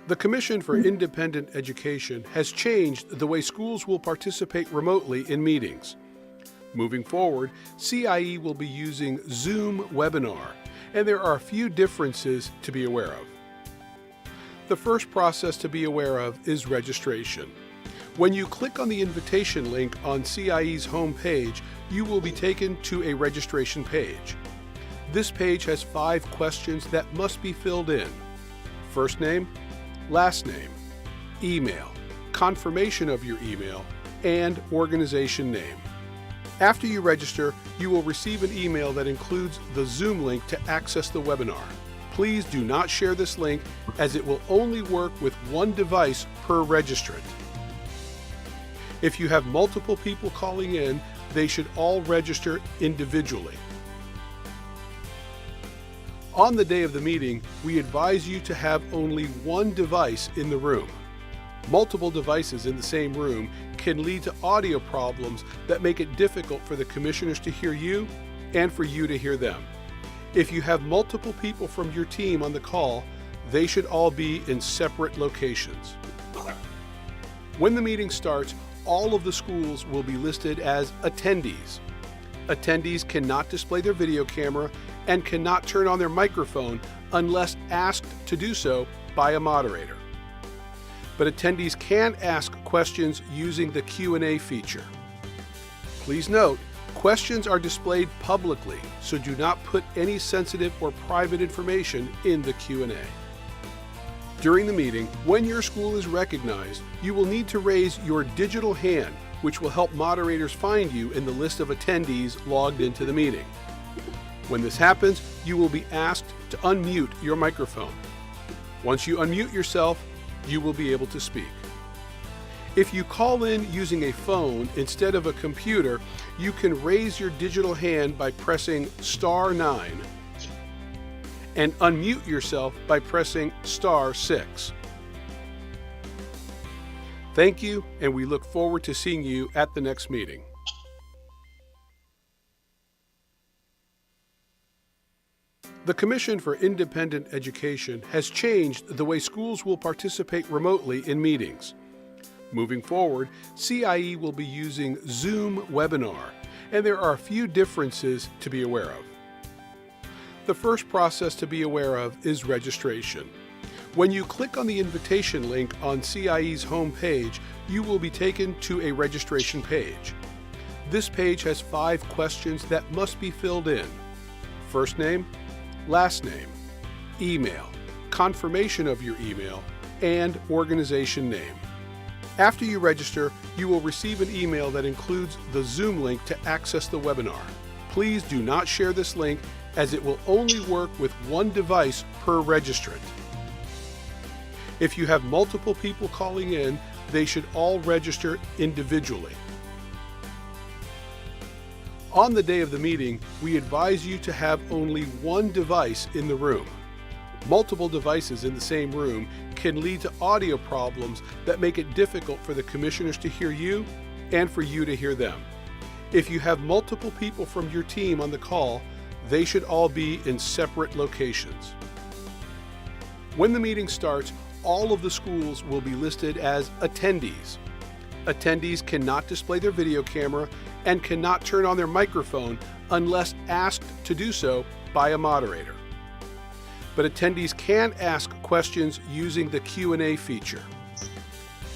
The Commission for Independent Education has changed the way schools will participate remotely in meetings. Moving forward, CIE will be using Zoom Webinar, and there are a few differences to be aware of. The first process to be aware of is registration. When you click on the invitation link on CIE's homepage, you will be taken to a registration page. This page has 5 questions that must be filled in: first name, last name, email, confirmation of your email, and organization name. After you register, you will receive an email that includes the Zoom link to access the webinar. Please do not share this link, as it will only work with one device per registrant. If you have multiple people calling in, they should all register individually. On the day of the meeting, we advise you to have only one device in the room. Multiple devices in the same room can lead to audio problems that make it difficult for the commissioners to hear you and for you to hear them. If you have multiple people from your team on the call, they should all be in separate locations. When the meeting starts, all of the schools will be listed as attendees. Attendees cannot display their video camera and cannot turn on their microphone unless asked to do so by a moderator. But attendees can ask questions using the Q&A feature. Please note, questions are displayed publicly, so do not put any sensitive or private information in the Q&A. During the meeting, when your school is recognized, you will need to raise your digital hand, which will help moderators find you in the list of attendees logged into the meeting. When this happens, you will be asked to unmute your microphone. Once you unmute yourself, you will be able to speak. If you call in using a phone instead of a computer, you can raise your digital hand by pressing *9 and unmute yourself by pressing *6. Thank you, and we look forward to seeing you at the next meeting. The Commission for Independent Education has changed the way schools will participate remotely in meetings. Moving forward, CIE will be using Zoom Webinar, and there are a few differences to be aware of. The first process to be aware of is registration. When you click on the invitation link on CIE's homepage, you will be taken to a registration page. This page has 5 questions that must be filled in: first name, last name, email, confirmation of your email, and organization name. After you register, you will receive an email that includes the Zoom link to access the webinar. Please do not share this link, as it will only work with one device per registrant. If you have multiple people calling in, they should all register individually. On the day of the meeting, we advise you to have only one device in the room. Multiple devices in the same room can lead to audio problems that make it difficult for the commissioners to hear you and for you to hear them. If you have multiple people from your team on the call, they should all be in separate locations. When the meeting starts, all of the schools will be listed as attendees. Attendees cannot display their video camera and cannot turn on their microphone unless asked to do so by a moderator. But attendees can ask questions using the Q&A feature.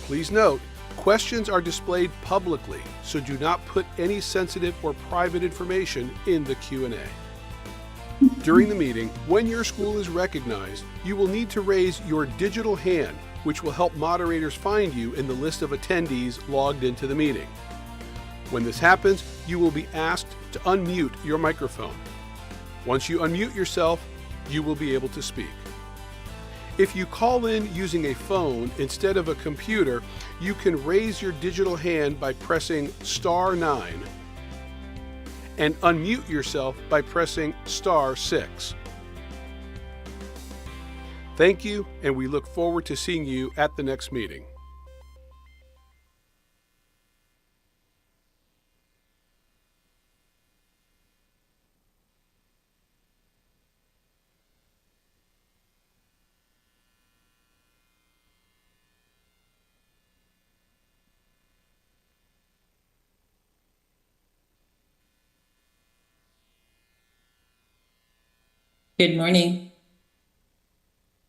Please note, questions are displayed publicly, so do not put any sensitive or private information in the Q&A. During the meeting, when your school is recognized, you will need to raise your digital hand, which will help moderators find you in the list of attendees logged into the meeting. When this happens, you will be asked to unmute your microphone. Once you unmute yourself, you will be able to speak. If you call in using a phone instead of a computer, you can raise your digital hand by pressing *9 and unmute yourself by pressing *6. Thank you, and we look forward to seeing you at the next meeting. Good morning.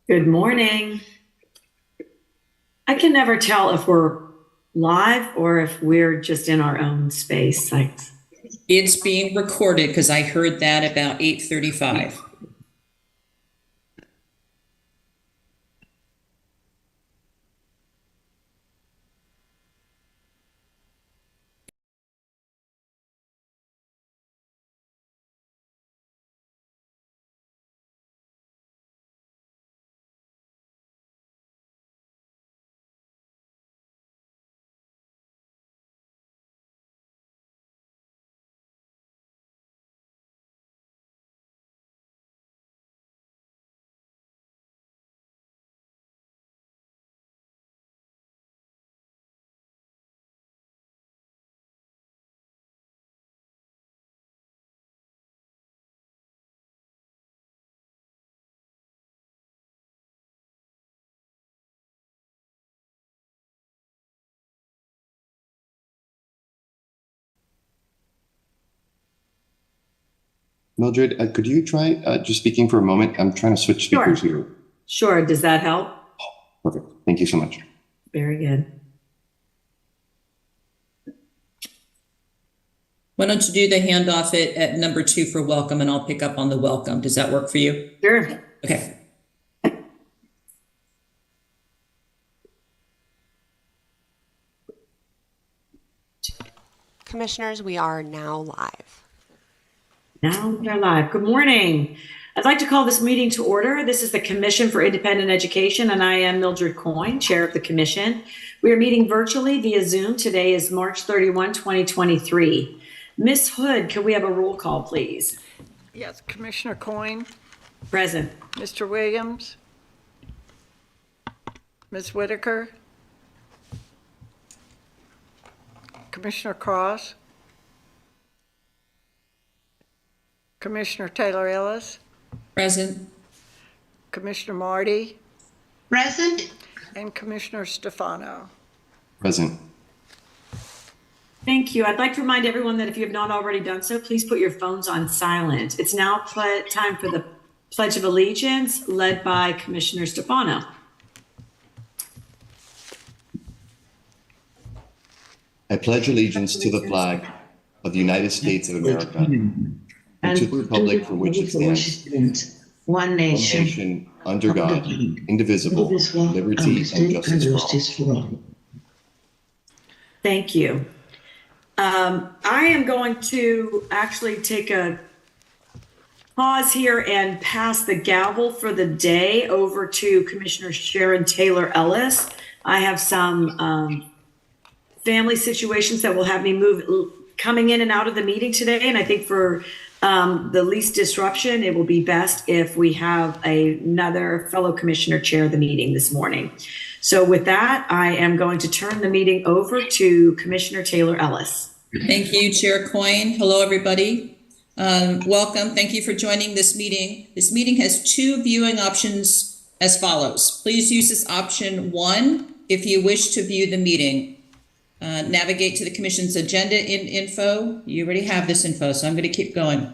Good morning. I can never tell if we're live or if we're just in our own space. It's being recorded because I heard that about 8:35. Mildred, could you try just speaking for a moment? I'm trying to switch speakers here. Sure. Does that help? Perfect. Thank you so much. Very good. Why don't you do the handoff at number 2 for welcome, and I'll pick up on the welcome. Does that work for you? Sure. Okay. Commissioners, we are now live. Now we're live. Good morning. I'd like to call this meeting to order. This is the Commission for Independent Education, and I am Mildred Coyne, Chair of the Commission. We are meeting virtually via Zoom. Today is March 31, 2023. Ms. Hood, can we have a roll call, please? Yes, Commissioner Coyne, Present. Mr. Williams, Ms. Whitaker, Commissioner Cross, Commissioner Taylor Ellis, Present. Commissioner Marty, Present. and Commissioner Stefano. Present. Thank you. I'd like to remind everyone that if you have not already done so, please put your phones on silent. It's now time for the Pledge of Allegiance, led by Commissioner Stefano. I pledge allegiance to the flag of the United States of America and to the republic for which it stands, one one nation, nation, under God, indivisible, liberty and justice for all. Thank you. I am going to actually take a pause here and pass the gavel for the day over to Commissioner Sharon Taylor Ellis. I have some family situations that will have me coming in and out of the meeting today, and I think for the least disruption, it will be best if we have another fellow commissioner chair the meeting this morning. So with that, I am going to turn the meeting over to Commissioner Taylor Ellis. Thank you, Chair Coyne. Hello, everybody. Welcome. Thank you for joining this meeting. This meeting has 2 viewing options as follows. Please use this option 1 if you wish to view the meeting. Navigate to the Commission's agenda info. You already have this info, so I'm going to keep going.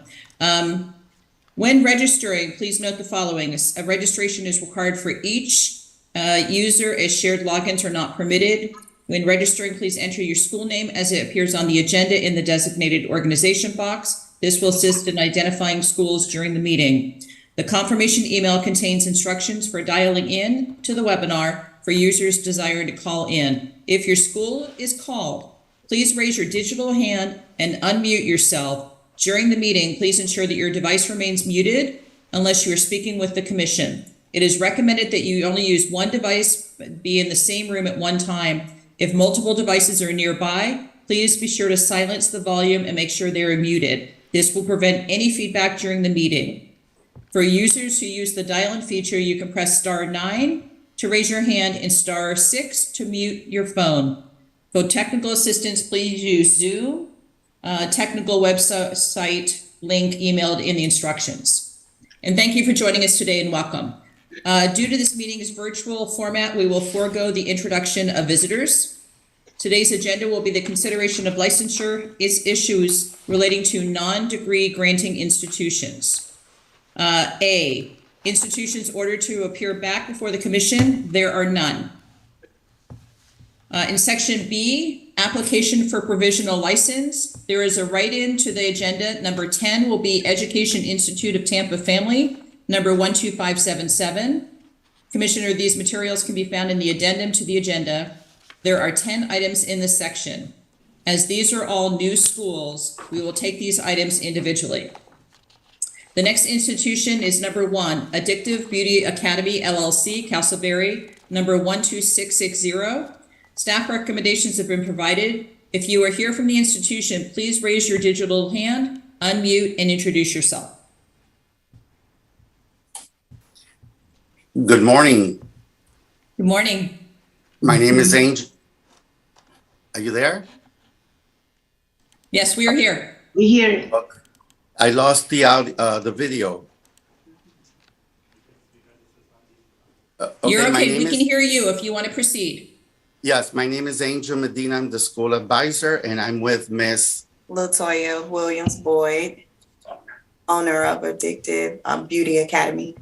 When registering, please note the following. A registration is required for each user, as shared logins are not permitted. When registering, please enter your school name as it appears on the agenda in the designated organization box. This will assist in identifying schools during the meeting. The confirmation email contains instructions for dialing in to the webinar for users desiring to call in. If your school is called, please raise your digital hand and unmute yourself. During the meeting, please ensure that your device remains muted unless you are speaking with the Commission. It is recommended that you only use one device, be in the same room at one time. If multiple devices are nearby, please be sure to silence the volume and make sure they are muted. This will prevent any feedback during the meeting. For users who use the dial-in feature, you can press *9 to raise your hand and *6 to mute your phone. For technical assistance, please use Zoom, technical website link emailed in the instructions. And thank you for joining us today and welcome. Due to this meeting's virtual format, we will forego the introduction of visitors. Today's agenda will be the consideration of licensure issues relating to non-degree granting institutions. A, institutions ordered to appear back before the commission, there are none. In section B, application for provisional license, there is a write-in to the agenda. Number 10 will be Education Institute of Tampa Family, number 12577. Commissioner, these materials can be found in the addendum to the agenda. There are 10 items in this section. As these are all new schools, we will take these items individually. The next institution is number 1, Addictive Beauty Academy, LLC, Castleberry, number 12660. Staff recommendations have been provided. If you are here from the institution, please raise your digital hand, unmute, and introduce yourself. Good morning. Good morning. My name is Angel. Are you there? Yes, we are here. We hear. I lost the video. You're my okay. name We is- can hear you if you want to proceed. Yes, my name is Angel Medina. I'm the school advisor, and I'm with Miss. Latoya Williams Boyd, owner of Addictive Beauty Academy.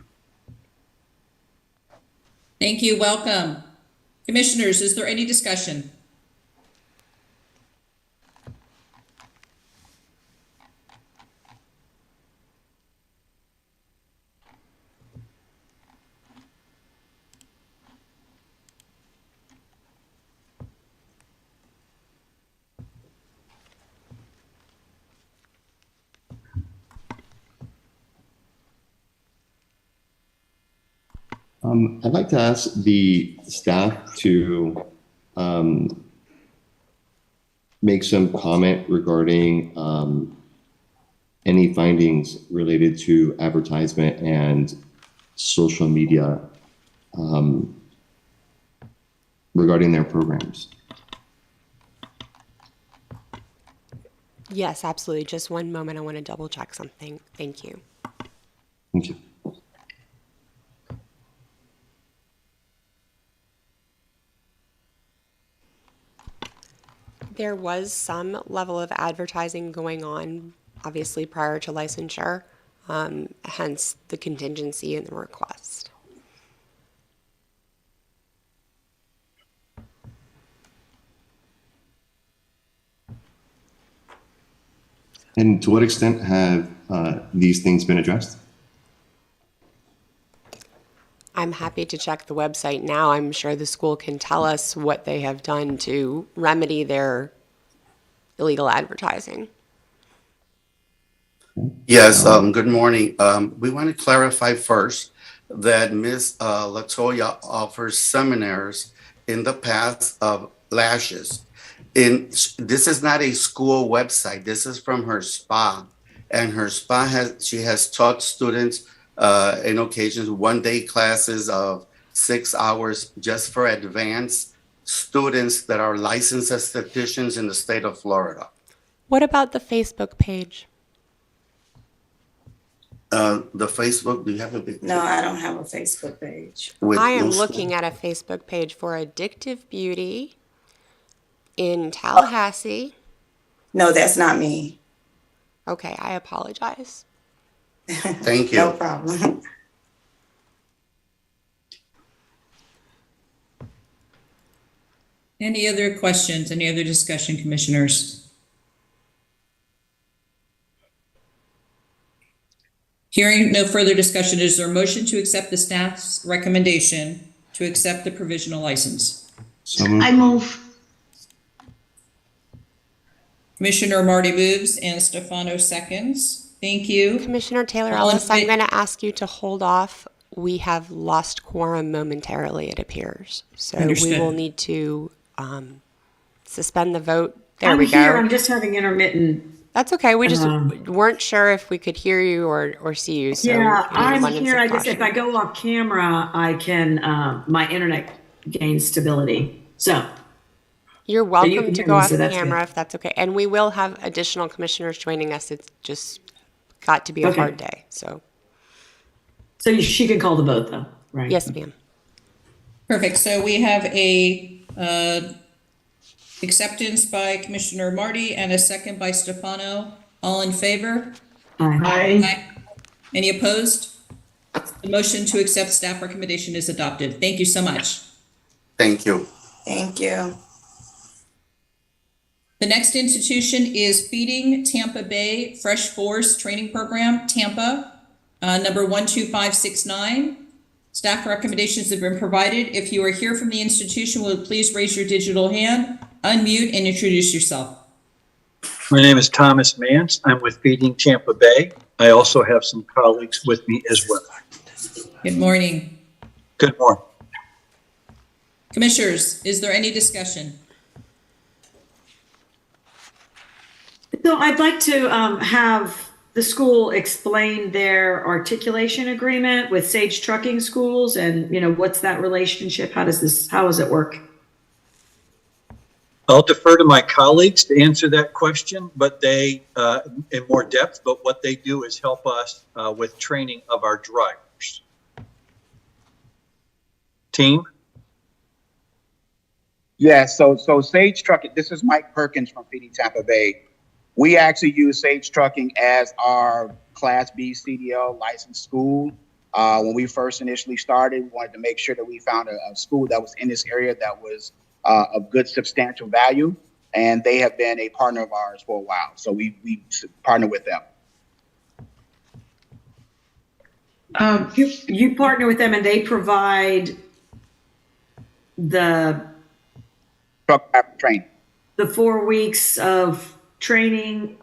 Thank you. Welcome. Commissioners, is there any discussion? I'd like to ask the staff to make some comment regarding any findings related to advertisement and social media regarding their programs. Yes, absolutely. Just one moment. I want to double check something. Thank you. Thank you. There was some level of advertising going on, obviously prior to licensure, hence the contingency in the request. And to what extent have these things been addressed? I'm happy to check the website now. I'm sure the school can tell us what they have done to remedy their illegal advertising. Yes, good morning. We want to clarify first that Ms. Latoya offers seminars in the path of lashes. This is not a school website. This is from her spa. And her spa she has taught students in occasions 1-day classes of 6 hours just for advanced students that are licensed estheticians in the state of Florida. What about the Facebook page? The Facebook, do you have a big? No, I don't have a Facebook page. I am looking at a Facebook page for Addictive Beauty in Tallahassee. No, that's not me. Okay, I apologize. Thank you. No problem. Any other questions? Any other discussion, commissioners? Hearing no further discussion, is there a motion to accept the staff's recommendation to accept the provisional license? So moved. I move. Commissioner Marty moves and Stefano seconds. Thank you. Commissioner Taylor All in Ellis, I'm fa- going to ask you to hold off. We have lost quorum momentarily, it appears. So Understood. we will need to suspend the vote. There I'm we here. go. I'm just having intermittent. That's okay. We just weren't sure if we could hear you or see you. So Yeah, in I'm abundance here. of I just, if caution. I go off camera, I can, my internet gains stability. So, You're you welcome can to hear go me, off so that's camera good. if that's okay. And we will have additional commissioners joining us. It's just got to be a Okay. hard day. So she can call the vote though, right? yes, ma'am. Perfect. So we have a acceptance by Commissioner Marty and a second by Stefano. All in favor? Aye. Aye. Any opposed? The motion to accept staff recommendation is adopted. Thank you so much. Thank you. Thank you. The next institution is Feeding Tampa Bay Fresh Force Training Program, Tampa, number 12569. Staff recommendations have been provided. If you are here from the institution, will you please raise your digital hand, unmute, and introduce yourself. My name is Thomas Mance. I'm with Feeding Tampa Bay. I also have some colleagues with me as well. Good morning. Good morning. Commissioners, is there any discussion? So I'd like to have the school explain their articulation agreement with Sage Trucking Schools, and what's that relationship? How does it work? I'll defer to my colleagues to answer that question, but they, in more depth, but what they do is help us with training of our drivers. Team? Yeah, so Sage Trucking, this is Mike Perkins from Feeding Tampa Bay. We actually use Sage Trucking as our Class B CDL licensed school. When we first initially started, we wanted to make sure that we found a school that was in this area that was of good substantial value, and they have been a partner of ours for a while. So we partner with them. You partner with them and they provide the Truck driver training. the 4 weeks of training.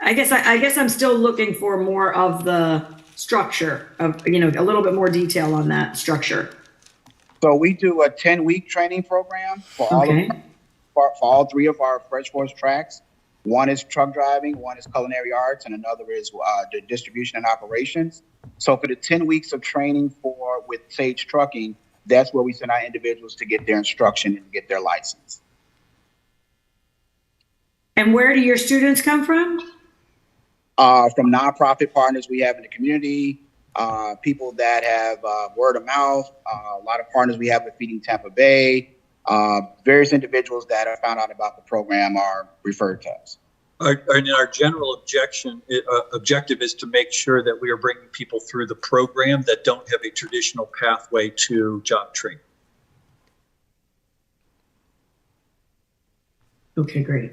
I guess I'm still looking for more of the structure of, a little bit more detail on that structure. So we do a 10-week training program for Okay. for all three of our Fresh Force tracks. One is truck driving, one is culinary arts, and another is the distribution and operations. So for the 10 weeks of training with Sage Trucking, that's where we send our individuals to get their instruction and get their license. And where do your students come from? From nonprofit partners we have in the community, people that have word of mouth, a lot of partners we have with Feeding Tampa Bay, various individuals that have found out about the program are referred to us. Our general objective is to make sure that we are bringing people through the program that don't have a traditional pathway to job training. Okay, great.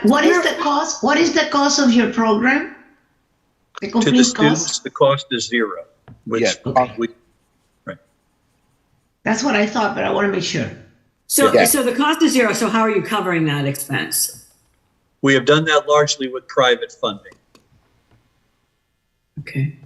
What is the cost? What is the cost of your program? The To complete the students, cost? the cost is zero. Which Yes. right. That's what I thought, but I want to make sure. So, Yeah. so the cost is zero. So how are you covering that expense? We have done that largely with private funding. Okay.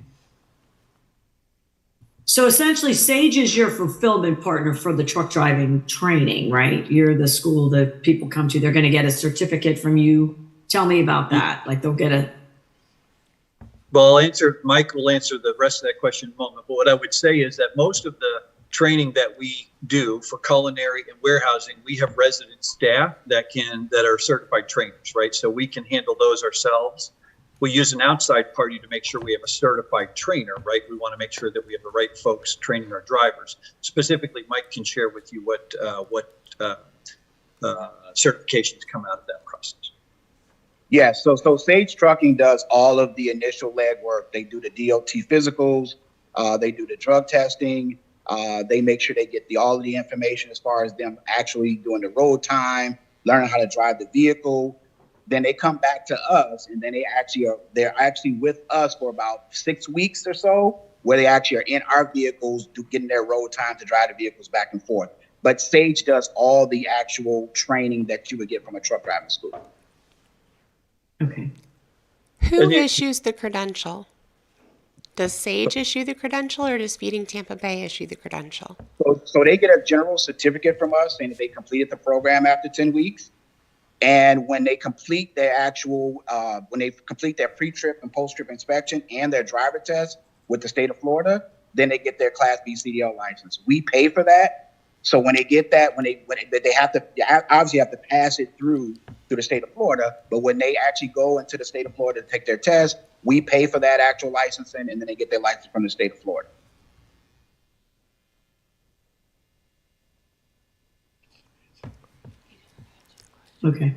So essentially, Sage is your fulfillment partner for the truck driving training, right? You're the school that people come to. They're going to get a certificate from you. Tell me about that. Like they'll get a. Well, Mike will answer the rest of that question in a moment. But what I would say is that most of the training that we do for culinary and warehousing, we have resident staff that are certified trainers, right? So we can handle those ourselves. We use an outside party to make sure we have a certified trainer, right? We want to make sure that we have the right folks training our drivers. Specifically, Mike can share with you what certifications come out of that process. Yeah, so Sage Trucking does all of the initial legwork. They do the DOT physicals, they do the drug testing, they make sure they get all of the information as far as them actually doing the road time, learning how to drive the vehicle. Then they come back to us, and then they're actually with us for about 6 weeks or so, where they actually are in our vehicles, getting their road time to drive the vehicles back and forth. But Sage does all the actual training that you would get from a truck driving school. Okay. Who issues the credential? Does Sage issue the credential, or does Feeding Tampa Bay issue the credential? So they get a general certificate from us saying that they completed the program after 10 weeks. And when they complete their pre-trip and post-trip inspection and their driver test with the state of Florida, then they get their Class B CDL license. We pay for that. So when they get that, they have to obviously have to pass it through the state of Florida. But when they actually go into the state of Florida to take their test, we pay for that actual licensing, and then they get their license from the state of Florida. Okay.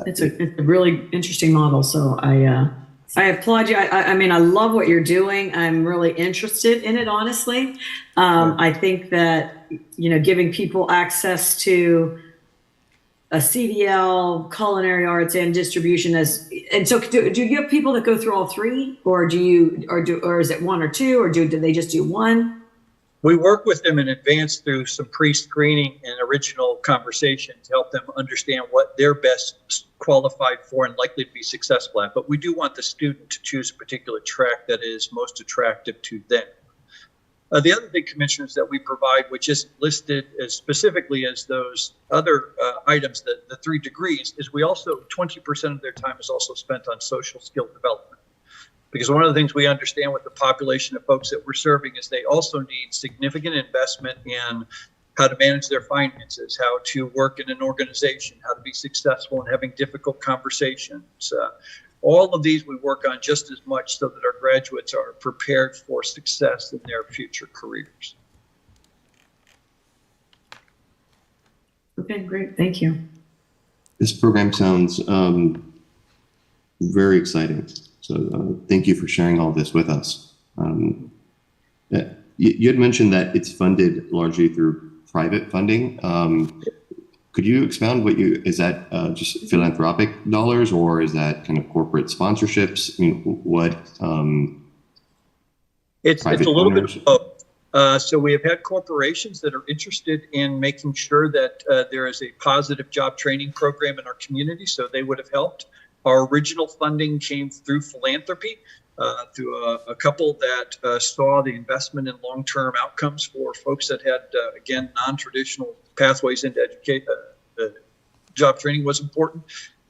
It's a really interesting model. So I applaud you. I mean, I love what you're doing. I'm really interested in it, honestly. I think that, giving people access to a CDL, culinary arts, and distribution and so do you have people that go through all three, or or is it one or two, or do they just do one? We work with them in advance through some pre-screening and original conversation to help them understand what they're best qualified for and likely to be successful at. But we do want the student to choose a particular track that is most attractive to them. The other thing, Commissioners, that we provide, which is listed as specifically as those other items, the 3 degrees, is we also, 20% of their time is also spent on social skill development. Because one of the things we understand with the population of folks that we're serving is they also need significant investment in how to manage their finances, how to work in an organization, how to be successful in having difficult conversations. All of these we work on just as much so that our graduates are prepared for success in their future careers. Okay, great. Thank you. This program sounds very exciting. So thank you for sharing all this with us. You had mentioned that it's funded largely through private funding. Could you expound is that just philanthropic dollars, or is that kind of corporate sponsorships? I mean, what? It's a little bit of both. So we have had corporations that are interested in making sure that there is a positive job training program in our community, so they would have helped. Our original funding came through philanthropy, through a couple that saw the investment in long-term outcomes for folks that had, again, non-traditional pathways into job training was important.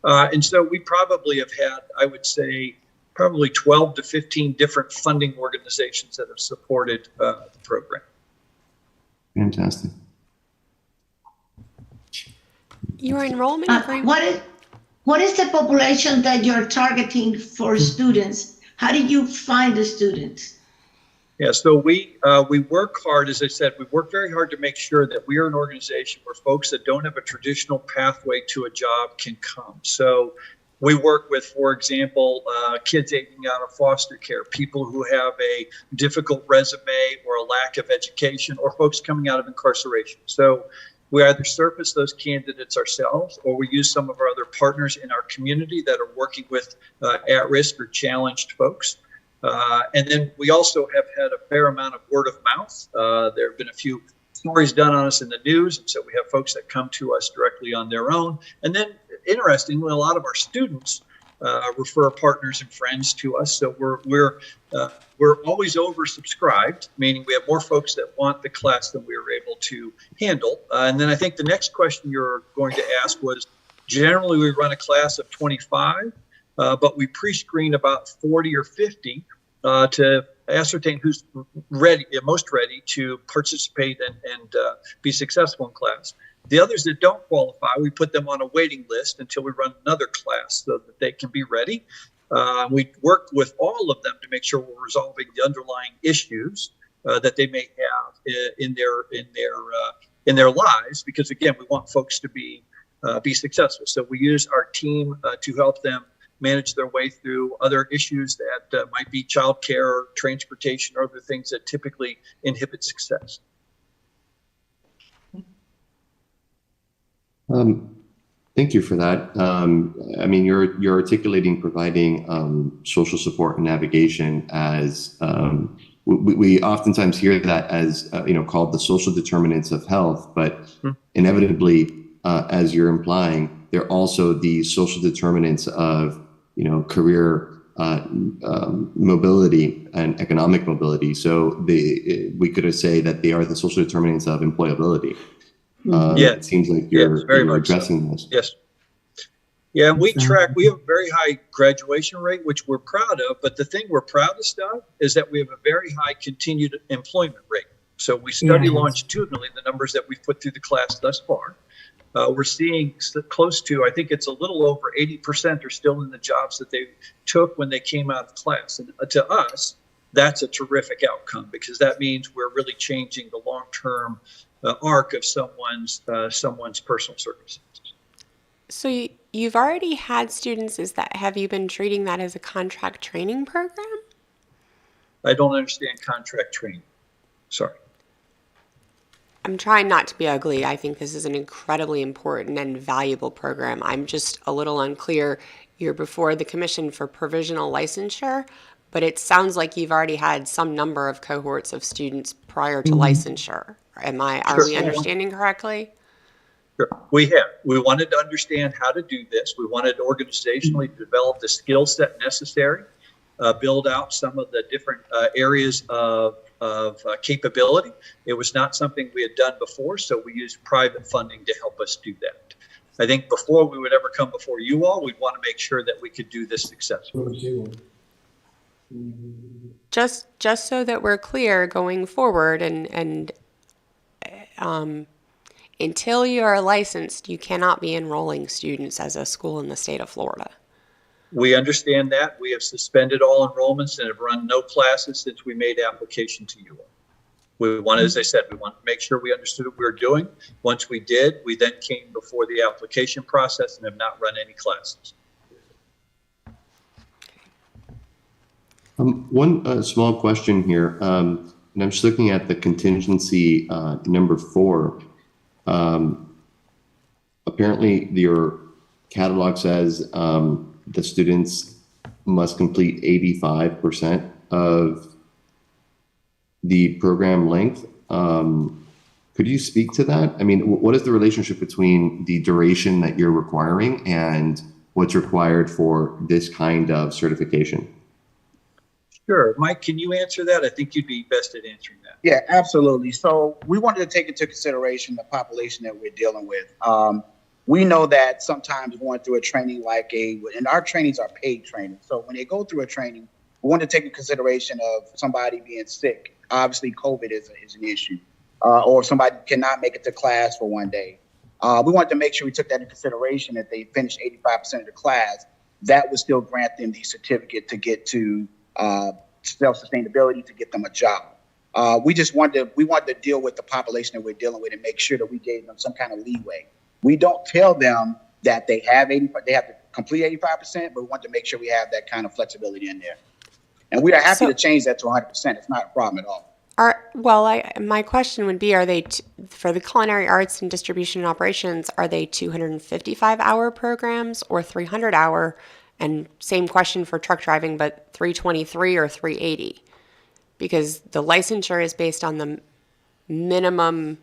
And so we probably have had, I would say, probably 12 to 15 different funding organizations that have supported the program. Fantastic. Your enrollment agreement. What is the population that you're targeting for students? How do you find the students? Yeah, so we work hard, as I said, we work very hard to make sure that we are an organization where folks that don't have a traditional pathway to a job can come. So we work with, for example, kids aging out of foster care, people who have a difficult resume or a lack of education, or folks coming out of incarceration. So we either surface those candidates ourselves, or we use some of our other partners in our community that are working with at-risk or challenged folks. And then we also have had a fair amount of word of mouth. There have been a few stories done on us in the news, and so we have folks that come to us directly on their own. And then, interestingly, a lot of our students refer partners and friends to us. So we're always oversubscribed, meaning we have more folks that want the class than we are able to handle. And then I think the next question you're going to ask was, generally we run a class of 25, but we pre-screen about 40 or 50 to ascertain who's most ready to participate and be successful in class. The others that don't qualify, we put them on a waiting list until we run another class so that they can be ready. We work with all of them to make sure we're resolving the underlying issues that they may have in their lives, because again, we want folks to be successful. So we use our team to help them manage their way through other issues that might be childcare, or transportation, or other things that typically inhibit success. Thank you for that. I mean, you're articulating providing social support and navigation as we oftentimes hear that as called the social determinants of health, but inevitably, as you're implying, they're also the social determinants of career mobility and economic mobility. So we could say that they are the social determinants of employability. It seems like you're addressing this. Yes. Yeah, we have a very high graduation rate, which we're proud of. But the thing we're proudest of is that we have a very high continued employment rate. So we study longitudinally the numbers that we've put through the class thus far. We're seeing close to, I think it's a little over 80% are still in the jobs that they took when they came out of class. And to us, that's a terrific outcome, because that means we're really changing the long-term arc of someone's personal circumstances. So you've already had students, have you been treating that as a contract training program? I don't understand contract training. Sorry. I'm trying not to be ugly. I think this is an incredibly important and valuable program. I'm just a little unclear. You're before the commission for provisional licensure, but it sounds like you've already had some number of cohorts of students prior to licensure. Are we understanding correctly? Sure. We have. We wanted to understand how to do this. We wanted organizationally to develop the skill set necessary, build out some of the different areas of capability. It was not something we had done before, so we used private funding to help us do that. I think before we would ever come before you all, we'd want to make sure that we could do this successfully. Just so that we're clear going forward, and until you are licensed, you cannot be enrolling students as a school in the state of Florida. We understand that. We have suspended all enrollments and have run no classes since we made application to you all. We wanted, as I said, we wanted to make sure we understood what we were doing. Once we did, we then came before the application process and have not run any classes. One small question here, and I'm just looking at the contingency number 4. Apparently, your catalog says the students must complete 85% of the program length. Could you speak to that? I mean, what is the relationship between the duration that you're requiring and what's required for this kind of certification? Sure. Mike, can you answer that? I think you'd be best at answering that. Yeah, absolutely. So we wanted to take into consideration the population that we're dealing with. We know that sometimes going through a training and our trainings are paid training. So when they go through a training, we want to take into consideration of somebody being sick. Obviously, COVID is an issue, or somebody cannot make it to class for one day. We wanted to make sure we took that into consideration. If they finished 85% of the class, that would still grant them the certificate to get to self-sustainability, to get them a job. We wanted to deal with the population that we're dealing with and make sure that we gave them some kind of leeway. We don't tell them that they have to complete 85%, but we want to make sure we have that kind of flexibility in there. And we are happy to change that to 100%. It's not a problem at all. My question would be, are they, for the culinary arts and distribution and operations, are they 255-hour programs or 300-hour? And same question for truck driving, but 323 or 380? Because the licensure is based on the minimum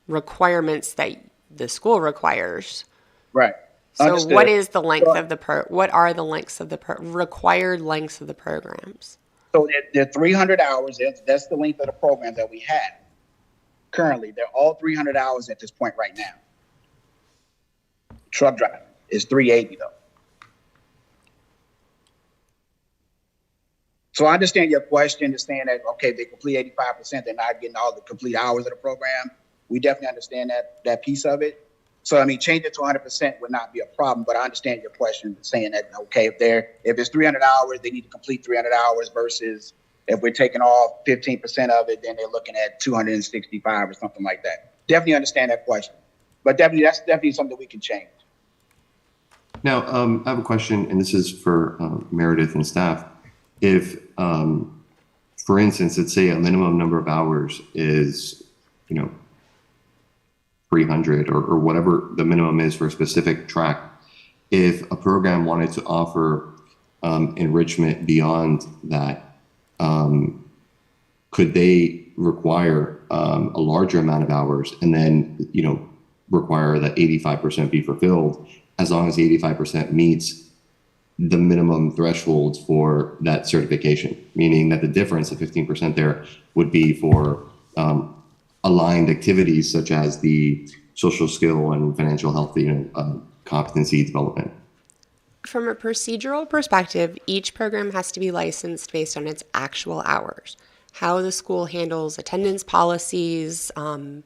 requirements that the school requires. Right. So Understood. what is the length of what are the lengths of the required lengths of the programs? So they're 300 hours. That's the length of the program that we have. Currently, they're all 300 hours at this point right now. Truck driving is 380 though. So I understand your question is saying that, okay, they complete 85%, they're not getting all the complete hours of the program. We definitely understand that piece of it. So, I mean, change it to 100% would not be a problem, but I understand your question saying that, okay, if it's 300 hours, they need to complete 300 hours versus if we're taking off 15% of it, then they're looking at 265 or something like that. Definitely understand that question, but that's definitely something we can change. Now, I have a question, and this is for Meredith and staff. If, for instance, let's say a minimum number of hours is, 300 or whatever the minimum is for a specific track, if a program wanted to offer enrichment beyond that, could they require a larger amount of hours and then, require that 85% be fulfilled as long as the 85% meets the minimum thresholds for that certification, meaning that the difference of 15% there would be for aligned activities such as the social skill and financial health, competency development. From a procedural perspective, each program has to be licensed based on its actual hours. How the school handles attendance policies or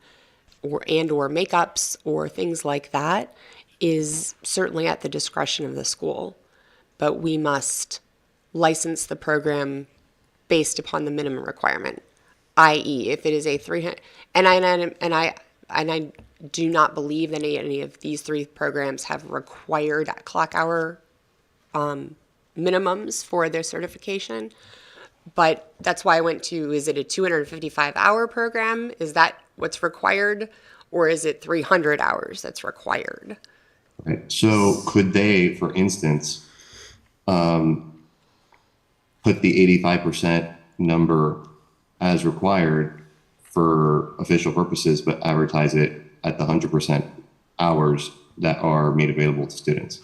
makeups or things like that is certainly at the discretion of the school. But we must license the program based upon the minimum requirement, i.e., if it is a 300, and I do not believe that any of these 3 programs have required clock hour minimums for their certification. But that's why I went to, is it a 255-hour program? Is that what's required? Or is it 300 hours that's required? Right. So could they, for instance, put the 85% number as required for official purposes, but advertise it at the 100% hours that are made available to students?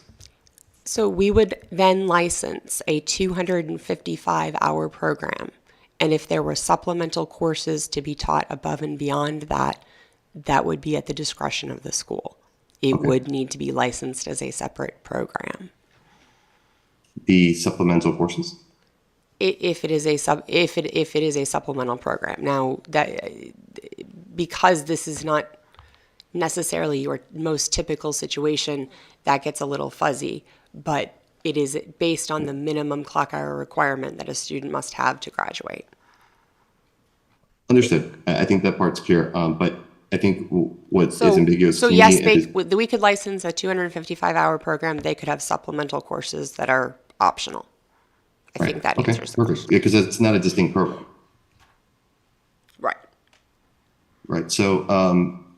So we would then license a 255-hour program. And if there were supplemental courses to be taught above and beyond that, that would be at the discretion of the school. It would need to be licensed as a separate program. The supplemental courses? If it is a supplemental program. Now, that because this is not necessarily your most typical situation, that gets a little fuzzy, but it is based on the minimum clock hour requirement that a student must have to graduate. Understood. I think that part's clear, but I think what is ambiguous So to yes, me we could license a 255-hour program. They could have supplemental courses that are optional. I think that answers the question. Because it's not a distinct program. Right. Right. So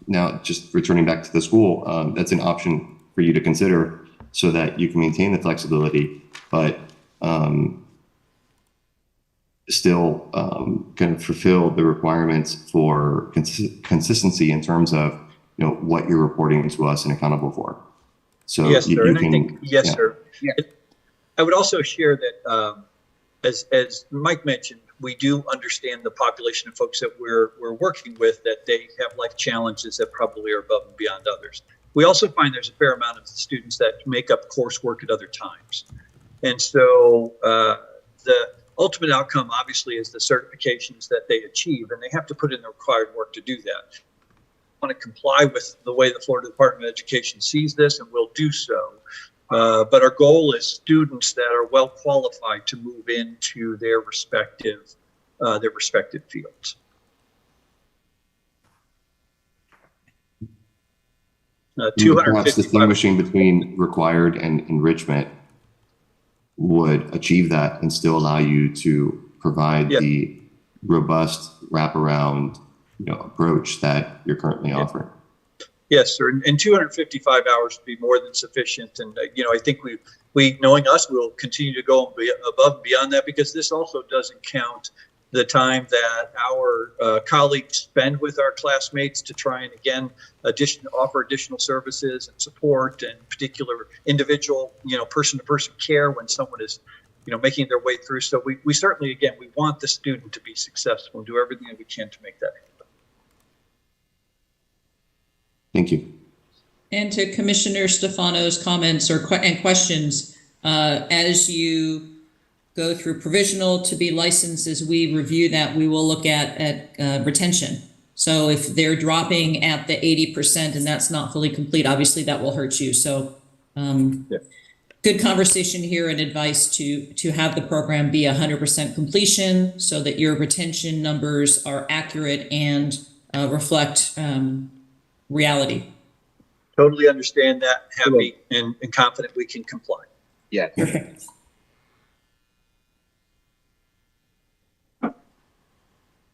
now, just returning back to the school, that's an option for you to consider so that you can maintain the flexibility, but still kind of fulfill the requirements for consistency in terms of what you're reporting to us and accountable for. So yes, sir. You and can, I think yes, yeah. sir. Yeah. I would also share that, as Mike mentioned, we do understand the population of folks that we're working with, that they have life challenges that probably are above and beyond others. We also find there's a fair amount of students that make up coursework at other times. And so the ultimate outcome, obviously, is the certifications that they achieve, and they have to put in the required work to do that. I want to comply with the way the Florida Department of Education sees this, and will do so. But our goal is students that are well qualified to move into their respective fields. Perhaps distinguishing between required and enrichment would achieve that and still allow you to provide the robust wraparound approach that you're currently offering. Yes, sir. And 255 hours would be more than sufficient. And, I think we knowing us, we'll continue to go above and beyond that, because this also doesn't count the time that our colleagues spend with our classmates to try and, again, offer additional services and support and particular individual, person-to-person care when someone is, making their way through. So we certainly, again, we want the student to be successful and do everything that we can to make that happen. Thank you. And to Commissioner Stefano's comments and questions, as you go through provisional to be licensed, as we review that, we will look at retention. So if they're dropping at the 80% and that's not fully complete, obviously that will hurt you. So good conversation here and advice to have the program be 100% completion so that your retention numbers are accurate and reflect reality. Totally understand that. Happy and confident we can comply. Yeah. Perfect.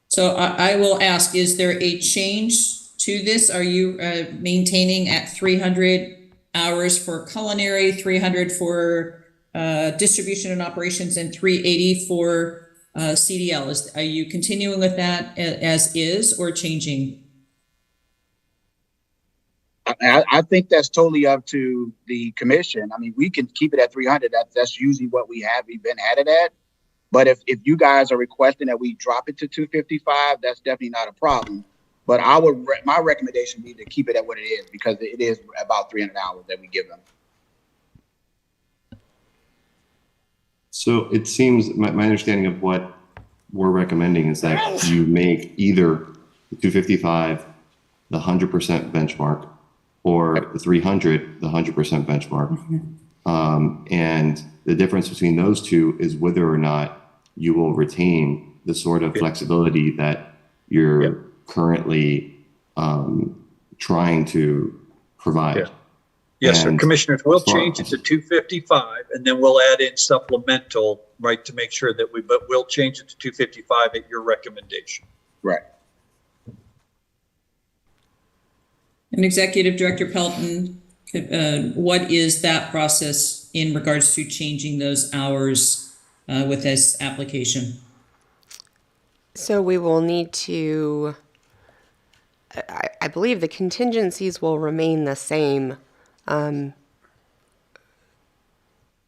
So I will ask, is there a change to this? Are you maintaining at 300 hours for culinary, 300 for distribution and operations, and 380 for CDL? Are you continuing with that as is or changing? I think that's totally up to the commission. I mean, we can keep it at 300. That's usually what we've been at it at. But if you guys are requesting that we drop it to 255, that's definitely not a problem. But my recommendation would be to keep it at what it is, because it is about 300 hours that we give them. So it seems my understanding of what we're recommending is that you make either the 255 the 100% benchmark, or the 300 the 100% benchmark. And the difference between those two is whether or not you will retain the sort of flexibility that you're currently trying to provide. Yeah. Yes, sir. And Commissioners, we'll as far change it as- to 255, and then we'll add in supplemental, right, to make sure that but we'll change it to 255 at your recommendation. Right. And Executive Director Pelton, what is that process in regards to changing those hours with this application? So we will need to, I believe the contingencies will remain the same.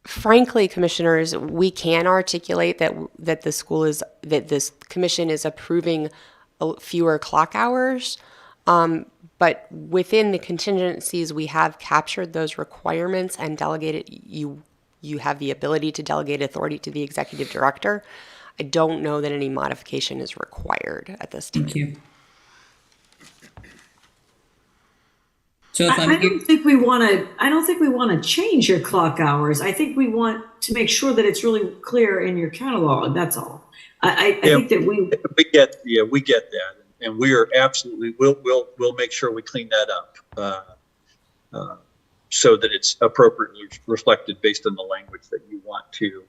Frankly, commissioners, we can articulate that this commission is approving fewer clock hours. But within the contingencies, we have captured those requirements and delegated, you have the ability to delegate authority to the executive director. I don't know that any modification is required at this time. Thank you. So if I don't think we want to change your clock hours. I think we want to make sure that it's really clear in your catalog. That's all. I think that we get that, and we are absolutely we'll make sure we clean that up so that it's appropriately reflected based on the language that you want to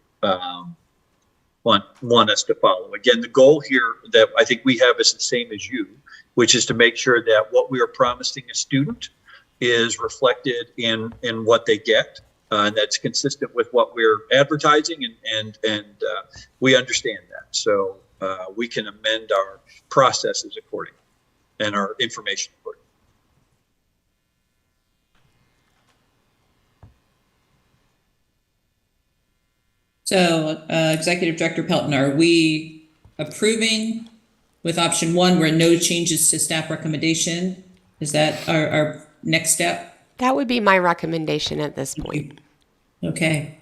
want us to follow. Again, the goal here that I think we have is the same as you, which is to make sure that what we are promising a student is reflected in what they get, and that's consistent with what we're advertising, and we understand that. So we can amend our processes accordingly and our information accordingly. So, Executive Director Pelton, are we approving with option one where no changes to staff recommendation? Is that our next step? That would be my recommendation at this point. Okay.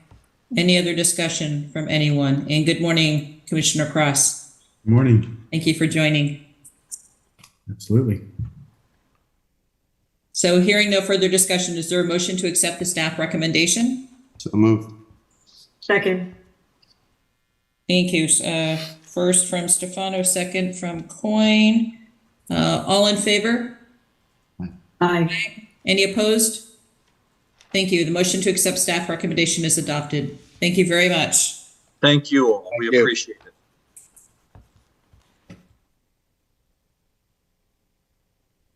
Any other discussion from anyone? And good morning, Commissioner Cross. Good morning. Thank you for joining. Absolutely. So hearing no further discussion, is there a motion to accept the staff recommendation? So moved. second. Thank you. First from Stefano, second from Coyne. All in favor? Aye. Any opposed? Thank you. The motion to accept staff recommendation is adopted. Thank you very much. Thank you all. We appreciate it.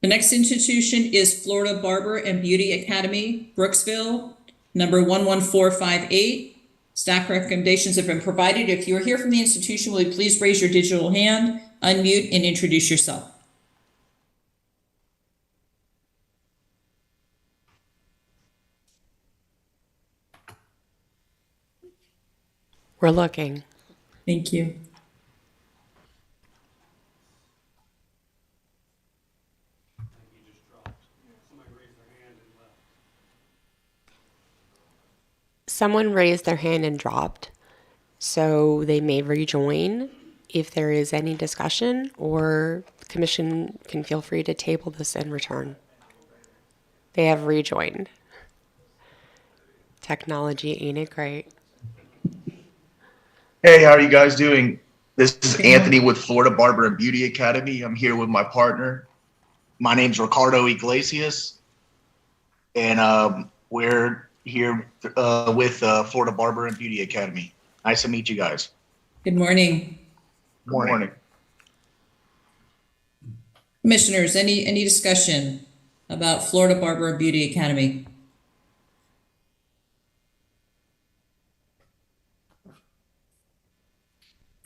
The next institution is Florida Barber and Beauty Academy, Brooksville, number 11458. Staff recommendations have been provided. If you are here from the institution, will you please raise your digital hand, unmute, and introduce yourself? We're looking. Thank you. Someone raised their hand and dropped, so they may rejoin if there is any discussion, or the commission can feel free to table this and return. They have rejoined. Technology, ain't it great? Hey, how are you guys doing? This is Anthony with Florida Barber and Beauty Academy. I'm here with my partner. My name's Ricardo Iglesias, and we're here with Florida Barber and Beauty Academy. Nice to meet you guys. Good morning. Good morning. Commissioners, any discussion about Florida Barber and Beauty Academy?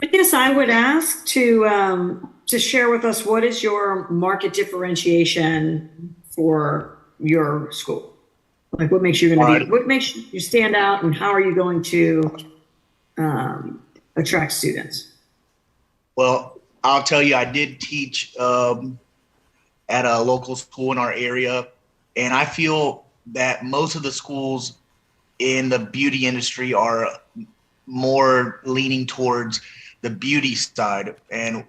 I guess I would ask to share with us, what is your market differentiation for your school? Like, what makes you what makes you stand out, and how are you going to attract students? Well, I'll tell you, I did teach at a local school in our area, and I feel that most of the schools in the beauty industry are more leaning towards the beauty side. And,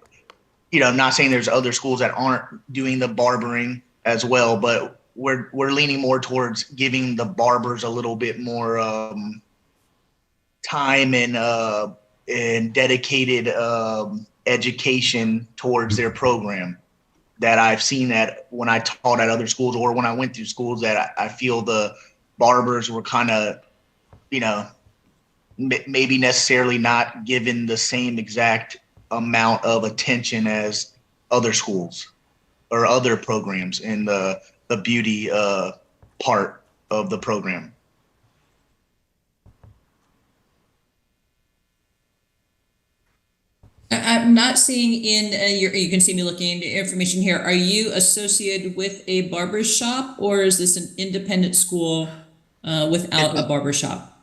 you know, I'm not saying there's other schools that aren't doing the barbering as well, but we're leaning more towards giving the barbers a little bit more time and dedicated education towards their program. that I've seen that when I taught at other schools or when I went through schools that I feel the barbers were kind of, you know, maybe necessarily not given the same exact amount of attention as other schools or other programs in the beauty part of the program. I'm not seeing in you can see me looking into information here. Are you associated with a barber shop, or is this an independent school without a barber shop?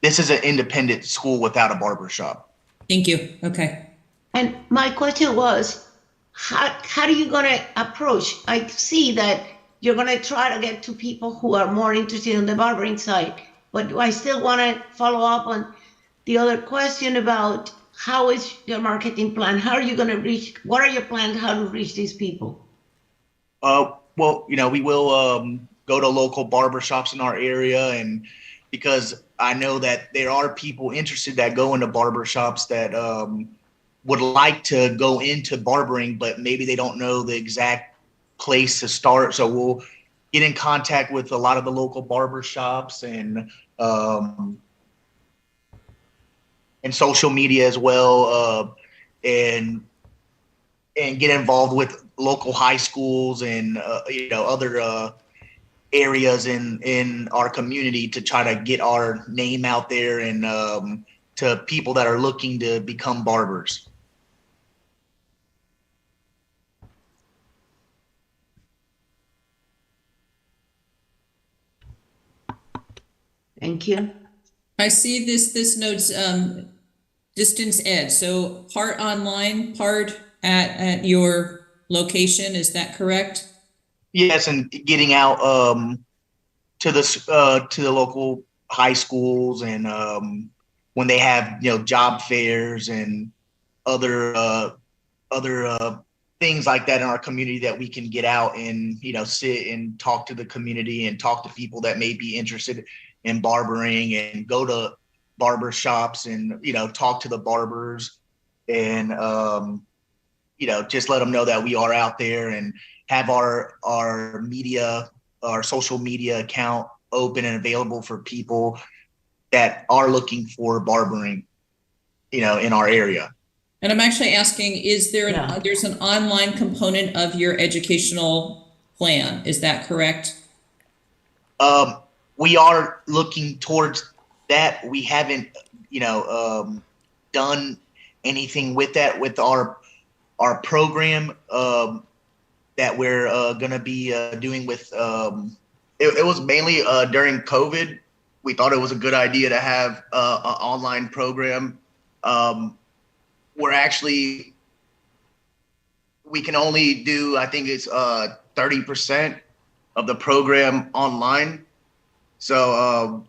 This is an independent school without a barber shop. Thank you. Okay. And my question was, how are you going to approach? I see that you're going to try to get to people who are more interested in the barbering side, but I still want to follow up on the other question about how is your marketing plan? How are you going to reach, what are your plans, how to reach these people? Well, you know, we will go to local barber shops in our area, and because I know that there are people interested that go into barber shops that would like to go into barbering, but maybe they don't know the exact place to start. So we'll get in contact with a lot of the local barber shops and social media as well, and get involved with local high schools and you know, other areas in our community to try to get our name out there and to people that are looking to become barbers. Thank you. I see this notes distance ed. So part online, part at your location. Is that correct? Yes, and getting out to the local high schools and when they have, you know, job fairs and other things like that in our community, that we can get out and, you know, sit and talk to the community and talk to people that may be interested in barbering, and go to barber shops and, you know, talk to the barbers and you know, just let them know that we are out there, and have our social media account open and available for people that are looking for barbering, you know, in our area. And I'm actually asking, is there there's an online component of your educational plan? Is that correct? We are looking towards that. We haven't, you know, done anything with that with our program that we're going to be doing with. It was mainly during COVID. We thought it was a good idea to have an online program. We can only do, I think it's 30% of the program online. So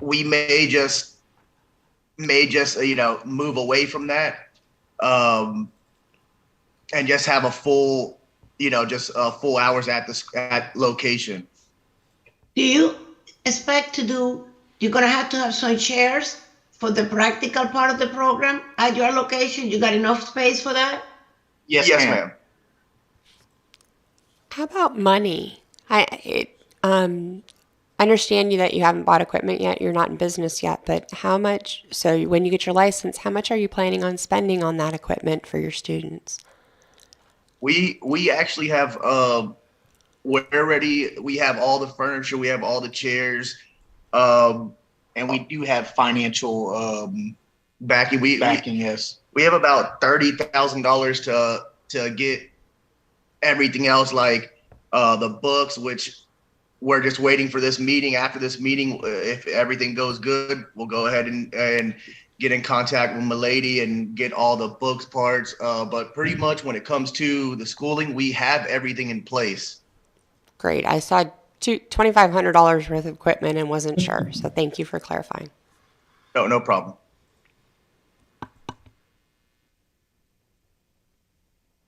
we may just you know, move away from that and just have a full, you know, just full hours at location. Do you expect to do, you're going to have some chairs for the practical part of the program at your location? You got enough space for that? Yes, ma'am. How about money? I understand that you haven't bought equipment yet. You're not in business yet, but how much? So when you get your license, how much are you planning on spending on that equipment for your students? We actually have we're ready. We have all the furniture. We have all the chairs, and we do have financial backing. Yes, we have about $30,000 to get everything else, like the books, which we're just waiting for this meeting. After this meeting, if everything goes good, we'll go ahead and get in contact with Milady and get all the books parts. But pretty much when it comes to the schooling, we have everything in place. Great. I saw $2,500 worth of equipment and wasn't sure. So thank you for clarifying. No problem.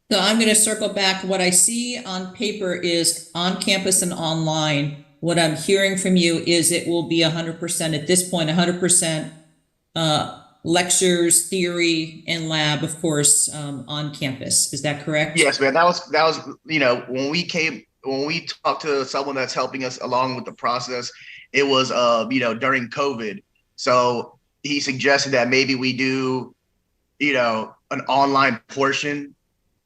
So I'm going to circle back. What I see on paper is on campus and online. What I'm hearing from you is it will be 100% at this point, 100% lectures, theory, and lab, of course, on campus. Is that correct? Yes, man. That was when we talked to someone that's helping us along with the process, it was during COVID. So he suggested that maybe we do an online portion.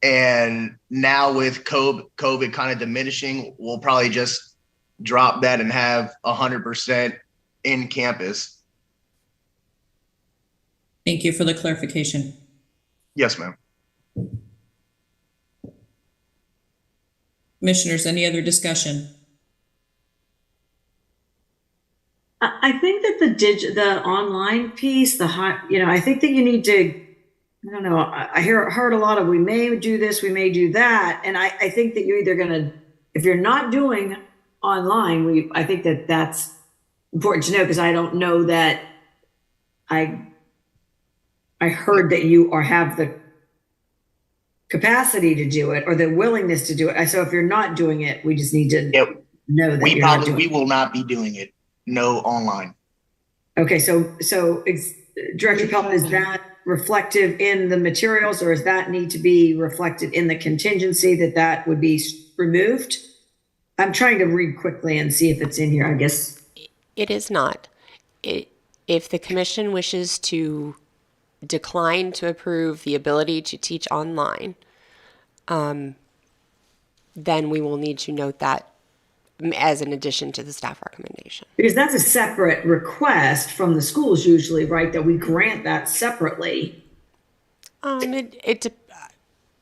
And now with COVID kind of diminishing, we'll probably just drop that and have 100% in campus. Thank you for the clarification. Yes, ma'am. Commissioners, any other discussion? I think that the online piece, I think that you need to, I don't know, I heard a lot of, we may do this, we may do that. And I think that you're either gonna, if you're not doing online, I think that that's important to know, because I don't know that I heard that you have the capacity to do it or the willingness to do it. So if you're not doing it, we just need to know that We will not be doing it. No online. Okay, so Director Pelton, is that reflective in the materials, or does that need to be reflected in the contingency that would be removed? I'm trying to read quickly and see if it's in here, I guess. It is not. If the commission wishes to decline to approve the ability to teach online, then we will need to note that as an addition to the staff recommendation. Because that's a separate request from the schools usually, right? That we grant that separately. For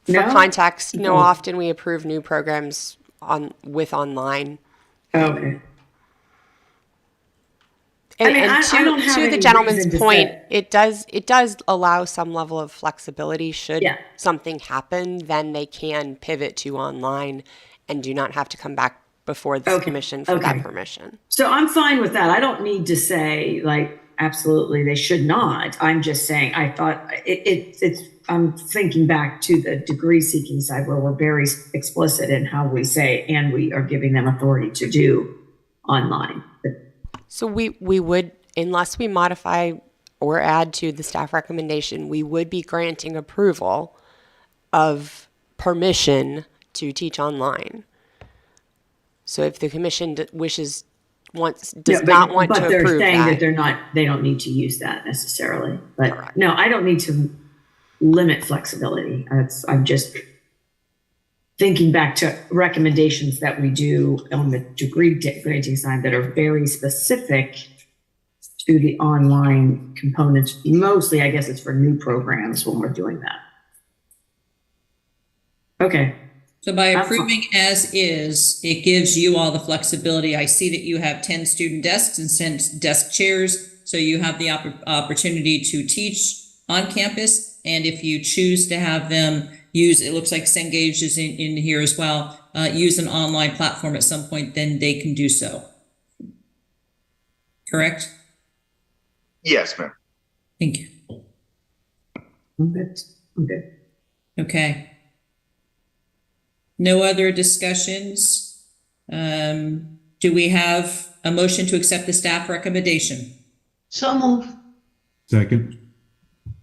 No? context, No. often we approve new programs with online. Okay. And, I don't have to the any gentleman's reason to point, say- it does allow some level of flexibility. Should something happen, then they can pivot to online and do not have to come back before the commission for that permission. So I'm fine with that. I don't need to say like, absolutely, they should not. I'm just saying, I thought I'm thinking back to the degree seeking side where we're very explicit in how we say, and we are giving them authority to do online. So we would, unless we modify or add to the staff recommendation, we would be granting approval of permission to teach online. So if the commission does not want to approve that. But they're saying that they don't need to use that necessarily. But correct. No, I don't need to limit flexibility. I'm just thinking back to recommendations that we do on the degree granting side that are very specific to the online components. Mostly, I guess it's for new programs when we're doing that. Okay. So by approving as is, it gives you all the flexibility. I see that you have 10 student desks and 10 desk chairs, so you have the opportunity to teach on campus. And if you choose to have them use, it looks like Cengage is in here as well, use an online platform at some point, then they can do so. Correct? Yes, ma'am. Thank you. I'm good. Okay. No other discussions? Do we have a motion to accept the staff recommendation? So move. Second.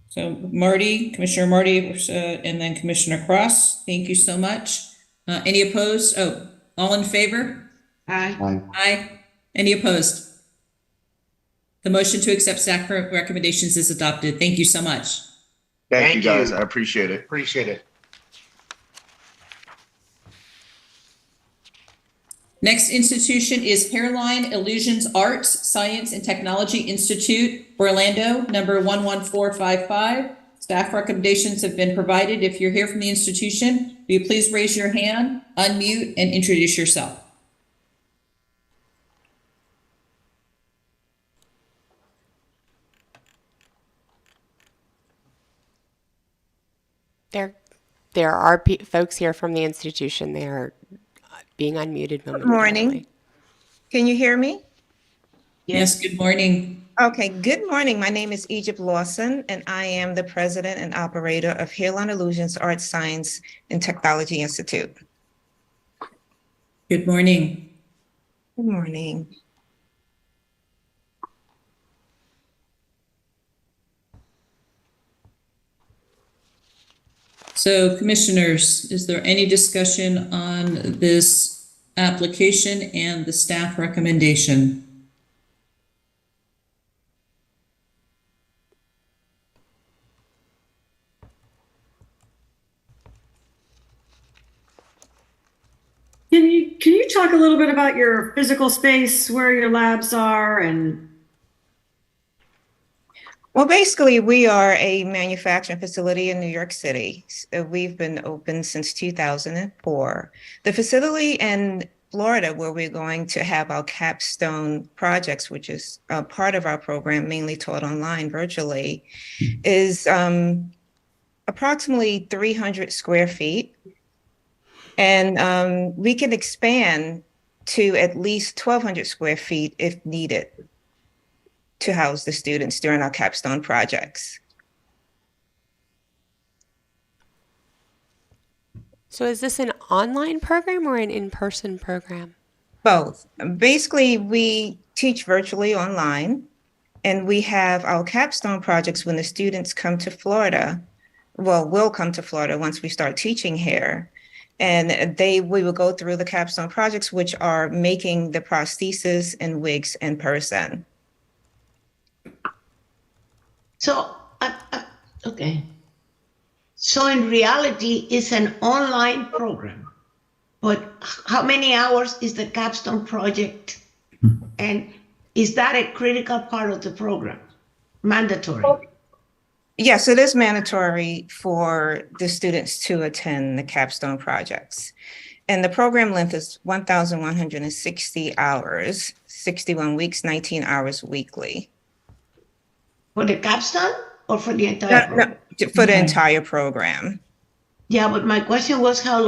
So Commissioner Marty, and then Commissioner Cross, thank you so much. Any opposed? Oh, all in favor? Aye. Aye. Any opposed? The motion to accept staff recommendations is adopted. Thank you so much. Thank you guys. I appreciate it. Appreciate it. Next institution is Hairline Illusions Arts, Science and Technology Institute, Orlando, number 11455. Staff recommendations have been provided. If you're here from the institution, will you please raise your hand, unmute, and introduce yourself? There are folks here from the institution. They are being unmuted momentarily. Good morning. Can you hear me? Yes, good morning. Okay, good morning. My name is Egypt Lawson, and I am the president and operator of Hairline Illusions Art, Science, and Technology Institute. Good morning. Good morning. So commissioners, is there any discussion on this application and the staff recommendation? Can you talk a little bit about your physical space, where your labs are, and Well, basically, we are a manufacturing facility in New York City. So we've been open since 2004. The facility in Florida, where we're going to have our capstone projects, which is part of our program, mainly taught online virtually, is approximately 300 square feet. And we can expand to at least 1,200 square feet if needed to house the students during our capstone projects. So is this an online program or an in-person program? Both. Basically, we teach virtually online, and we have our capstone projects when the students come to Florida. Well, will come to Florida once we start teaching here. And we will go through the capstone projects, which are making the prosthesis and wigs in person. So, okay. So in reality, it's an online program, but how many hours is the capstone project? And is that a critical part of the program? Mandatory? Yes, it is mandatory for the students to attend the capstone projects. And the program length is 1,160 hours, 61 weeks, 19 hours weekly. For the capstone or for the entire program? No, for the entire program. Yeah, but my question was how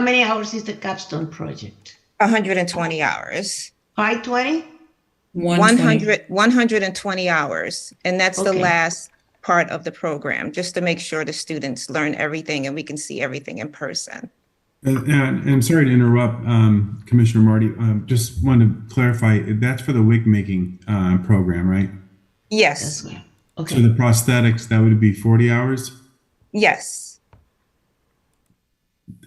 many hours is the capstone project? 120 hours. 520? 120 hours. And that's the Okay. last part of the program, just to make sure the students learn everything and we can see everything in person. And sorry to interrupt, Commissioner Marty. Just wanted to clarify, that's for the wig making program, right? Yes. Okay. So the prosthetics, that would be 40 hours? Yes.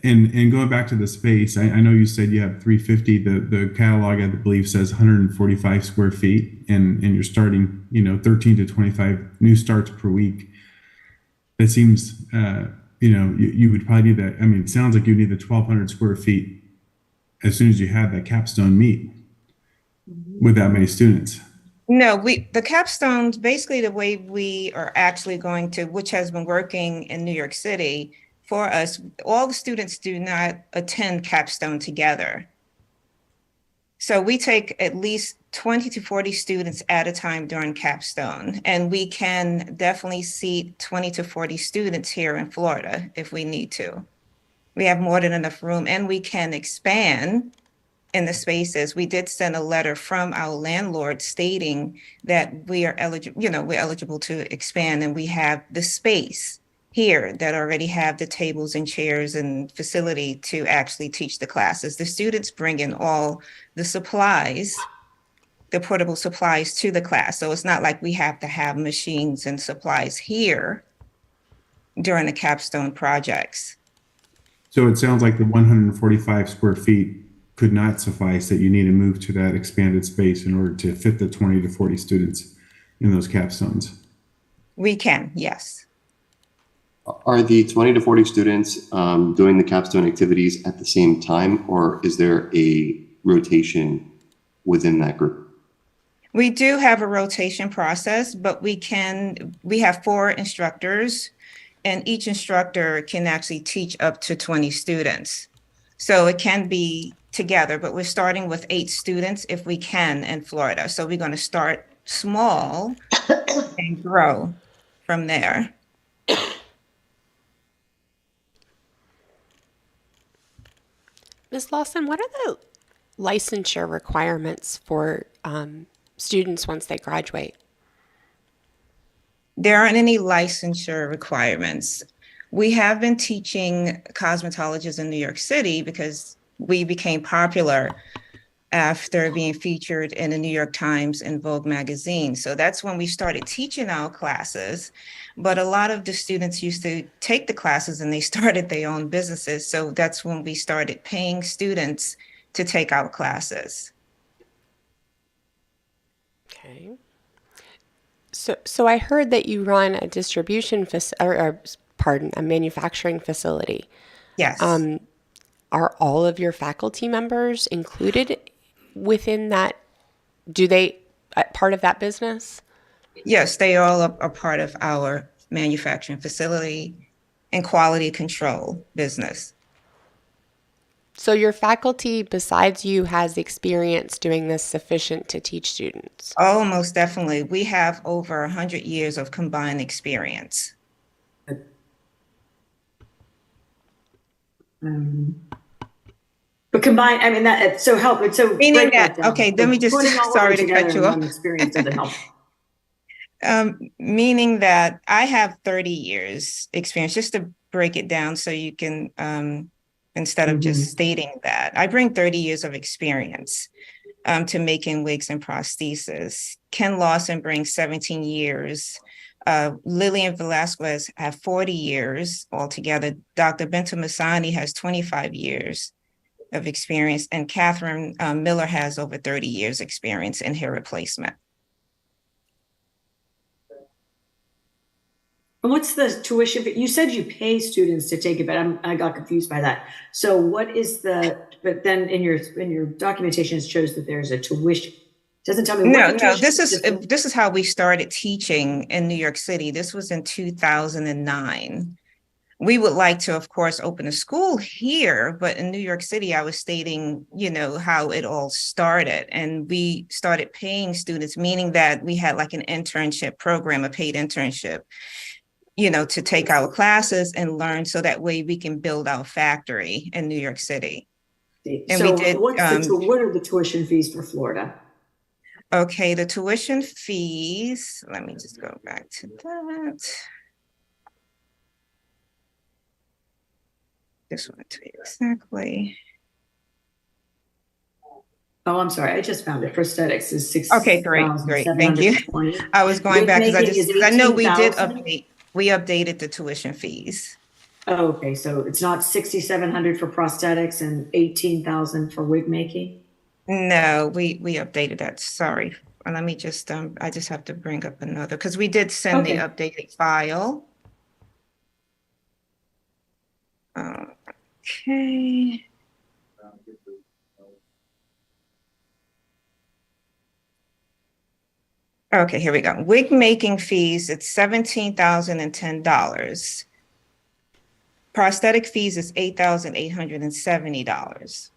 And going back to the space, I know you said you have 350. The catalog, I believe, says 145 square feet, and you're starting, 13 to 25 new starts per week. That seems, you would probably need that. I mean, it sounds like you need the 1,200 square feet as soon as you have that capstone meet with that many students. No, the capstones, basically the way we are actually going to, which has been working in New York City for us, all the students do not attend capstone together. So we take at least 20 to 40 students at a time during capstone, and we can definitely seat 20 to 40 students here in Florida if we need to. We have more than enough room, and we can expand in the spaces. We did send a letter from our landlord stating that we are eligible, we're eligible to expand, and we have the space here that already have the tables and chairs and facility to actually teach the classes. The students bring in all the supplies, the portable supplies to the class. So it's not like we have to have machines and supplies here during the capstone projects. So it sounds like the 145 square feet could not suffice, that you need to move to that expanded space in order to fit the 20 to 40 students in those capstones. We can, yes. Are the 20 to 40 students doing the capstone activities at the same time, or is there a rotation within that group? We do have a rotation process, but we have 4 instructors, and each instructor can actually teach up to 20 students. So it can be together, but we're starting with 8 students if we can in Florida. So we're going to start small and grow from there. Ms. Lawson, what are the licensure requirements for students once they graduate? There aren't any licensure requirements. We have been teaching cosmetologists in New York City because we became popular after being featured in the New York Times and Vogue magazine. So that's when we started teaching our classes. But a lot of the students used to take the classes and they started their own businesses. So that's when we started paying students to take our classes. Okay. So I heard that you run a distribution a manufacturing facility. Yes. Are all of your faculty members included within that? Do they part of that business? Yes, they all are part of our manufacturing facility and quality control business. So your faculty, besides you, has experience doing this sufficient to teach students? Oh, most definitely. We have over 100 years of combined experience. But combine, I mean, that it's so helpful. It's so Meaning break that, down. okay, let me just, Putting all sorry of to it together cut you in off. one experience doesn't help. Meaning that I have 30 years experience, just to break it down so you can, instead of just stating that, I bring 30 years of experience to making wigs and prosthesis. Ken Lawson brings 17 years. Lillian Velasquez have 40 years altogether. Dr. Bento Masani has 25 years of experience, and Catherine Miller has over 30 years experience in hair replacement. And what's the tuition? You said you pay students to take it, but I got confused by that. So what is but then in your documentation it shows that there's a tuition. Doesn't tell me what No, this is how we started teaching in New York City. This was in 2009. We would like to, of course, open a school here, but in New York City, I was stating, how it all started. And we started paying students, meaning that we had like an internship program, a paid internship, to take our classes and learn so that way we can build our factory in New York City. And so we did. What are the tuition fees for Florida? Okay, the tuition fees, let me just go back to that. Just want to tell you exactly. Oh, I'm sorry. I just found it. Prosthetics is $6,000. Okay, great. Thank you. I was going back because I know we did update. We updated the tuition fees. Oh, okay, so it's not $6,700 for prosthetics and $18,000 for wig making? No, we updated that. Sorry. Let me just I just have to bring up another because we did send the updated file. Okay. Okay, here we go. Wig making fees, it's $17,010. Prosthetic fees is $8,870.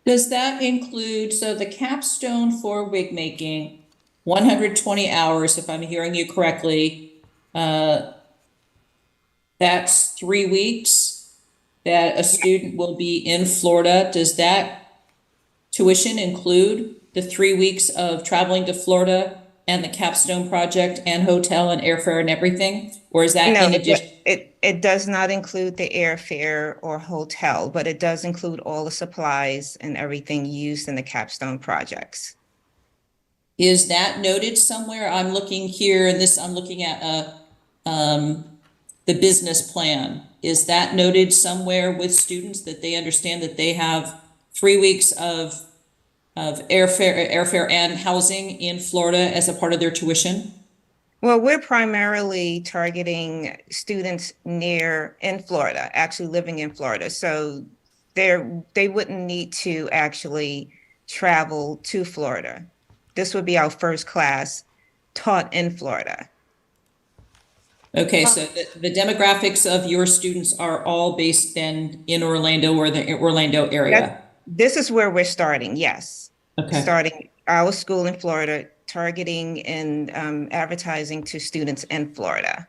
Does that include, so the capstone for wig making, 120 hours, if I'm hearing you correctly, that's 3 weeks that a student will be in Florida. Does that tuition include the 3 weeks of traveling to Florida and the capstone project and hotel and airfare and everything? Or is that in addition? It does not include the airfare or hotel, but it does include all the supplies and everything used in the capstone projects. Is that noted somewhere? I'm looking here, and I'm looking at the business plan. Is that noted somewhere with students that they understand that they have 3 weeks of airfare and housing in Florida as a part of their tuition? Well, we're primarily targeting students in Florida, actually living in Florida. So they wouldn't need to actually travel to Florida. This would be our first class taught in Florida. Okay, so the demographics of your students are all based then in Orlando or the Orlando area? This is where we're starting, yes. Okay. Starting our school in Florida, targeting and advertising to students in Florida.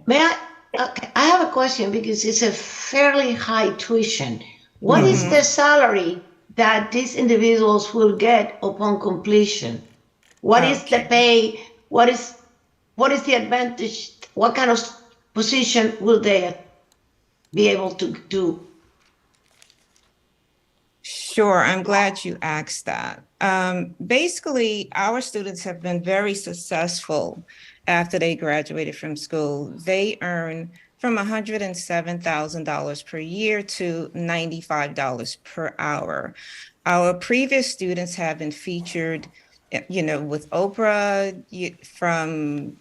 May I? Okay, I have a question because it's a fairly high tuition. What is the salary that these individuals will get upon completion? What is the pay? What is the advantage? What kind of position will they be able to do? Sure, I'm glad you asked that. Basically, our students have been very successful after they graduated from school. They earn from $107,000 per year to $95 per hour. Our previous students have been featured, with Oprah, from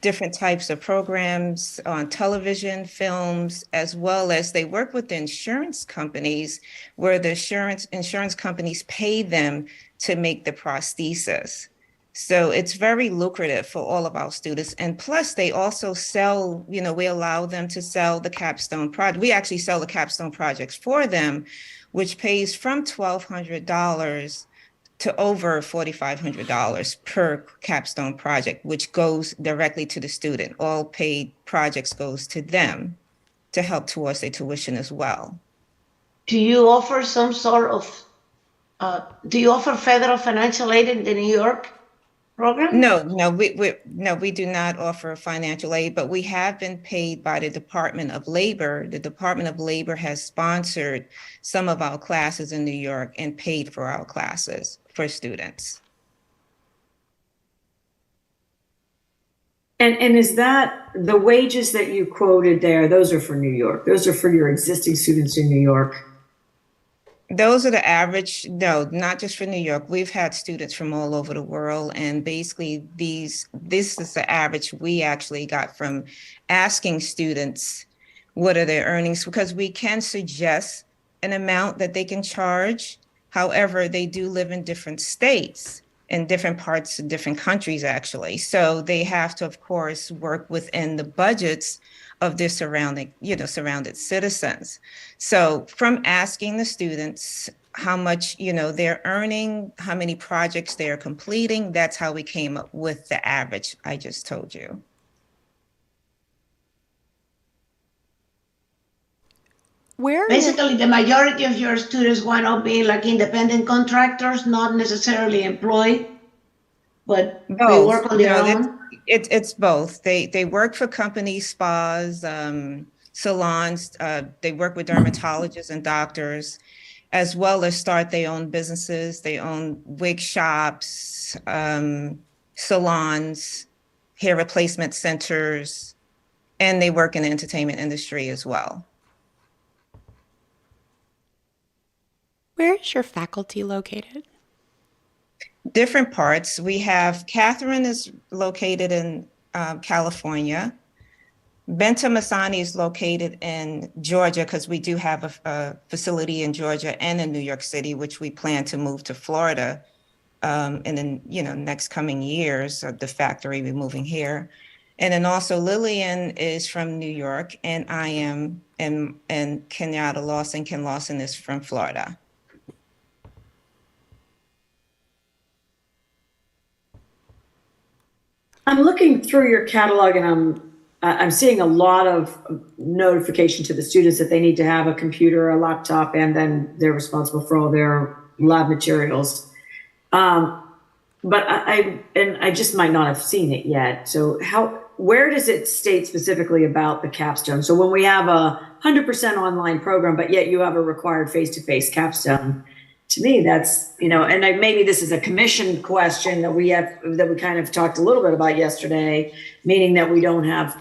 different types of programs on television, films, as well as they work with the insurance companies where the insurance companies pay them to make the prosthesis. So it's very lucrative for all of our students. And plus they also sell, we allow them to sell the capstone project. We actually sell the capstone projects for them, which pays from $1,200 to over $4,500 per capstone project, which goes directly to the student. All paid projects goes to them to help towards their tuition as well. Do you offer some sort of, do you offer federal financial aid in the New York program? No, we do not offer financial aid, but we have been paid by the Department of Labor. The Department of Labor has sponsored some of our classes in New York and paid for our classes for students. And is that the wages that you quoted there, those are for New York? Those are for your existing students in New York? Those are the average, no, not just for New York. We've had students from all over the world, and basically this is the average we actually got from asking students what are their earnings, because we can suggest an amount that they can charge. However, they do live in different states, in different parts of different countries, actually. So they have to, of course, work within the budgets of their surrounded citizens. So from asking the students how much, they're earning, how many projects they're completing, that's how we came up with the average I just told you. Basically, the majority of your students wind up being like independent contractors, not necessarily employed, but they work on their own. It's both. They work for companies, spas, salons. They work with dermatologists and doctors, as well as start their own businesses. They own wig shops, salons, hair replacement centers, and they work in the entertainment industry as well. Where is your faculty located? Different parts. We have Catherine is located in California. Benta Masani is located in Georgia because we do have a facility in Georgia and in New York City, which we plan to move to Florida in the next coming years. Of the factory we're moving here, and then also Lillian is from New York, and I am, and Kenyatta Lawson, Ken Lawson is from Florida. I'm looking through your catalog and I'm seeing a lot of notification to the students that they need to have a computer, a laptop, and then they're responsible for all their lab materials. But I just might not have seen it yet. So where does it state specifically about the capstone? So when we have a 100% online program, but yet you have a required face-to-face capstone, to me, that's, and maybe this is a commission question that we kind of talked a little bit about yesterday, meaning that we don't have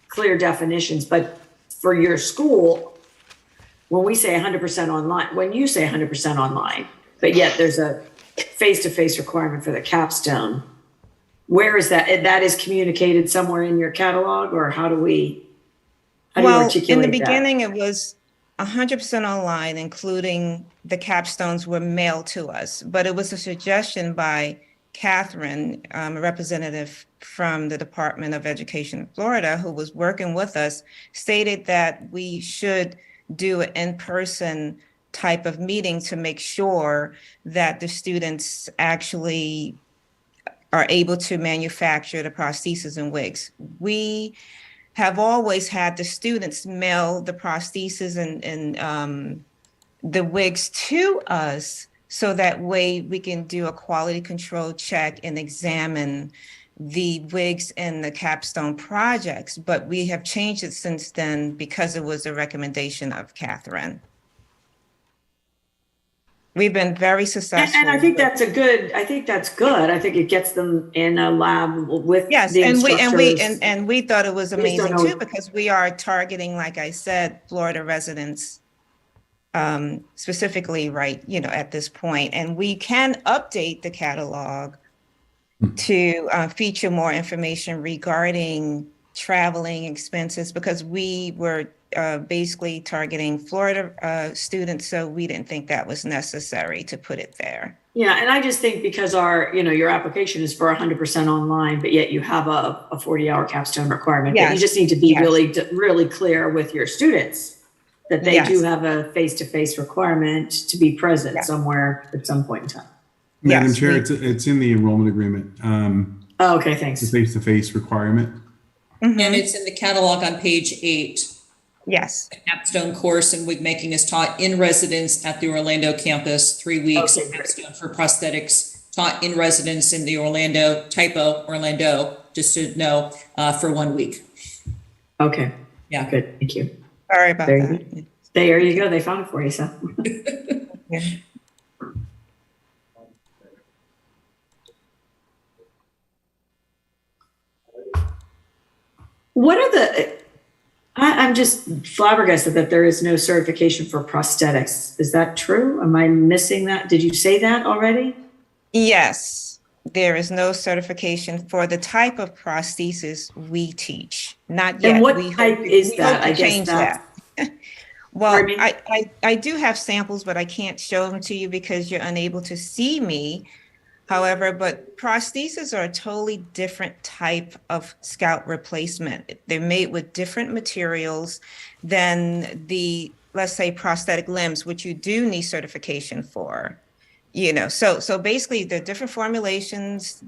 clear definitions. But for your school, when we say 100% online, when you say 100% online, but yet there's a face-to-face requirement for the capstone, where is that? That is communicated somewhere in your catalog, or how do you articulate that? In the beginning, it was 100% online, including the capstones were mailed to us, but it was a suggestion by Catherine, a representative from the Department of Education in Florida, who was working with us, stated that we should do an in-person type of meeting to make sure that the students actually are able to manufacture the prostheses and wigs. We have always had the students mail the prostheses and the wigs to us, so that way we can do a quality control check and examine the wigs and the capstone projects. But we have changed it since then because it was a recommendation of Catherine. We've been very successful. And I think that's good. I think it gets them in a lab with Yes, the and instructors. we thought it was We just don't amazing know- too, because we are targeting, like I said, Florida residents specifically right, at this point. And we can update the catalog to feature more information regarding traveling expenses, because we were basically targeting Florida students, so we didn't think that was necessary to put it there. Yeah, and I just think because your application is for 100% online, but yet you have a 40-hour capstone requirement, that you just need to be really clear with your students that they do have a face-to-face requirement to be present somewhere at some point in time. Madam Chair, it's in the enrollment agreement. Okay, thanks. The face-to-face requirement. And it's in the catalog on page 8. Yes. The capstone course and wig making is taught in residence at the Orlando campus, 3 weeks. Okay, Capstone for prosthetics taught in residence in the Orlando, just to know, for 1 week. Okay. Yeah. Good. Thank you. Sorry about that. There you go. They found it for you, so. Yeah. What are I'm just flabbergasted that there is no certification for prosthetics. Is that true? Am I missing that? Did you say that already? Yes, there is no certification for the type of prosthesis we teach. Not yet. And what type is that? I guess that. Well, I do have samples, but I can't show them to you because you're unable to see me. However, but prostheses are a totally different type of scalp replacement. They're made with different materials than the, let's say, prosthetic limbs, which you do need certification for. So basically the different formulations.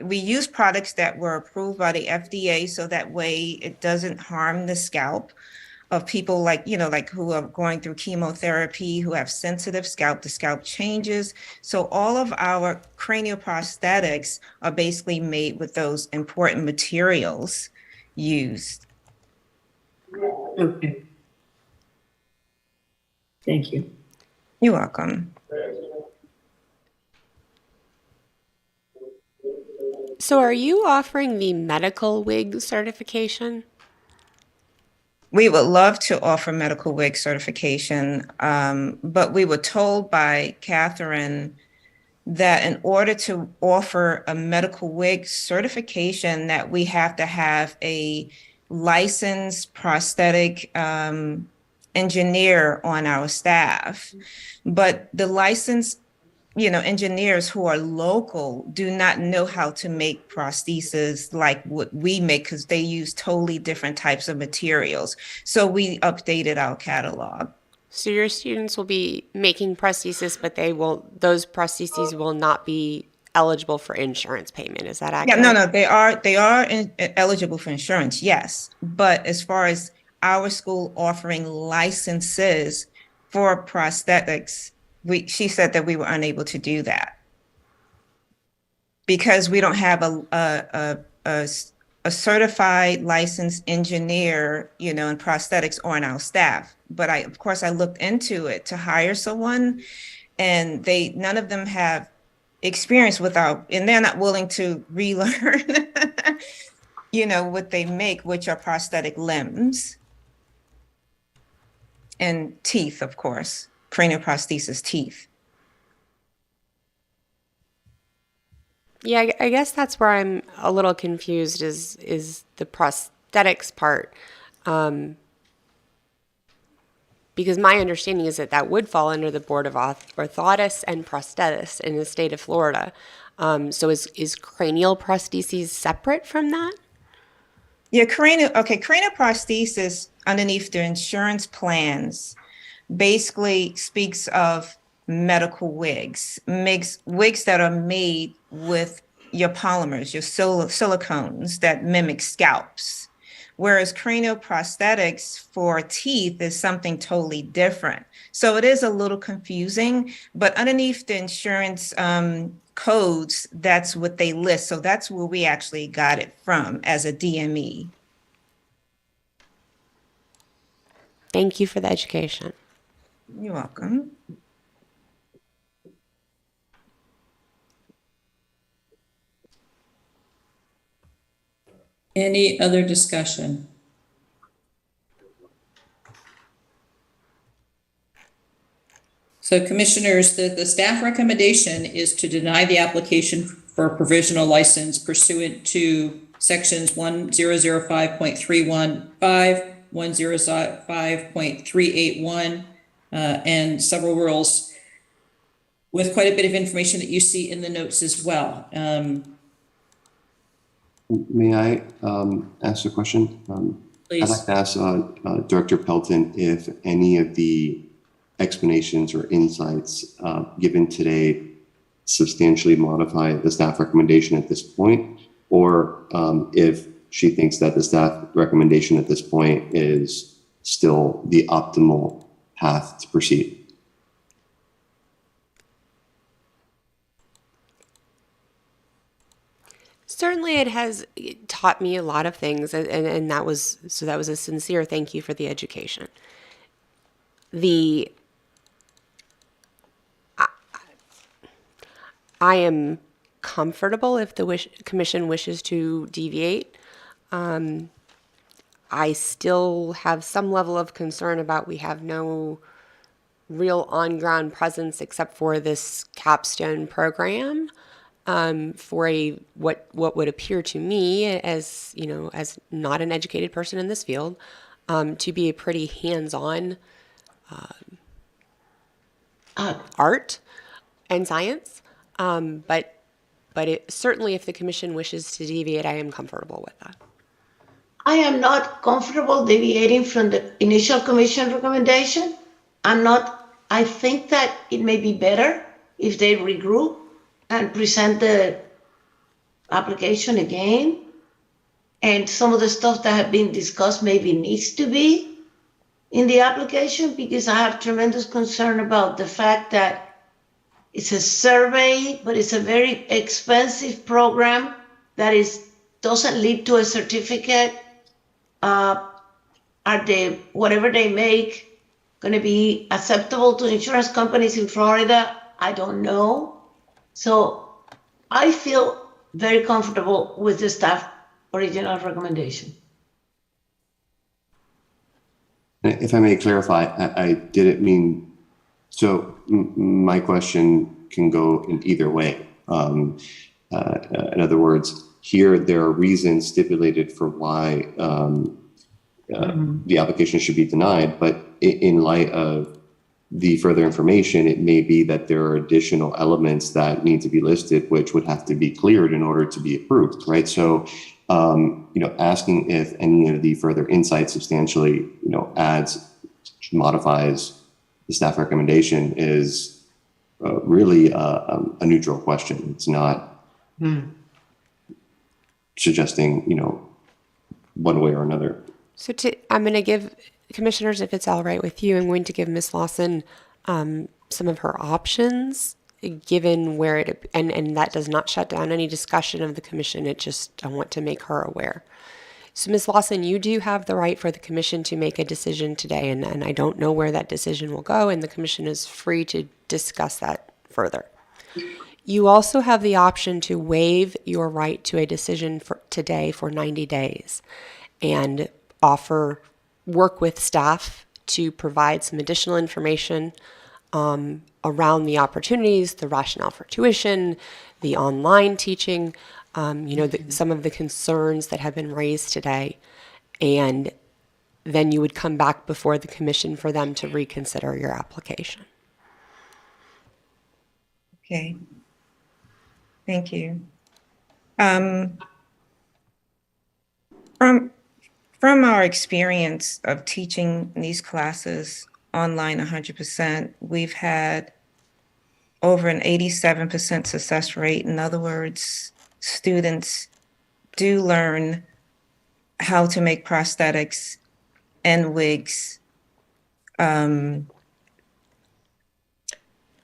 We use products that were approved by the FDA, so that way it doesn't harm the scalp of people like who are going through chemotherapy, who have sensitive scalp. The scalp changes. So all of our cranial prosthetics are basically made with those important materials used. Okay. Thank you. You're welcome. So are you offering the medical wig certification? We would love to offer medical wig certification, but we were told by Catherine that in order to offer a medical wig certification, that we have to have a licensed prosthetic engineer on our staff. But the licensed engineers who are local do not know how to make prostheses like what we make, because they use totally different types of materials. So we updated our catalog. So your students will be making prostheses, but those prostheses will not be eligible for insurance payment. Is that accurate? Yeah, no, they are eligible for insurance, yes. But as far as our school offering licenses for prosthetics, she said that we were unable to do that because we don't have a certified licensed engineer, in prosthetics on our staff. But of course, I looked into it to hire someone, and none of them have experience and they're not willing to relearn, what they make, which are prosthetic limbs and teeth, of course. Cranial prosthesis teeth. Yeah, I guess that's where I'm a little confused is the prosthetics part. Because my understanding is that would fall under the Board of Orthotists and Prosthetists in the state of Florida. So is cranial prostheses separate from that? Yeah, cranial prosthesis underneath the insurance plans basically speaks of medical wigs that are made with your polymers, your silicones that mimic scalps. Whereas cranial prosthetics for teeth is something totally different. So it is a little confusing, but underneath the insurance codes, that's what they list. So that's where we actually got it from as a DME. Thank you for the education. You're welcome. Any other discussion? So commissioners, the staff recommendation is to deny the application for a provisional license pursuant to sections 1005.315, 1005.381, and several rules with quite a bit of information that you see in the notes as well. May I ask a question? Please. I'd like to ask Director Pelton if any of the explanations or insights given today substantially modify the staff recommendation at this point, or if she thinks that the staff recommendation at this point is still the optimal path to proceed. Certainly, it has taught me a lot of things, and that was a sincere thank you for the education. I am comfortable if the commission wishes to deviate. I still have some level of concern about we have no real on-ground presence except for this capstone program. For what would appear to me as as not an educated person in this field, to be a pretty hands-on art and science. But certainly, if the commission wishes to deviate, I am comfortable with that. I am not comfortable deviating from the initial commission recommendation. I think that it may be better if they regroup and present the application again. And some of the stuff that have been discussed maybe needs to be in the application, because I have tremendous concern about the fact that it's a survey, but it's a very expensive program that doesn't lead to a certificate. Are they, whatever they make, going to be acceptable to insurance companies in Florida? I don't know. So I feel very comfortable with the staff original recommendation. If I may clarify, I didn't mean, so my question can go in either way. In other words, here there are reasons stipulated for why the application should be denied, but in light of the further information, it may be that there are additional elements that need to be listed, which would have to be cleared in order to be approved, right? So, asking if any of the further insights substantially, modifies the staff recommendation is really a neutral question. It's not suggesting, one way or another. So I'm going to give commissioners, if it's all right with you, I'm going to give Ms. Lawson some of her options, given where it, and that does not shut down any discussion of the commission. I want to make her aware. So Ms. Lawson, you do have the right for the commission to make a decision today, and I don't know where that decision will go, and the commission is free to discuss that further. You also have the option to waive your right to a decision for today for 90 days and work with staff to provide some additional information around the opportunities, the rationale for tuition, the online teaching, some of the concerns that have been raised today. And then you would come back before the commission for them to reconsider your application. Okay. Thank you. From our experience of teaching these classes online 100%, we've had over an 87% success rate. In other words, students do learn how to make prosthetics and wigs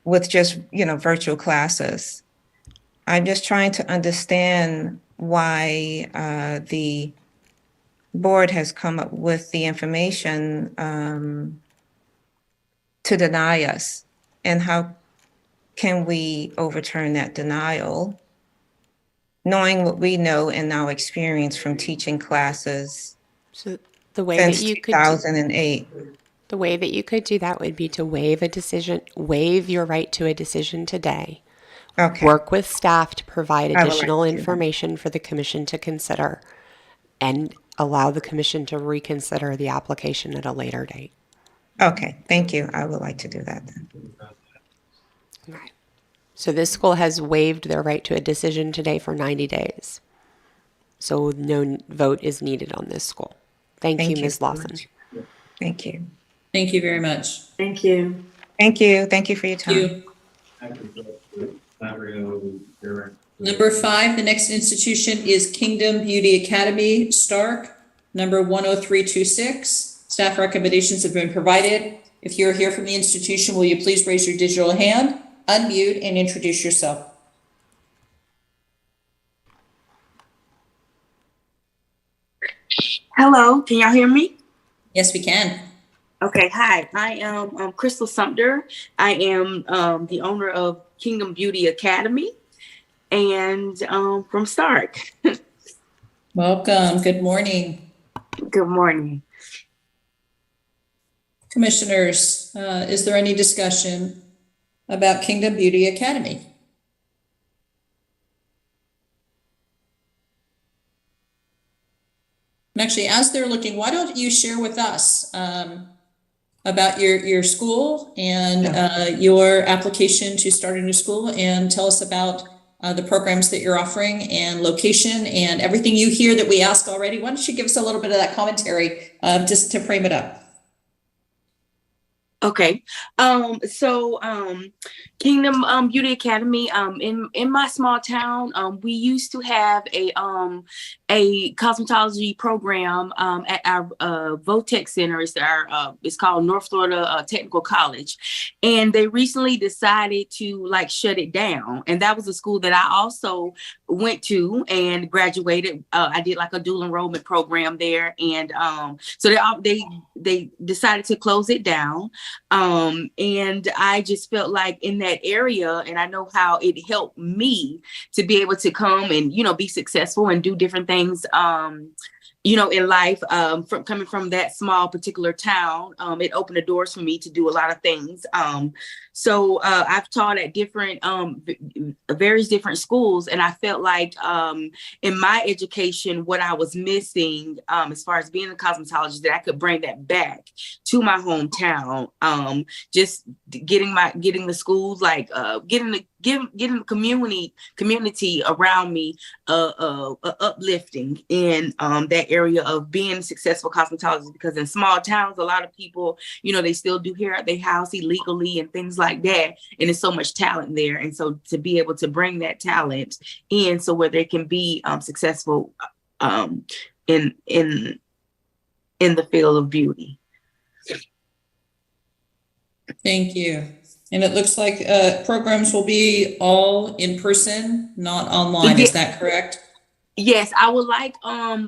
with just, virtual classes. I'm just trying to understand why the board has come up with the information to deny us, and how can we overturn that denial, knowing what we know and our experience from teaching classes So the way that since you could 2008. the way that you could do that would be to waive your right to a decision today. Okay. Work with staff to provide I would like additional to do that. information for the commission to consider and allow the commission to reconsider the application at a later date. Okay, thank you. I would like to do that then. Okay. So this school has waived their right to a decision today for 90 days. So no vote is needed on this school. Thank you, Ms. Lawson. Thank you. Thank you very much. Thank you. Thank you. Thank you for your time. Thank you. Number 5, the next institution is Kingdom Beauty Academy, Stark, number 10326. Staff recommendations have been provided. If you're here from the institution, will you please raise your digital hand, unmute, and introduce yourself? Hello, can y'all hear me? Yes, we can. Okay, hi. I am Crystal Sumter. I am the owner of Kingdom Beauty Academy and from Stark. Welcome. Good morning. Good morning. Commissioners, is there any discussion about Kingdom Beauty Academy? And actually, as they're looking, why don't you share with us about your school and your application to start a new school, and tell us about the programs that you're offering and location and everything you hear that we ask already. Why don't you give us a little bit of that commentary just to frame it up? Okay. Kingdom Beauty Academy, in my small town, we used to have a cosmetology program at our Votech Center. It's called North Florida Technical College, and they recently decided to shut it down. And that was a school that I also went to and graduated. I did a dual enrollment program there, and so they decided to close it down. And I just felt like in that area, and I know how it helped me to be able to come and, be successful and do different things, in life, from coming from that small particular town. It opened the doors for me to do a lot of things. So I've taught at various different schools, and I felt like in my education, what I was missing as far as being a cosmetologist, that I could bring that back to my hometown. Just getting the schools, getting the community around me uplifting in that area of being successful cosmetologists, because in small towns, a lot of people, they still do hair at their house illegally and things like that. And there's so much talent there. And so to be able to bring that talent in so where they can be successful in the field of beauty. Thank you. And it looks like programs will be all in person, not online. Is that correct? Yes, I would like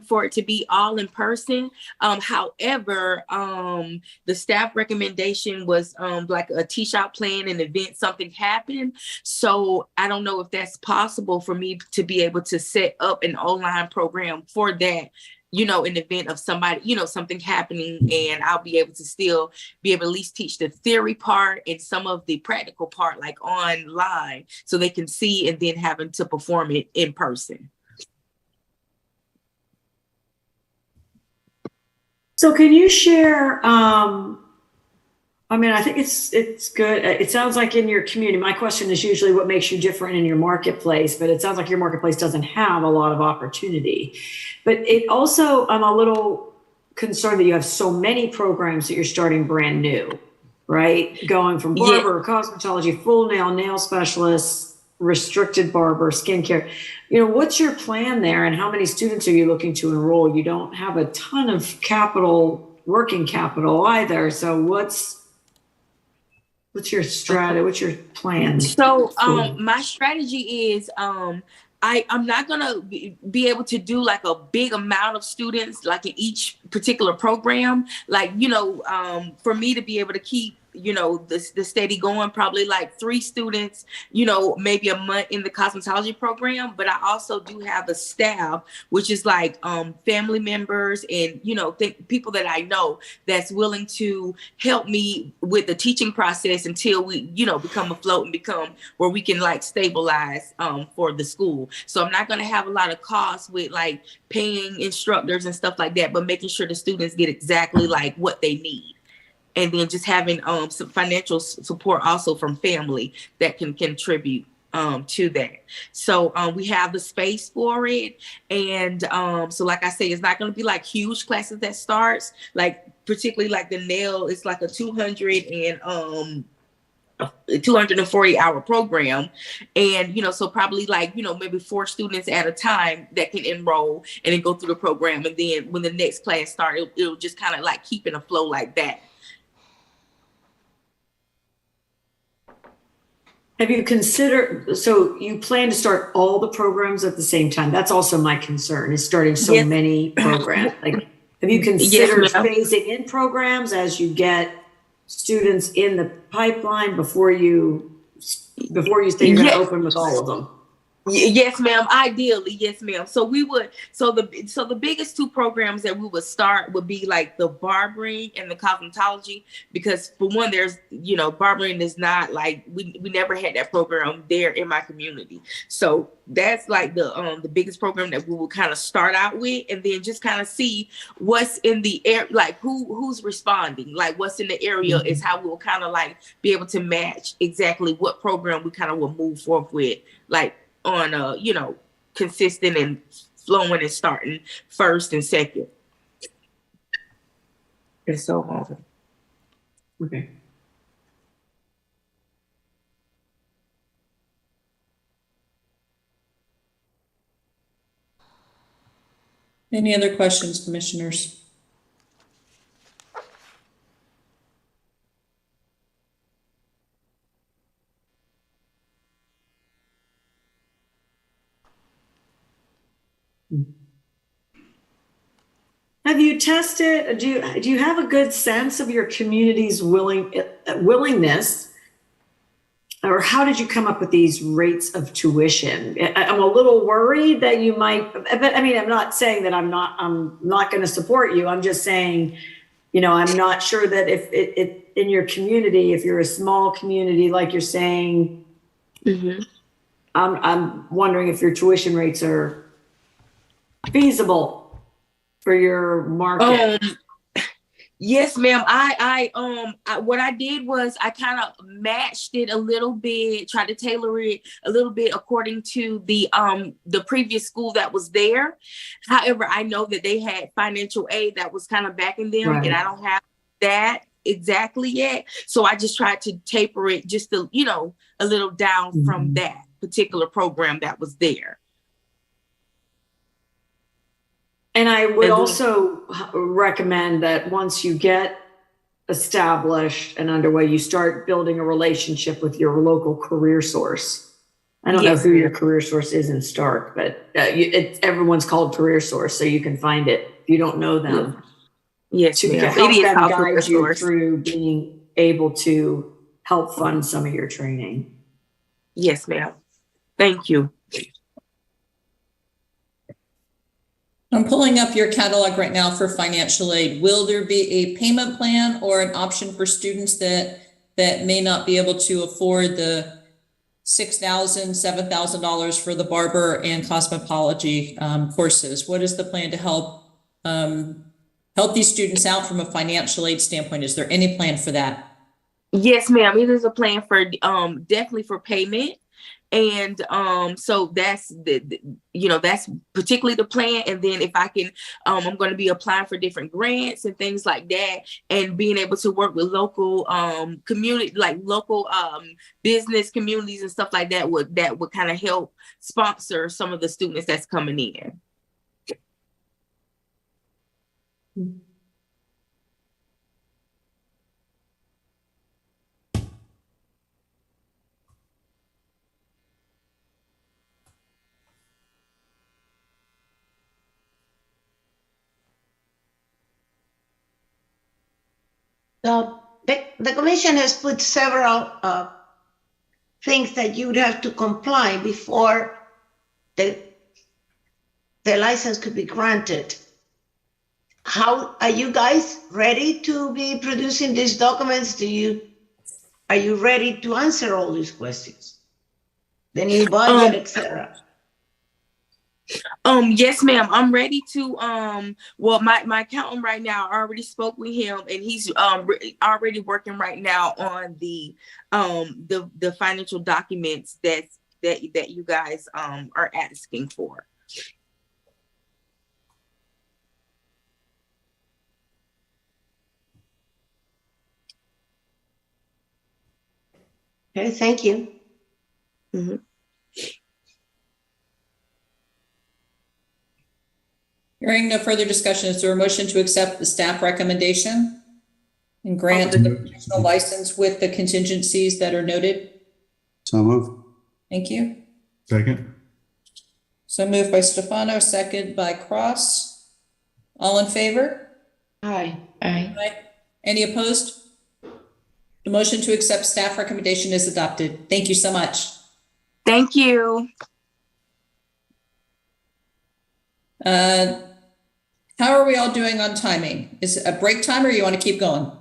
for it to be all in person. However, the staff recommendation was like a tea-shop plan, an event, something happened. So I don't know if that's possible for me to be able to set up an online program for that, in the event of somebody, something happening, and I'll be able to still be able to at least teach the theory part and some of the practical part, like online, so they can see and then having to perform it in person. So can you share, I think it's good. It sounds like in your community, my question is usually what makes you different in your marketplace, but it sounds like your marketplace doesn't have a lot of opportunity. But it also, I'm a little concerned that you have so many programs that you're starting brand new, right? Going from barber, cosmetology, full nail specialist, restricted barber, skincare. What's your plan there, and how many students are you looking to enroll? You don't have a ton of working capital either. So what's your strategy? What's your plan? So my strategy is I'm not gonna be able to do like a big amount of students like in each particular program. For me to be able to keep the steady going, probably like 3 students, maybe a month in the cosmetology program. But I also do have a staff, which is like family members and, people that I know that's willing to help me with the teaching process until we, become afloat and become where we can like stabilize for the school. So I'm not going to have a lot of costs with like paying instructors and stuff like that, but making sure the students get exactly like what they need. And then just having some financial support also from family that can contribute to that. So we have the space for it. And so like I say, it's not going to be like huge classes that starts, like particularly like the nail, it's like a 240-hour program. And so probably like maybe 4 students at a time that can enroll and then go through the program. And then when the next class starts, it'll just kind of like keep in a flow like that. Have you considered, so you plan to start all the programs at the same time? That's also my concern, is starting so many programs. Like, have you considered phasing in programs as you get students in the pipeline before you say you're going to open with all of them? Yes, ma'am. Ideally, yes, ma'am. So we would. So the biggest 2 programs that we would start would be like the barbering and the cosmetology, because for one, there's barbering is not like we never had that program there in my community. So that's like the biggest program that we will kind of start out with, and then just kind of see what's in the air, like who's responding, like what's in the area is how we'll kind of like be able to match exactly what program we kind of will move forward with, like on consistent and flowing and starting first and second. And so on. Okay. Any other questions, commissioners? Have you tested, do you have a good sense of your community's willingness, or how did you come up with these rates of tuition? I'm a little worried that you might, but I mean, I'm not saying that I'm not going to support you. I'm just saying, I'm not sure that if it in your community, if you're a small community, like you're saying, I'm wondering if your tuition rates are feasible for your market. Yes, ma'am. I what I did was I kind of matched it a little bit, tried to tailor it a little bit according to the previous school that was there. However, I know that they had financial aid that was kind of backing them, and I don't have that exactly yet. So I just tried to taper it just a little down from that particular program that was there. And I would also recommend that once you get established and underway, you start building a relationship with your local career source. I don't know who your career source is in Stark, but everyone's called career source, so you can find it if you don't know them. Yes, to ma'am. help It is them called guide career you source. through being able to help fund some of your training. Yes, ma'am. Thank you. I'm pulling up your catalog right now for financial aid. Will there be a payment plan or an option for students that may not be able to afford the $6,000, $7,000 for the barber and cosmetology courses? What is the plan to help these students out from a financial aid standpoint? Is there any plan for that? Yes, ma'am. It is a plan for definitely for payment. And so that's that's particularly the plan. And then if I can, I'm going to be applying for different grants and things like that, and being able to work with local community, like local business communities and stuff like that would kind of help sponsor some of the students that's coming in. the commission has put several things that you would have to comply before the license could be granted. How are you guys ready to be producing these documents? Are you ready to answer all these questions? The new budget, etc. Yes, ma'am. I'm ready to well, my accountant right now, I already spoke with him, and he's already working right now on the financial documents that you guys are asking for. Okay, thank you. Mm-hmm. Hearing no further discussion, is there a motion to accept the staff recommendation and grant the professional license with the contingencies that are noted? So move. Thank you. Second. So moved by Stefano, second by Cross. All in favor? Aye. Aye. Any opposed? The motion to accept staff recommendation is adopted. Thank you so much. Thank you. How are we all doing on timing? Is it a break time or you want to keep going?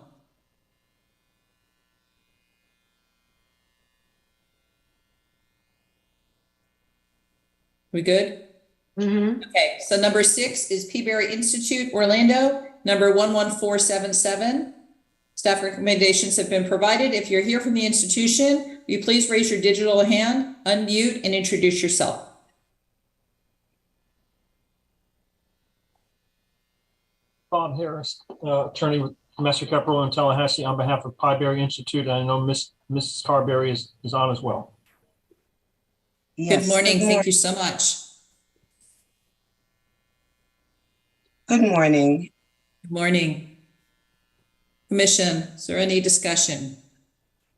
We good? Mm-hmm. Okay, so number 6 is Peaberry Institute, Orlando, number 11477. Staff recommendations have been provided. If you're here from the institution, will you please raise your digital hand, unmute, and introduce yourself. Bob Harris, attorney with Master Capital in Tallahassee on behalf of Peaberry Institute. And I know Mrs. Carberry is on as well. Yes. Good morning. Thank you so much. Good morning. Good morning. Commission, is there any discussion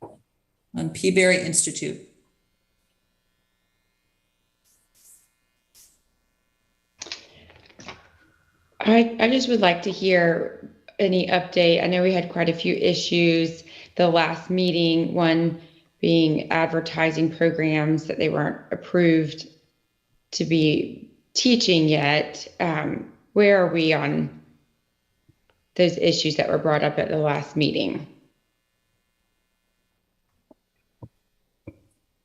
on Peaberry Institute? I just would like to hear any update. I know we had quite a few issues the last meeting, one being advertising programs that they weren't approved to be teaching yet. Where are we on those issues that were brought up at the last meeting?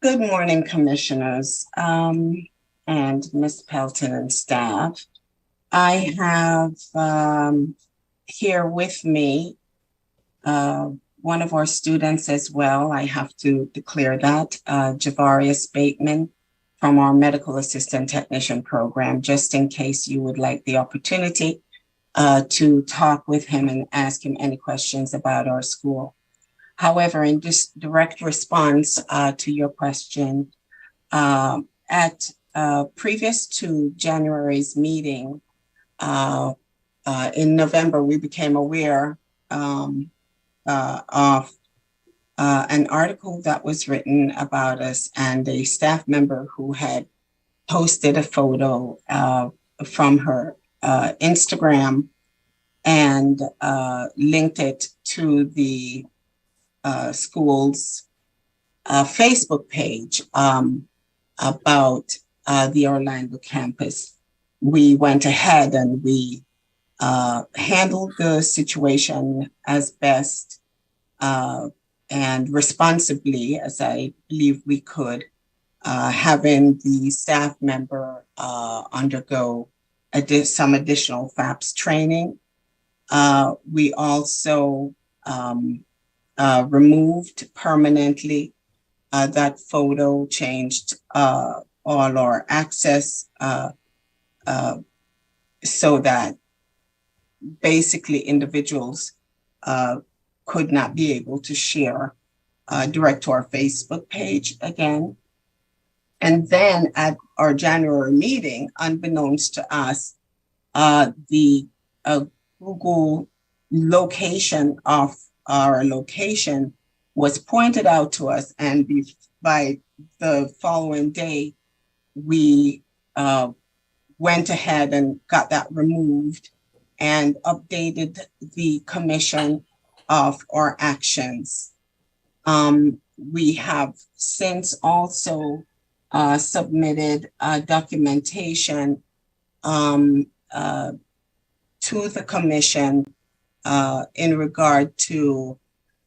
Good morning, commissioners, and Ms. Pelton and staff. I have here with me one of our students as well. I have to declare that, Javarius Bateman from our Medical Assistant Technician program, just in case you would like the opportunity to talk with him and ask him any questions about our school. However, in this direct response to your question, previous to January's meeting, in November, we became aware of an article that was written about us and a staff member who had posted a photo from her Instagram and linked it to the school's Facebook page about the Orlando campus. We went ahead and we handled the situation as best and responsibly as I believe we could, having the staff member undergo some additional FAPS training. We also removed permanently that photo, changed all our access so that basically individuals could not be able to share direct to our Facebook page again. And then at our January meeting, unbeknownst to us, the Google location of our location was pointed out to us, and by the following day, we went ahead and got that removed and updated the commission of our actions. We have since also submitted documentation to the commission in regard to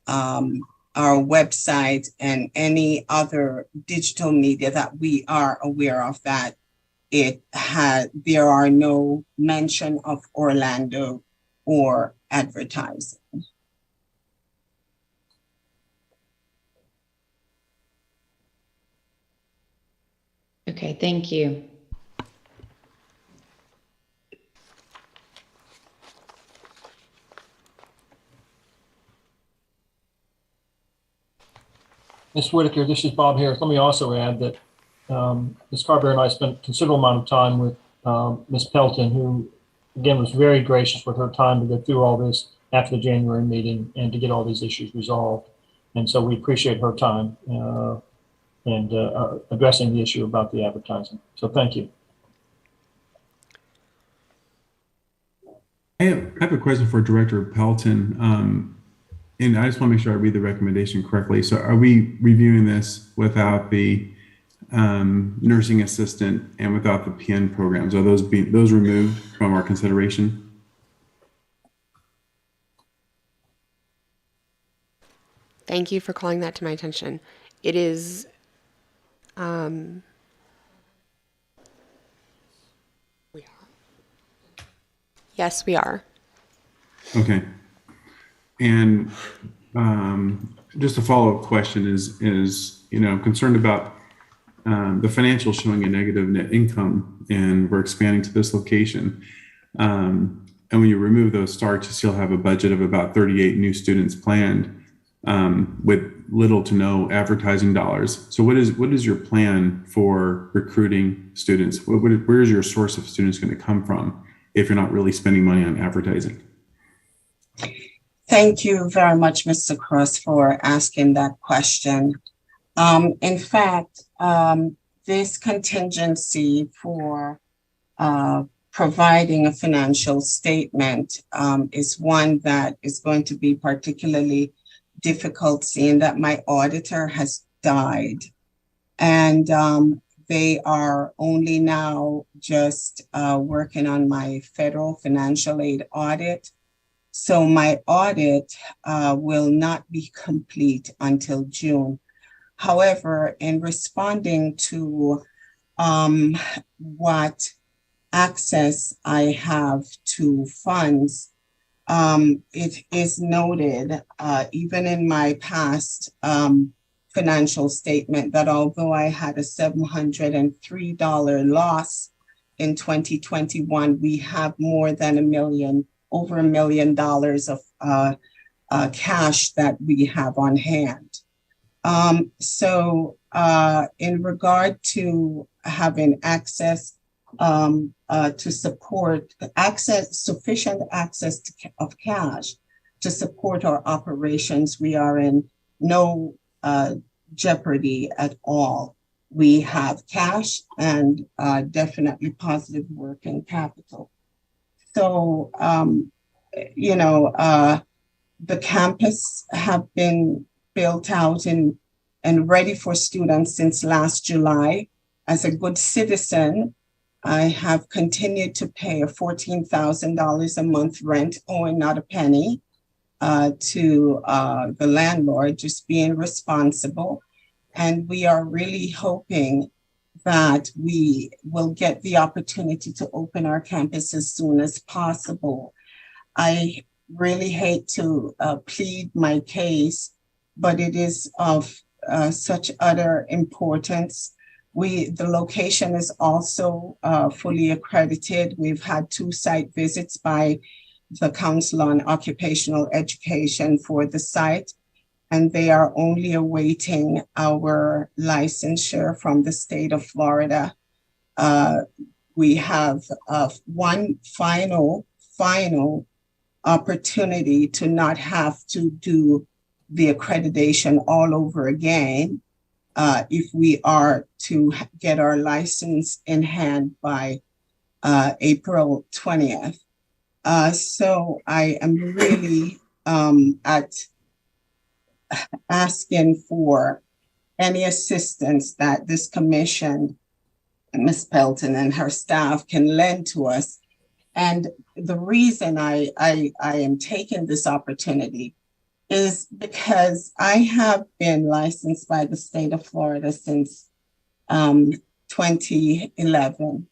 our website and any other digital media that we are aware of that there are no mention of Orlando or advertising. Okay, thank you. Ms. Whitaker, this is Bob Harris. Let me also add that Ms. Carberry and I spent a considerable amount of time with Ms. Pelton, who, again, was very gracious with her time to go through all this after the January meeting and to get all these issues resolved. And so we appreciate her time and addressing the issue about the advertising. So thank you. I have a question for Director Pelton. And I just want to make sure I read the recommendation correctly. So are we reviewing this without the nursing assistant and without the PN programs? Are those removed from our consideration? Thank you for calling that to my attention. It is, yes, we are. Okay. And just a follow-up question is concerned about the financials showing a negative net income, and we're expanding to this location. And when you remove those starts, you still have a budget of about 38 new students planned with little to no advertising dollars. So what is your plan for recruiting students? Where is your source of students going to come from if you're not really spending money on advertising? Thank you very much, Mr. Cross, for asking that question. In fact, this contingency for providing a financial statement is one that is going to be particularly difficult, seeing that my auditor has died. And they are only now just working on my federal financial aid audit. So my audit will not be complete until June. However, in responding to what access I have to funds, it is noted, even in my past financial statement, that although I had a $703 loss in 2021, we have more than over $1 million of cash that we have on hand. So in regard to having access to support sufficient access of cash to support our operations, we are in no jeopardy at all. We have cash and definitely positive working capital. So, the campus have been built out and ready for students since last July. As a good citizen, I have continued to pay a $14,000 a month rent, owing not a penny to the landlord, just being responsible. And we are really hoping that we will get the opportunity to open our campus as soon as possible. I really hate to plead my case, but it is of such utter importance. The location is also fully accredited. We've had 2 site visits by the Council on Occupational Education for the site, and they are only awaiting our licensure from the state of Florida. We have one final opportunity to not have to do the accreditation all over again if we are to get our license in hand by April 20th. So I am really at asking for any assistance that this commission, Ms. Pelton and her staff, can lend to us. And the reason I am taking this opportunity is because I have been licensed by the state of Florida since 2011.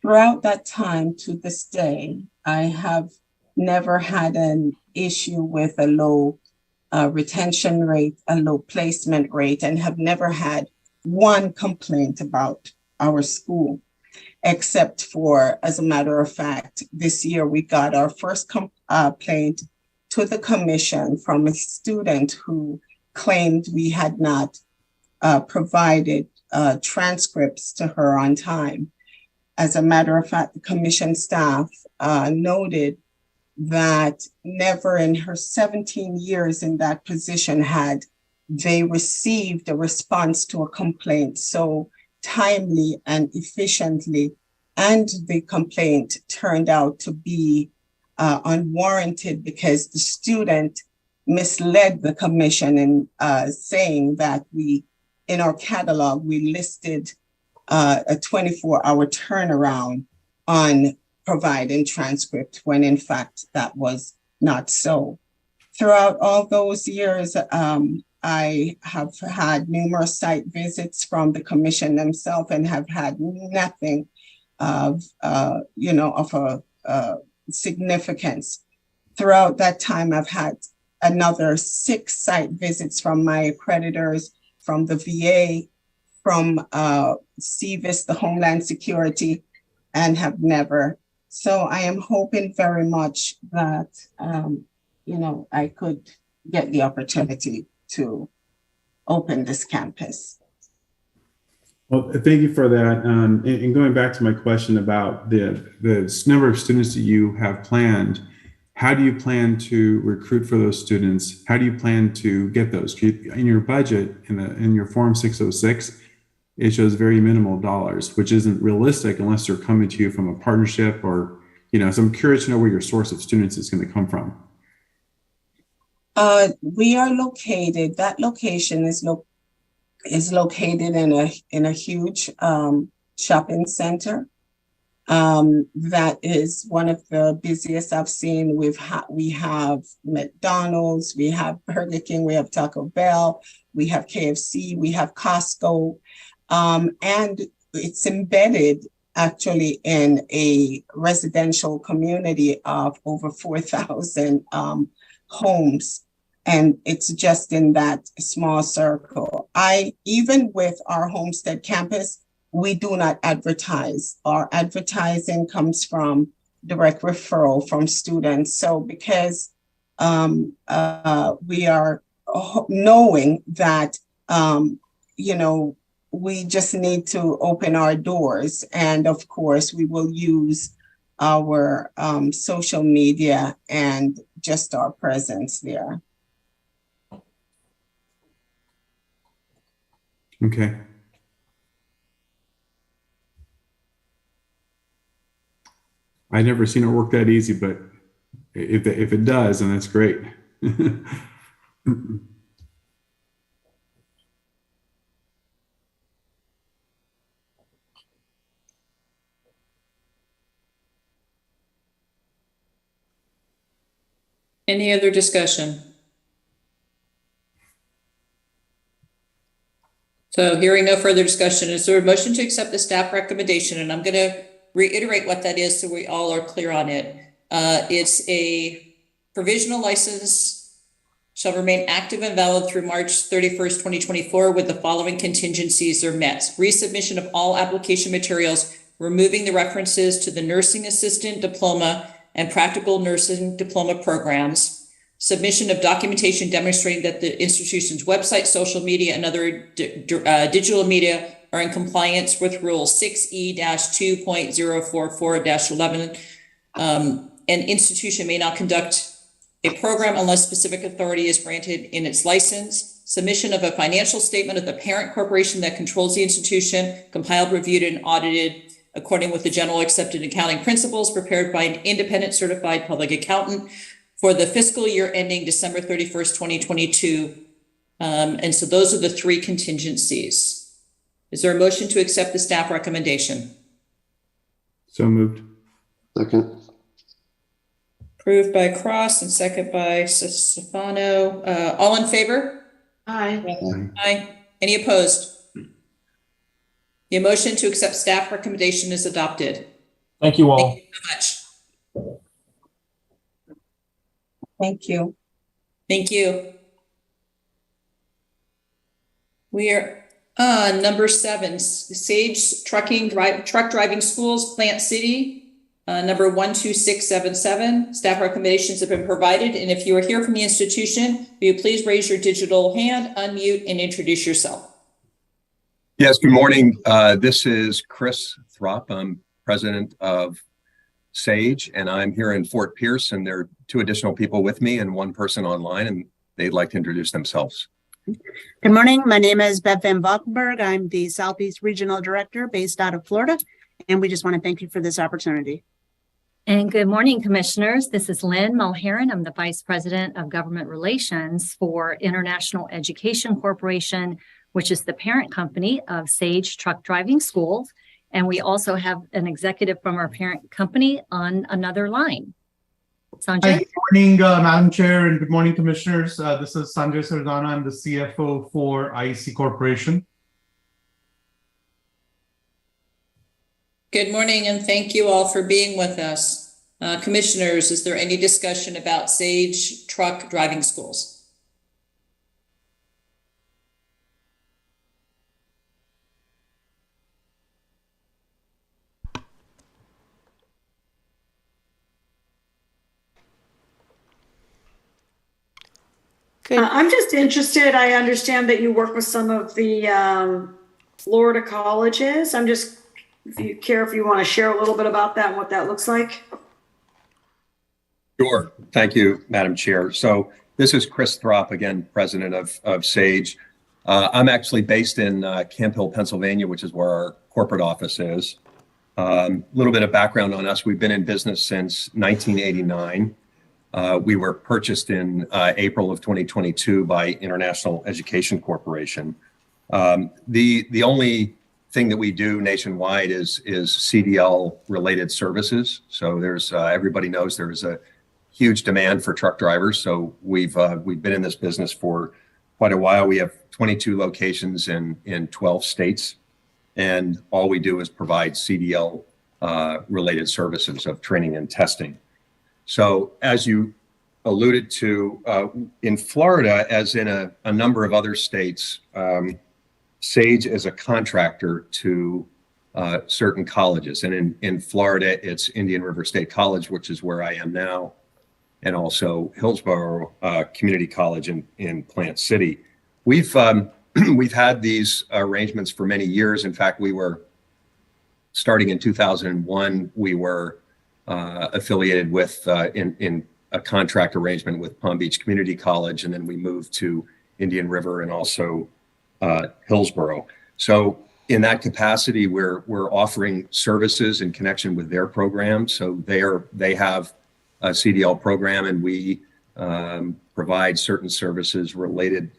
Throughout that time to this day, I have never had an issue with a low retention rate, a low placement rate, and have never had one complaint about our school, except for, as a matter of fact, this year we got our first complaint to the commission from a student who claimed we had not provided transcripts to her on time. As a matter of fact, the commission staff noted that never in her 17 years in that position had they received a response to a complaint so timely and efficiently, and the complaint turned out to be unwarranted because the student misled the commission in saying that in our catalog, we listed a 24-hour turnaround on providing transcript when in fact that was not so. Throughout all those years, I have had numerous site visits from the commission themselves and have had nothing of significance. Throughout that time, I've had another 6 site visits from my accreditors, from the VA, from CVIS, the Homeland Security, and have never. So I am hoping very much that, I could get the opportunity to open this campus. Well, thank you for that. And going back to my question about the number of students that you have planned, how do you plan to recruit for those students? How do you plan to get those? In your budget, in your Form 606, it shows very minimal dollars, which isn't realistic unless they're coming to you from a partnership or, so I'm curious to know where your source of students is going to come from. We are located, that location is located in a huge shopping center. That is one of the busiest I've seen. We have McDonald's, we have Burger King, we have Taco Bell, we have KFC, we have Costco, and it's embedded actually in a residential community of over 4,000 homes. And it's just in that small circle. Even with our Homestead campus, we do not advertise. Our advertising comes from direct referral from students. So because we are knowing that, we just need to open our doors. And of course, we will use our social media and just our presence there. Okay. I've never seen it work that easy, but if it does, then that's great. Any other discussion? So hearing no further discussion, is there a motion to accept the staff recommendation? And I'm going to reiterate what that is so we all are clear on it. It's a provisional license shall remain active and valid through March 31st, 2024 with the following contingencies are met. Resubmission of all application materials, removing the references to the nursing assistant diploma and practical nursing diploma programs, submission of documentation demonstrating that the institution's website, social media, and other digital media are in compliance with Rule 6E-2.044-11. An institution may not conduct a program unless specific authority is granted in its license. Submission of a financial statement of the parent corporation that controls the institution, compiled, reviewed, and audited according with the general accepted accounting principles, prepared by an independent certified public accountant. for the fiscal year ending December 31st, 2022. And so those are the three contingencies. Is there a motion to accept the staff recommendation? So moved. Second. Approved by Cross and second by Stefano. All in favor? Aye. Aye. Any opposed? The motion to accept staff recommendation is adopted. Thank you all. Thank you so much. Thank you. Thank you. We are on number 7, Sage truck driving schools, Plant City, number 12677. Staff recommendations have been provided. And if you are here from the institution, will you please raise your digital hand, unmute, and introduce yourself? Yes, good morning. This is Chris Throp. I'm president of Sage, and I'm here in Fort Pierce, and there are 2 additional people with me and 1 person online, and they'd like to introduce themselves. Good morning. My name is Bev Van Valkenburg. I'm the Southeast Regional Director based out of Florida, and we just want to thank you for this opportunity. And good morning, commissioners. This is Lynn Mulheron. I'm the Vice President of Government Relations for International Education Corporation, which is the parent company of Sage Truck Driving Schools. And we also have an executive from our parent company on another line. Sanjay? Good morning, Madam Chair, and good morning, commissioners. This is Sanjay Sardana. I'm the CFO for IEC Corporation. Good morning, and thank you all for being with us. Commissioners, is there any discussion about Sage truck driving schools? I'm just interested. I understand that you work with some of the Florida colleges. I'm just, if you want to share a little bit about that and what that looks like. Sure. Thank you, Madam Chair. So this is Chris Throp, again, president of Sage. I'm actually based in Camp Hill, Pennsylvania, which is where our corporate office is. A little bit of background on us. We've been in business since 1989. We were purchased in April of 2022 by International Education Corporation. The only thing that we do nationwide is CDL related services. So there's everybody knows there's a huge demand for truck drivers. So we've been in this business for quite a while. We have 22 locations in 12 states, and all we do is provide CDL related services of training and testing. So as you alluded to, in Florida, as in a number of other states, Sage is a contractor to certain colleges. And in Florida, it's Indian River State College, which is where I am now, and also Hillsborough Community College in Plant City. We've had these arrangements for many years. In fact, we were starting in 2001, we were affiliated with in a contract arrangement with Palm Beach Community College, and then we moved to Indian River and also Hillsborough. So in that capacity, we're offering services in connection with their program. So they have a CDL program, and we provide certain services related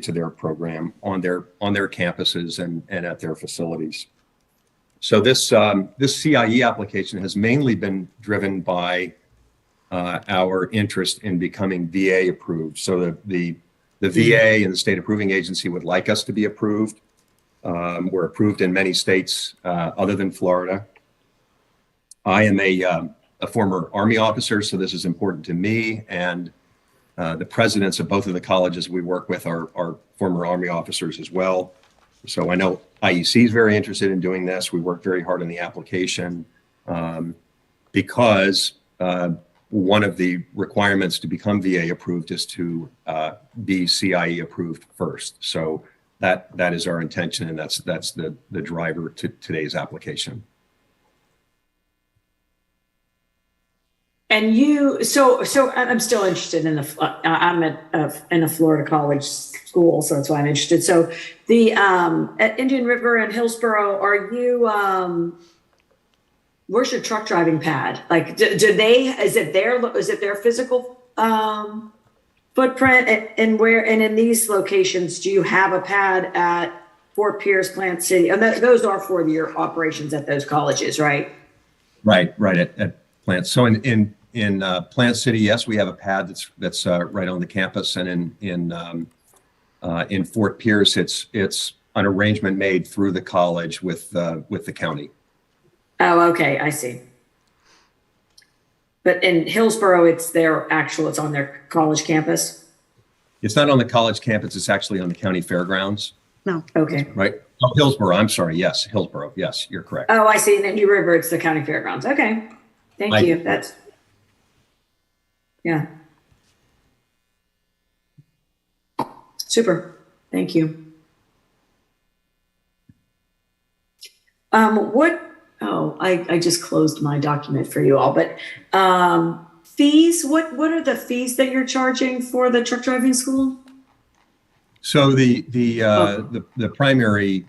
to their program on their campuses and at their facilities. So this CIE application has mainly been driven by our interest in becoming VA approved. So the VA and the state approving agency would like us to be approved. We're approved in many states other than Florida. I am a former Army officer, so this is important to me. And the presidents of both of the colleges we work with are former Army officers as well. So I know IEC is very interested in doing this. We work very hard on the application because one of the requirements to become VA approved is to be CIE approved first. So that is our intention, and that's the driver to today's application. And you, so I'm still interested in I'm in a Florida college school, so that's why I'm interested. So the at Indian River and Hillsborough, are you? Where's your truck driving pad? Like, do they? Is it their physical footprint and where, and in these locations, do you have a pad at Fort Pierce, Plant City? And those are for your operations at those colleges, right? Right at Plant. So in Plant City, yes, we have a pad that's right on the campus, and in Fort Pierce, it's an arrangement made through the college with the county. Oh, okay, I see. But in Hillsborough, it's on their college campus? It's not on the college campus, it's actually on the county fairgrounds. No. Okay. Right? Oh, Hillsborough, I'm sorry. Yes, Hillsborough. Yes, you're correct. Oh, I see. And in New River, it's the county fairgrounds. Okay. Thank you. Yeah. Super. Thank you. I just closed my document for you all, but fees, what are the fees that you're charging for the truck driving school? So the primary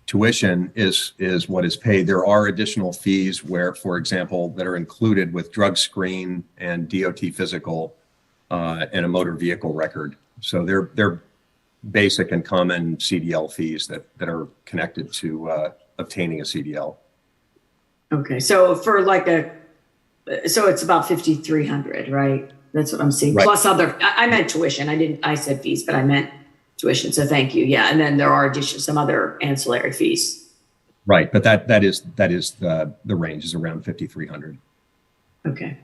tuition is what is paid. There are additional fees where, for example, that are included with drug screen and DOT physical and a motor vehicle record. So they're basic and common CDL fees that are connected to obtaining a CDL. Okay, so for so it's about 5,300, right? That's what I'm seeing. Right. Plus I meant tuition. I said fees, but I meant tuition. So thank you. Yeah, and then there are some other ancillary fees. Right, but that is the range is around 5,300. Okay.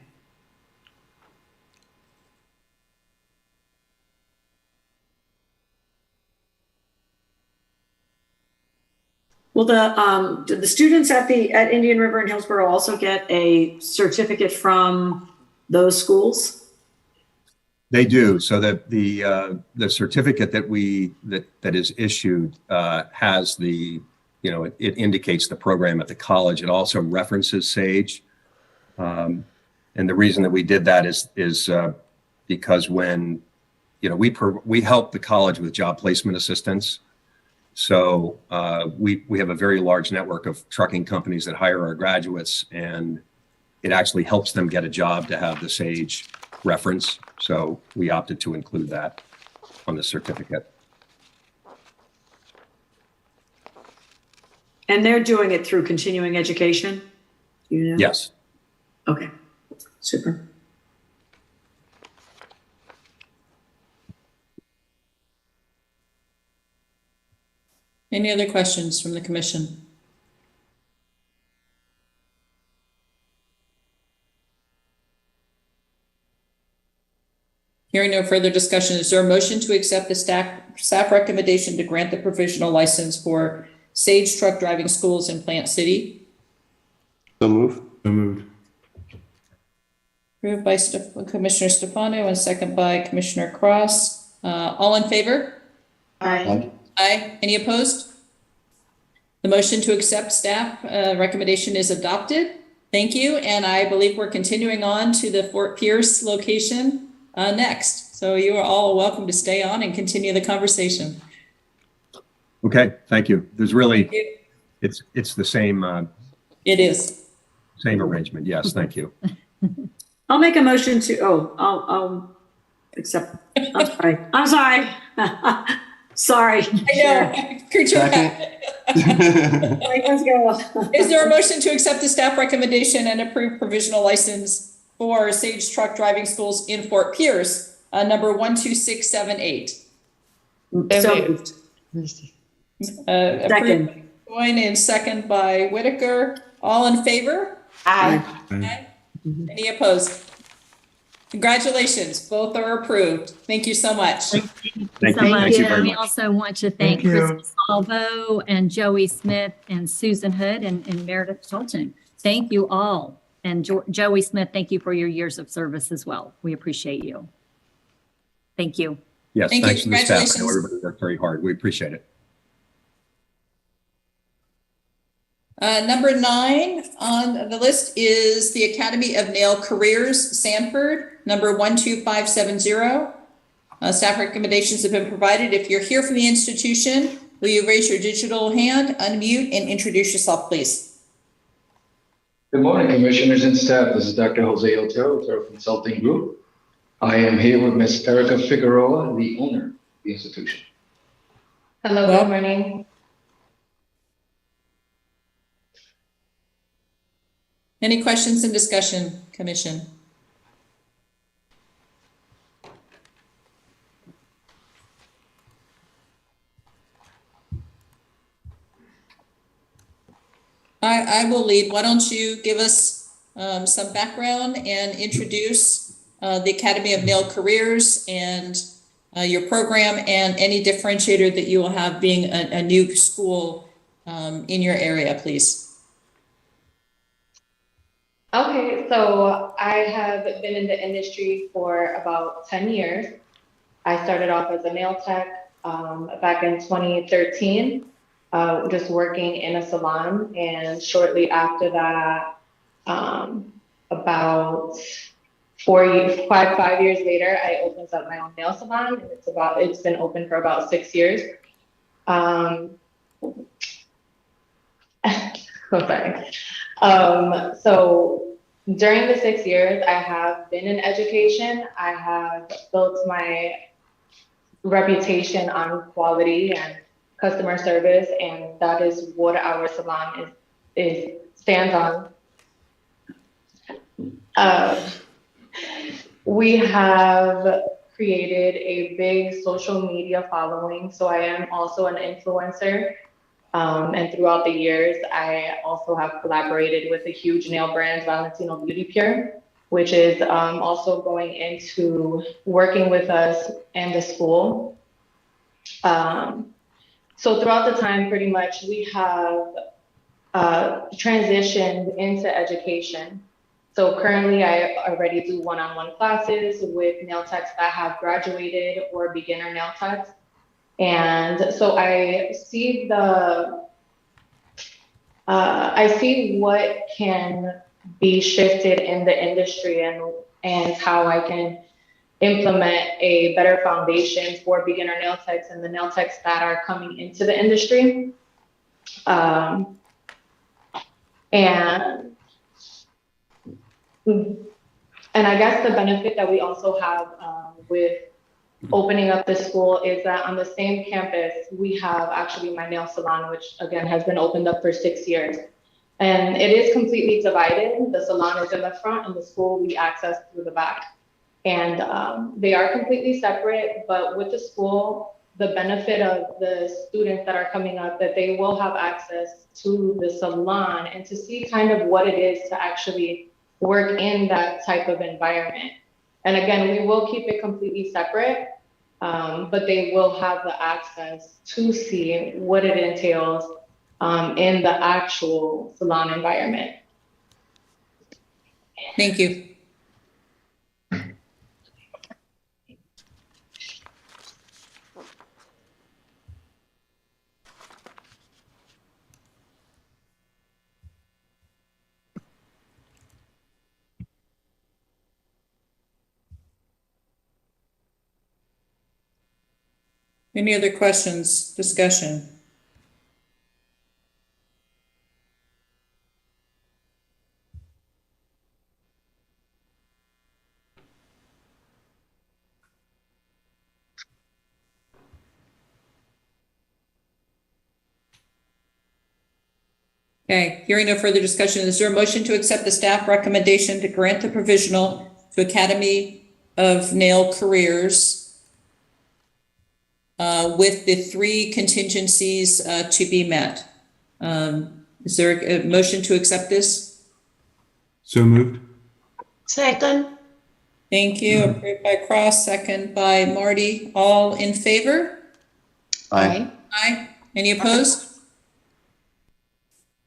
Will do the students at Indian River and Hillsborough also get a certificate from those schools? They do. So that the certificate that is issued has it indicates the program at the college. It also references SAGE, and the reason that we did that is because when we help the college with job placement assistance. So we have a very large network of trucking companies that hire our graduates, and it actually helps them get a job to have the SAGE reference. So we opted to include that on the certificate. And they're doing it through continuing education? You know? Yes. Okay, super. Any other questions from the commission? Hearing no further discussion, is there a motion to accept the staff recommendation to grant the provisional license for SAGE truck driving schools in Plant City? So moved. So moved. Approved by Commissioner Stefano and second by Commissioner Cross. All in favor? Aye. Aye. Any opposed? The motion to accept staff recommendation is adopted. Thank you. And I believe we're continuing on to the Fort Pierce location next. So you are all welcome to stay on and continue the conversation. Okay. Thank you. There's really, it's the same. It is. Same arrangement. Yes. Thank you. I'll make a motion to, I'll accept, I'm sorry. Sorry. I know. Let's go. Is there a motion to accept the staff recommendation and approve provisional license for SAGE truck driving schools in Fort Pierce, number 12678? So moved. Second. Going in second by Whitaker. All in favor? Aye. Aye. Any opposed? Congratulations, both are approved. Thank you so much. Thank you so much. And we also want to thank Chris Salvo and Joey Smith and Susan Hood and Meredith Sultan. Thank you all. And Joey Smith, thank you for your years of service as well. We appreciate you. Thank you. Yes, Thank thanks you. to the staff. I know Congratulations. everybody worked very hard. We appreciate it. Number 9 on the list is the Academy of Nail Careers, Sanford, number 12570. Staff recommendations have been provided. If you're here from the institution, will you raise your digital hand, unmute, and introduce yourself, please? Good morning, commissioners and staff. This is Dr. Jose Otero with our consulting group. I am here with Ms. Erica Figueroa, the owner of the institution. Hello, Well- good morning. Any questions and discussion, Commission? I will lead. Why don't you give us some background and introduce the Academy of Nail Careers and your program and any differentiator that you will have being a new school in your area, please. Okay, so I have been in the industry for about 10 years. I started off as a nail tech back in 2013, just working in a salon. And shortly after that, about 5 years later, I opened up my own nail salon. And it's been open for about 6 years. Okay. So during the 6 years, I have been in education. I have built my reputation on quality and customer service, and that is what our salon stands on. We have created a big social media following, so I am also an influencer. And throughout the years, I also have collaborated with a huge nail brand, Valentino Beauty Pure, which is also going into working with us and the school. So throughout the time, pretty much, we have transitioned into education. So currently, I already do one-on-one classes with nail techs that have graduated or beginner nail techs. And so I see what can be shifted in the industry and how I can implement a better foundation for beginner nail techs and the nail techs that are coming into the industry. And I guess the benefit that we also have with opening up the school is that on the same campus, we have actually my nail salon, which again has been opened up for 6 years. And it is completely divided. The salon is in the front and the school we access through the back. And they are completely separate, but with the school, the benefit of the students that are coming up, that they will have access to the salon and to see kind of what it is to actually work in that type of environment. And again, we will keep it completely separate, but they will have the access to see what it entails in the actual salon environment. Thank you. Any other questions, discussion? Okay, hearing no further discussion, is there a motion to accept the staff recommendation to grant the provisional to Academy of Nail Careers with the 3 contingencies to be met? Is there a motion to accept this? So moved. Second. Thank you. Approved by Cross, second by Marty. All in favor? Aye. Aye. Any opposed?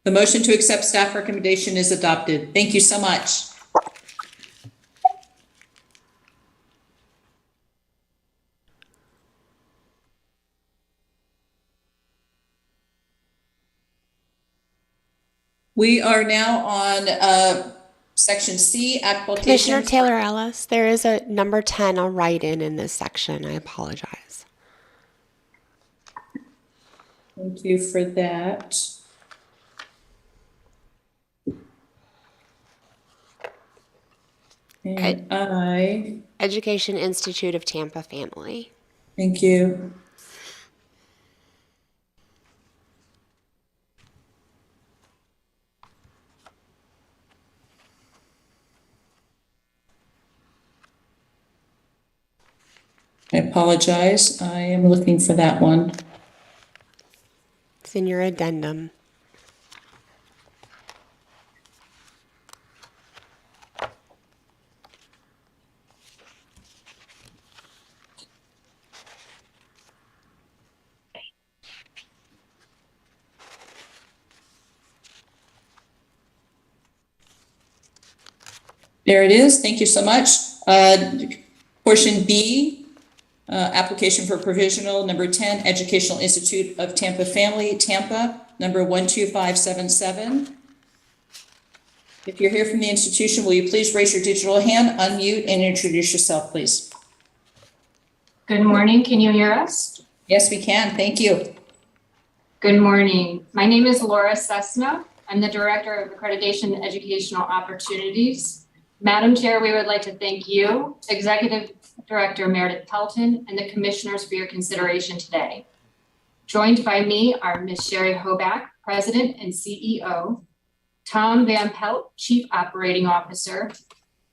The motion to accept staff recommendation is adopted. Thank you so much. We are now on section C, application. Commissioner Taylor Ellis, there is a number 10, a write-in in this section. I apologize. Thank you for that. And I Education Institute of Tampa Family. Thank you. I apologize. I am looking for that one. It's in your addendum. There it is. Thank you so much. Portion B, application for provisional number 10, Educational Institute of Tampa Family, Tampa, number 12577. If you're here from the institution, will you please raise your digital hand, unmute, and introduce yourself, please? Good morning. Can you hear us? Yes, we can. Thank you. Good morning. My name is Laura Cessna. I'm the Director of Accreditation and Educational Opportunities. Madam Chair, we would like to thank you, Executive Director Meredith Pelton, and the commissioners for your consideration today. Joined by me are Ms. Sherry Hoback, President and CEO, Tom Van Pelt, Chief Operating Officer,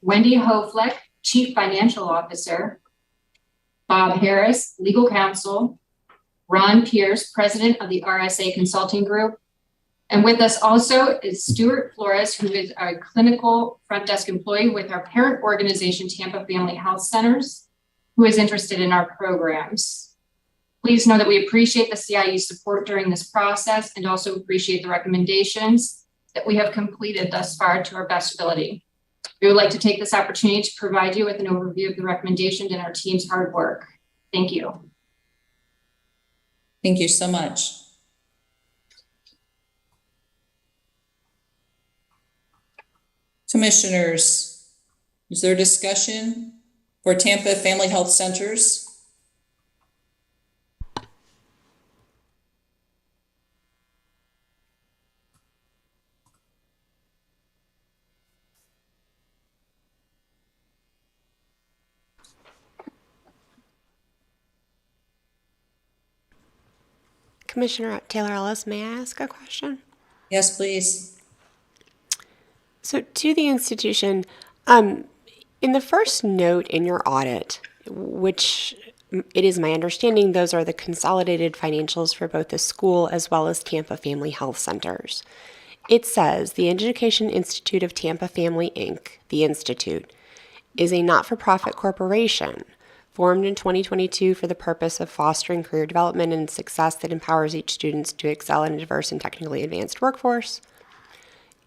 Wendy Hofleck, Chief Financial Officer, Bob Harris, Legal Counsel, Ron Pierce, President of the RSA Consulting Group, and with us also is Stuart Flores, who is our clinical front desk employee with our parent organization, Tampa Family Health Centers, who is interested in our programs. Please know that we appreciate the CIE support during this process and also appreciate the recommendations that we have completed thus far to our best ability. We would like to take this opportunity to provide you with an overview of the recommendations and our team's hard work. Thank you. Thank you so much. Commissioners, is there discussion for Tampa Family Health Centers? Commissioner Taylor Ellis, may I ask a question? Yes, please. So to the institution, in the first note in your audit, which it is my understanding those are the consolidated financials for both the school as well as Tampa Family Health Centers. It says the Education Institute of Tampa Family, Inc., the Institute, is a not-for-profit corporation formed in 2022 for the purpose of fostering career development and success that empowers each student to excel in a diverse and technically advanced workforce.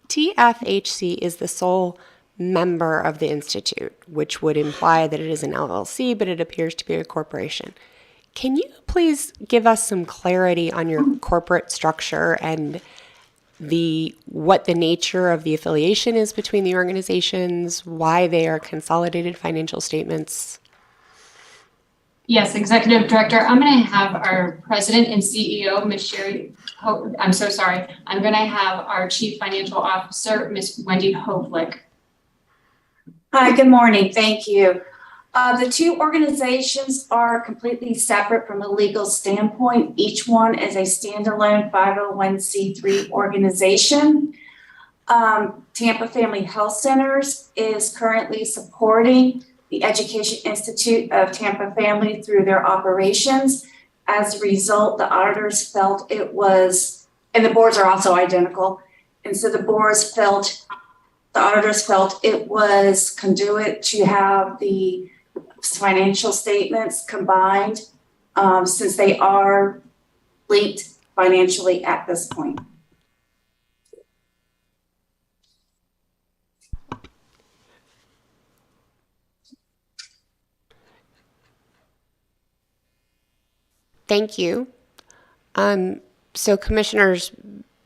TFHC is the sole member of the Institute, which would imply that it is an LLC, but it appears to be a corporation. Can you please give us some clarity on your corporate structure and what the nature of the affiliation is between the organizations, why they are consolidated financial statements? Yes, Executive Director, I'm going to have our President and CEO, Ms. Sherry, I'm so sorry. I'm going to have our Chief Financial Officer, Ms. Wendy Hofleck. Hi, good morning. Thank you. The two organizations are completely separate from a legal standpoint. Each one is a standalone 501c3 organization. Tampa Family Health Centers is currently supporting the Education Institute of Tampa Family through their operations. As a result, the auditors felt it was, and the boards are also identical, and so the auditors felt it was conduit to have the financial statements combined since they are linked financially at this point. Thank you. So commissioners,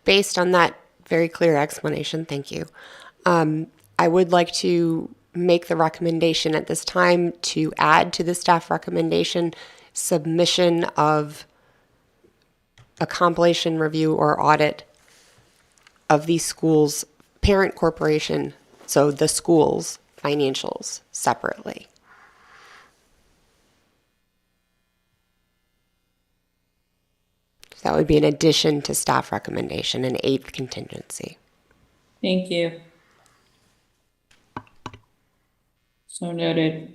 based on that very clear explanation, thank you. I would like to make the recommendation at this time to add to the staff recommendation submission of a compilation review or audit of the school's parent corporation, so the school's financials separately. That would be in addition to staff recommendation, an 8th contingency. Thank you. So noted.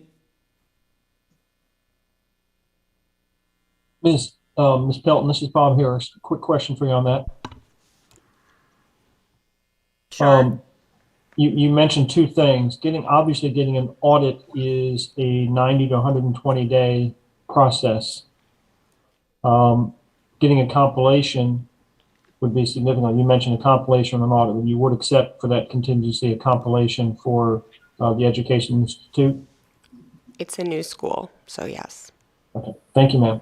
Ms. Pelton, this is Bob Harris. Quick question for you on that. Sure. You mentioned two things. Obviously getting an audit is a 90 to 120 day process. Getting a compilation would be significant. You mentioned a compilation on an audit, and you would accept for that contingency a compilation for the Education Institute? It's a new school, so yes. Okay, thank you, ma'am.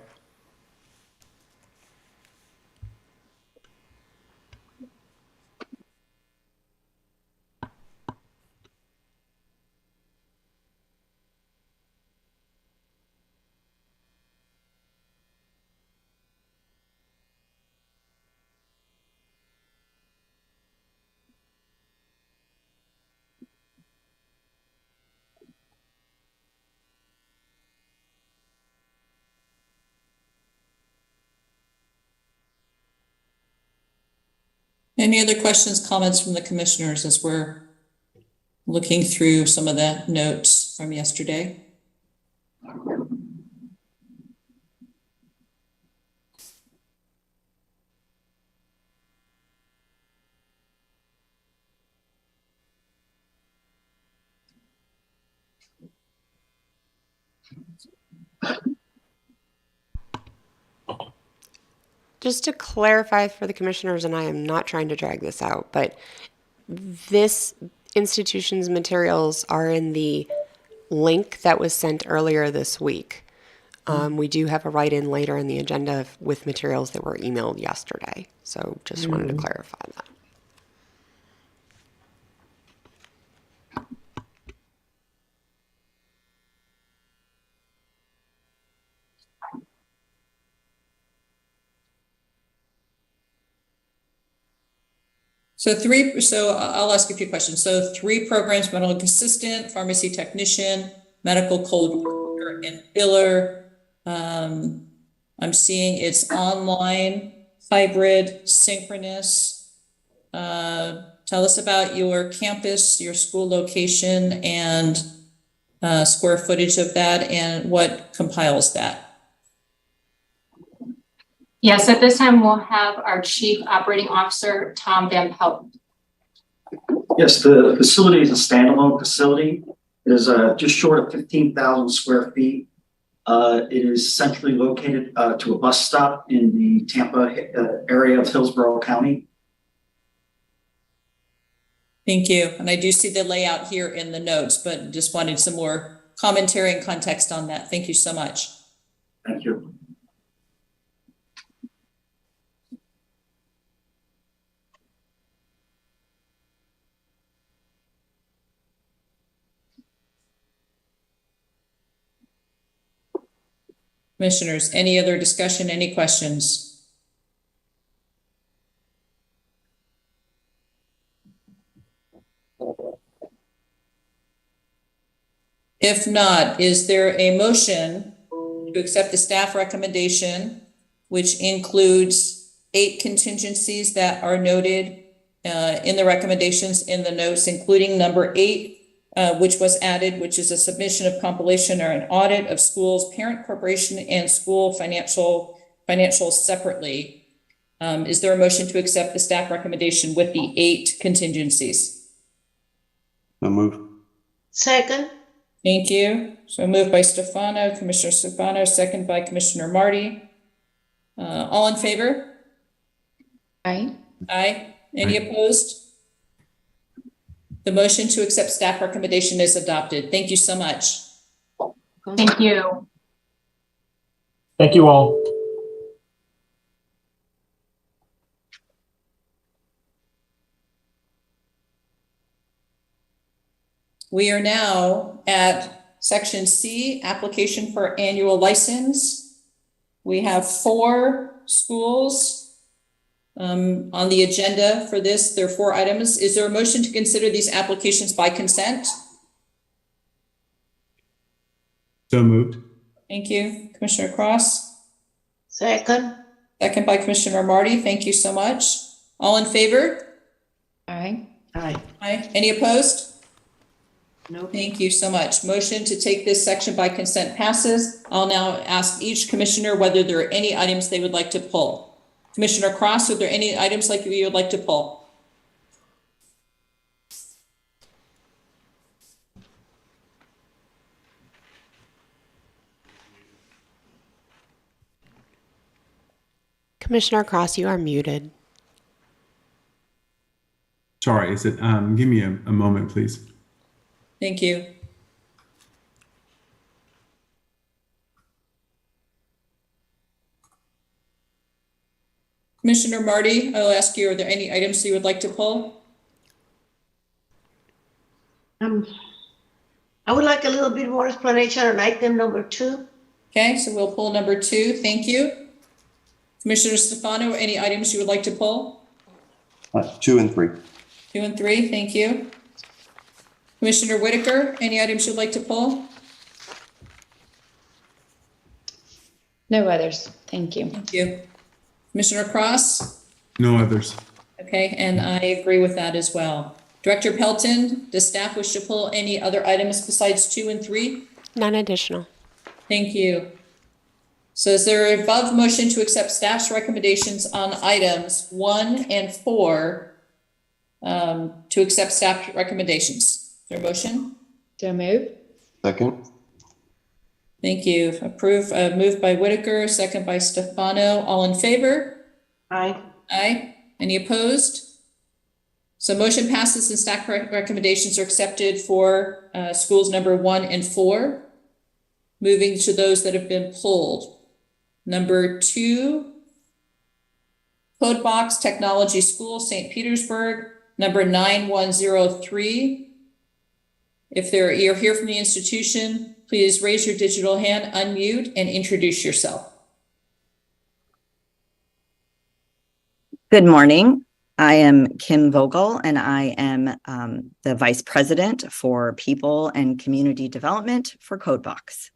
Any other questions, comments from the commissioners as we're looking through some of the notes from yesterday? Just to clarify for the commissioners, and I am not trying to drag this out, but this institution's materials are in the link that was sent earlier this week. We do have a write-in later in the agenda with materials that were emailed yesterday. So just wanted to clarify that. So I'll ask a few questions. So 3 programs: medical assistant, pharmacy technician, medical cold worker, and biller. I'm seeing it's online, hybrid, synchronous. Tell us about your campus, your school location, and square footage of that, and what compiles that. Yes, at this time, we'll have our Chief Operating Officer, Tom Van Pelt. Yes, the facility is a standalone facility. It is just short of 15,000 square feet. It is centrally located to a bus stop in the Tampa area of Hillsborough County. Thank you. And I do see the layout here in the notes, but just wanted some more commentary and context on that. Thank you so much. Thank you. Commissioners, any other discussion, any questions? If not, is there a motion to accept the staff recommendation, which includes 8 contingencies that are noted in the recommendations in the notes, including number 8, which was added, which is a submission of compilation or an audit of schools, parent corporation, and school financials separately. Is there a motion to accept the staff recommendation with the 8 contingencies? So move. Second. Thank you. So moved by Stefano, Commissioner Stefano, second by Commissioner Marty. All in favor? Aye. Aye. Any opposed? The motion to accept staff recommendation is adopted. Thank you so much. Thank you. Thank you all. We are now at section C, application for annual license. We have 4 schools on the agenda for this. There are 4 items. Is there a motion to consider these applications by consent? So moved. Thank you. Commissioner Cross? Second. Second by Commissioner Marty. Thank you so much. All in favor? Aye. Aye. Aye. Any opposed? No. Thank you so much. Motion to take this section by consent passes. I'll now ask each commissioner whether there are any items they would like to pull. Commissioner Cross, are there any items like you would like to pull? Commissioner Cross, you are muted. Sorry, is it, give me a moment, please. Thank you. Commissioner Marty, I'll ask you, are there any items you would like to pull? I would like a little bit more explanation on item number 2. Okay, so we'll pull number 2. Thank you. Commissioner Stefano, any items you would like to pull? 2 and 3. 2 and 3, thank you. Commissioner Whitaker, any items you'd like to pull? No others. Thank you. Thank you. Commissioner Cross? No others. Okay, and I agree with that as well. Director Pelton, does staff wish to pull any other items besides 2 and 3? None additional. Thank you. So is there a above motion to accept staff's recommendations on items 1 and 4 to accept staff recommendations? Is there a motion? So move. Second. Thank you. Approve, moved by Whitaker, second by Stefano. All in favor? Aye. Aye. Any opposed? So motion passes and staff recommendations are accepted for schools number 1 and 4. Moving to those that have been pulled. Number 2, Code Box Technology School, St. Petersburg, number 9103. If you're here from the institution, please raise your digital hand, unmute, and introduce yourself. Good morning. I am Kim Vogel, and I am the Vice President for People and Community Development for CodeBox.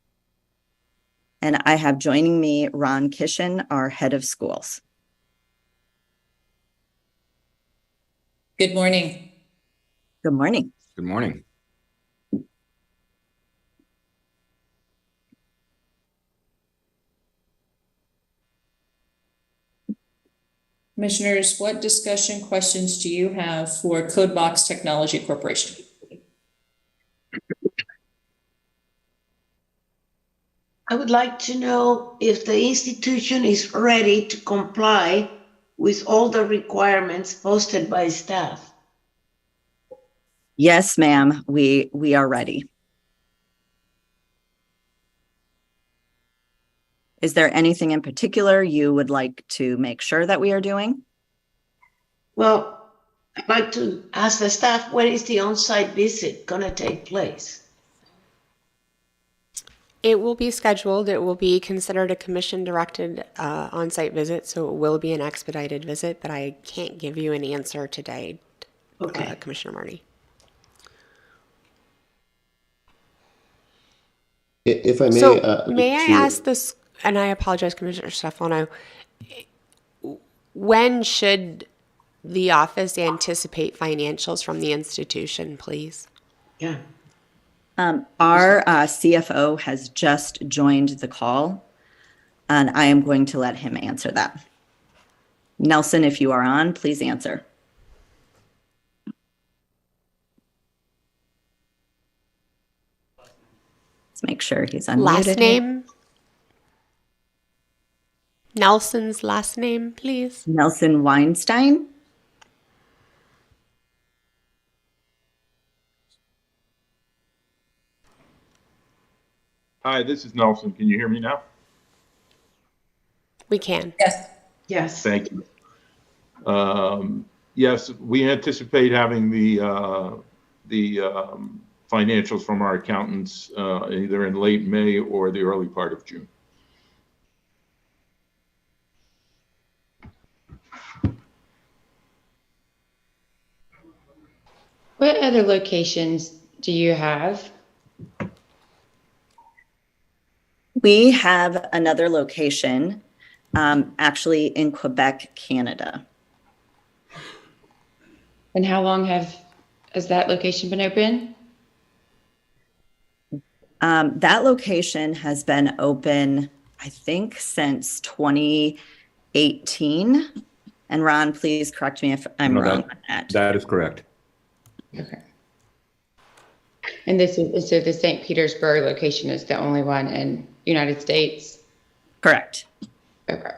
And I have joining me Ron Kishin, our Head of Schools. Good morning. Good morning. Good morning. Commissioners, what discussion questions do you have for CodeBox Technology Corporation? I would like to know if the institution is ready to comply with all the requirements posted by staff. Yes, ma'am, we are ready. Is there anything in particular you would like to make sure that we are doing? Well, I'd like to ask the staff, when is the on-site visit going to take place? It will be scheduled. It will be considered a commission-directed on-site visit, so it will be an expedited visit, but I can't give you an answer today, okay. Commissioner Marty. If I may... So may I ask this, and I apologize, Commissioner Stefano, when should the office anticipate financials from the institution, please? Yeah. Our CFO has just joined the call, and I am going to let him answer that. Nelson, if you are on, please answer. Let's make sure he's unmuted. Last name? Nelson's last name, please. Nelson Weinstein. Hi, this is Nelson. Can you hear me now? We can. Yes. Yes. Thank you. Yes, we anticipate having the financials from our accountants either in late May or the early part of June. What other locations do you have? We have another location actually in Quebec, Canada. And how long has that location been open? That location has been open, I think, since 2018. And Ron, please correct me if I'm wrong on that. That is correct. Okay. And this is, so the St. Petersburg location is the only one in United States? Correct. Okay.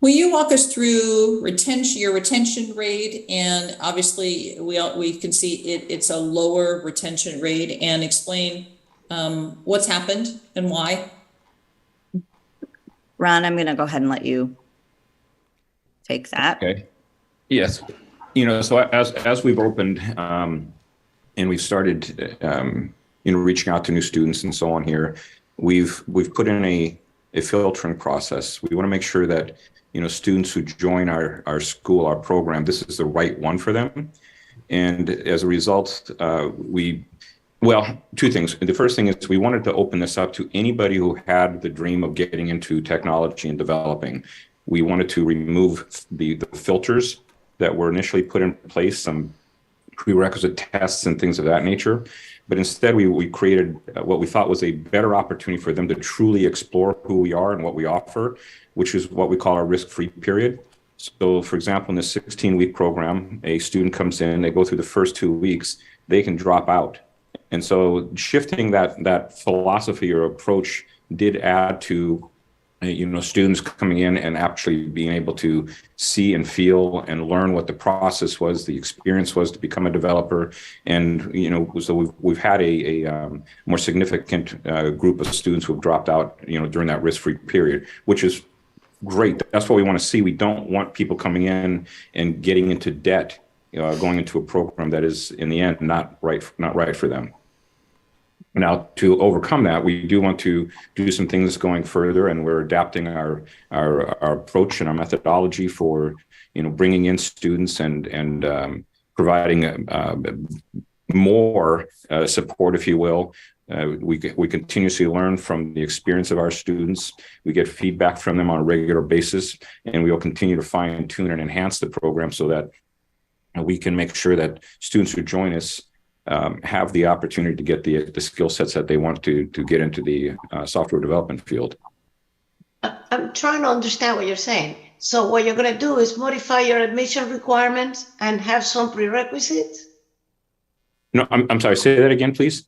Will you walk us through your retention rate? And obviously we can see it's a lower retention rate, and explain what's happened and why. Ron, I'm going to go ahead and let you take that. Okay. Yes. So as we've opened and we've started, reaching out to new students and so on here, we've put in a filtering process. We want to make sure that students who join our school, our program, this is the right one for them. And as a result, two things. The first thing is we wanted to open this up to anybody who had the dream of getting into technology and developing. We wanted to remove the filters that were initially put in place, some prerequisite tests and things of that nature. But instead, we created what we thought was a better opportunity for them to truly explore who we are and what we offer, which is what we call our risk-free period. So, for example, in this 16-week program, a student comes in, they go through the first 2 weeks, they can drop out. And so shifting that philosophy or approach did add to students coming in and actually being able to see and feel and learn what the process was, the experience was to become a developer. And, so we've had a more significant group of students who've dropped out, during that risk-free period, which is great. That's what we want to see. We don't want people coming in and getting into debt, going into a program that is in the end not right for them. Now, to overcome that, we do want to do some things going further, and we're adapting our approach and our methodology for, bringing in students and providing more support, if you will. We continuously learn from the experience of our students. We get feedback from them on a regular basis, and we will continue to fine tune and enhance the program so that we can make sure that students who join us have the opportunity to get the skill sets that they want to get into the software development field. I'm trying to understand what you're saying. So what you're going to do is modify your admission requirements and have some prerequisites? No, I'm sorry, say that again, please.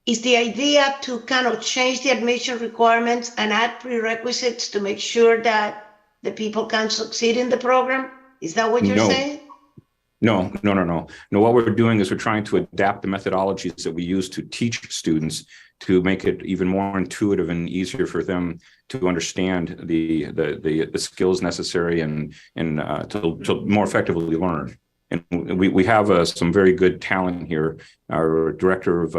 Is the idea to kind of change the admission requirements and add prerequisites to make sure that the people can succeed in the program? Is that what you're saying? No. What we're doing is we're trying to adapt the methodologies that we use to teach students to make it even more intuitive and easier for them to understand the skills necessary and to more effectively learn. And we have some very good talent here. Our director of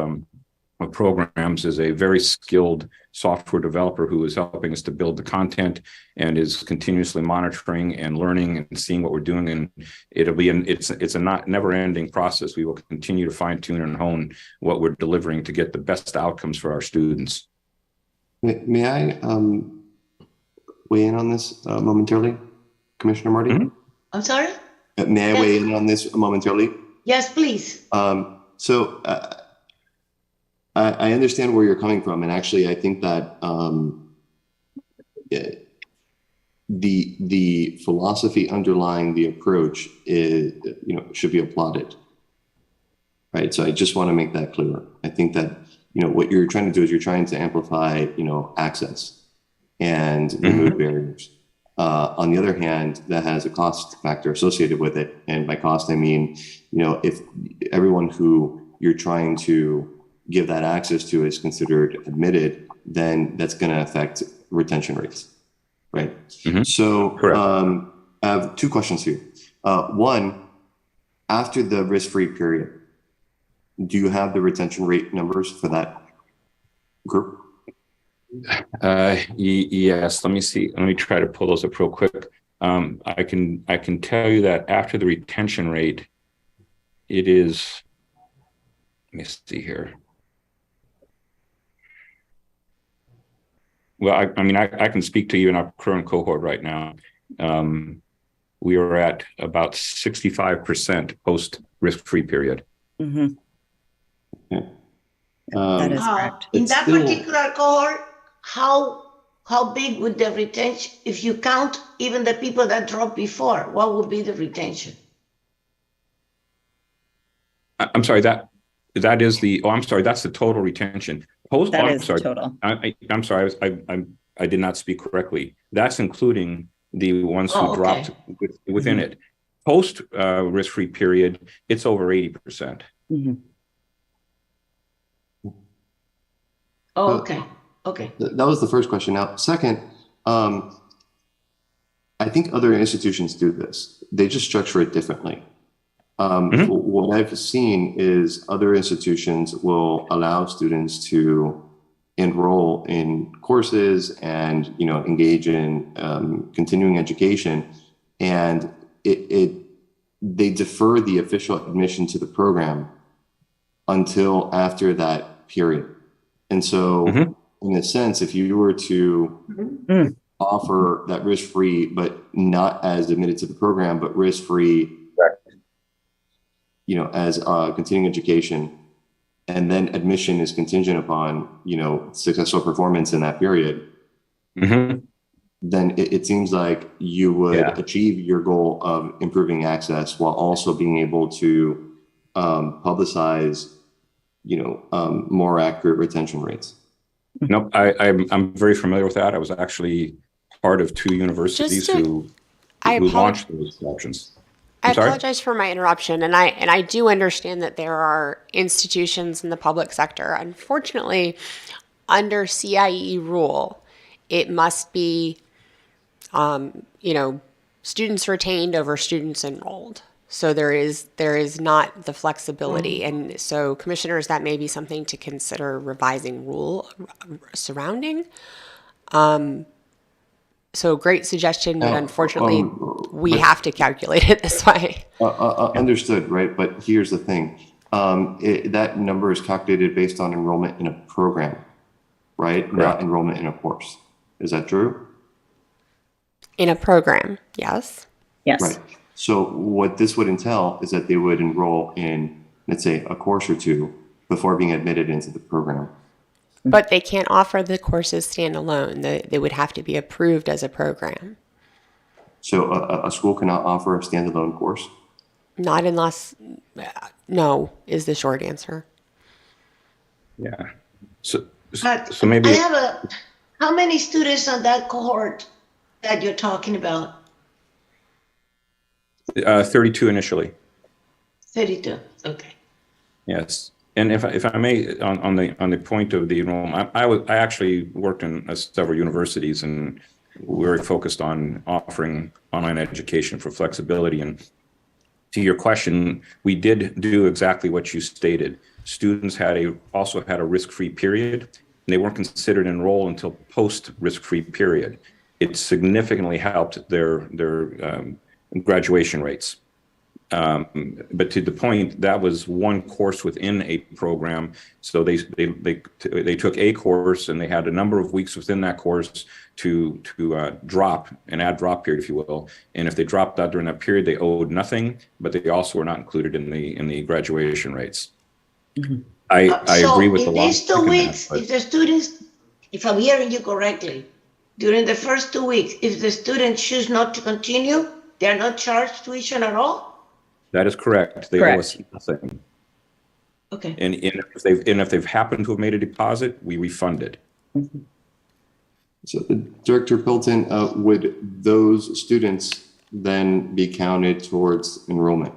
programs is a very skilled software developer who is helping us to build the content and is continuously monitoring and learning and seeing what we're doing. And it's a never-ending process. We will continue to fine-tune and hone what we're delivering to get the best outcomes for our students. May I weigh in on this momentarily, Commissioner Marty? Mm-hmm. I'm sorry? May I weigh in on this momentarily? Yes, please. I understand where you're coming from, and actually, I think that the philosophy underlying the approach is, should be applauded, right? So I just want to make that clear. I think that what you're trying to do is you're trying to amplify access and remove barriers. On the other hand, that has a cost factor associated with it, and by cost I mean if everyone who you're trying to give that access to is considered admitted, then that's going to affect retention rates, right? Mm-hmm. So I have two questions here. One, after the risk-free period, do you have the retention rate numbers for that group? Yes, let me see. Let me try to pull those up real quick. I can tell you that after the retention rate, it is, let me see here. Well, I mean, I can speak to you in our current cohort right now. We are at about 65% post risk-free period. Mm-hmm. Yeah. That is correct. In that still- particular cohort, how big would the retention, if you count even the people that dropped before, what would be the retention? I'm sorry, that is the, oh, I'm sorry, that's the total retention. That I'm is sorry, total. I'm sorry, I did not speak correctly. That's including the ones who dropped within it. Post risk-free period, it's over 80%. Mm-hmm. Oh, okay. That was the first question. Now, second, I think other institutions do this. They just structure it differently. What I've seen is other institutions will allow students to enroll in courses and engage in continuing education, and they defer the official admission to the program until after that period. And so, in a sense, if you were to offer that risk-free, but not as admitted to the program, but risk-free, as continuing education, and then admission is contingent upon, successful performance in that period, then it seems like you would achieve your goal of improving access while also being able to publicize, more accurate retention rates. Nope, I'm very familiar with that. I was actually part of 2 universities who launched those options. I apologize for my interruption, and I do understand that there are institutions in the public sector. Unfortunately, under CIE rule, it must be, students retained over students enrolled. So there is not the flexibility, and so commissioners, that may be something to consider revising rule surrounding. So great suggestion, but unfortunately, we have to calculate it this way. Understood, right? But here's the thing. That number is calculated based on enrollment in a program, right? Correct. Not enrollment in a course. Is that true? In a program, yes. Yes. Right. So what this would entail is that they would enroll in, let's say, a course or 2 before being admitted into the program. But they can't offer the courses standalone. They would have to be approved as a program. So a school cannot offer a standalone course? Not unless, no, is the short answer. Yeah. So maybe I have how many students on that cohort that you're talking about? 32 initially. 32. Okay. Yes. And if I may, on the point of the enrollment, I actually worked in several universities, and we were focused on offering online education for flexibility. And to your question, we did do exactly what you stated. Students also had a risk-free period, and they weren't considered enroll until post risk-free period. It significantly helped their graduation rates. But to the point, that was one course within a program. So they took a course, and they had a number of weeks within that course to drop, an add drop period, if you will. And if they dropped out during that period, they owed nothing, but they also were not included in the graduation rates. I agree with the law. So in these 2 weeks, if the students, if I'm hearing you correctly, during the first 2 weeks, if the students choose not to continue, they're not charged tuition at all? That is correct. They owe us nothing. Okay. And if they've happened to have made a deposit, we refund it. So, Director Pilton, would those students then be counted towards enrollment?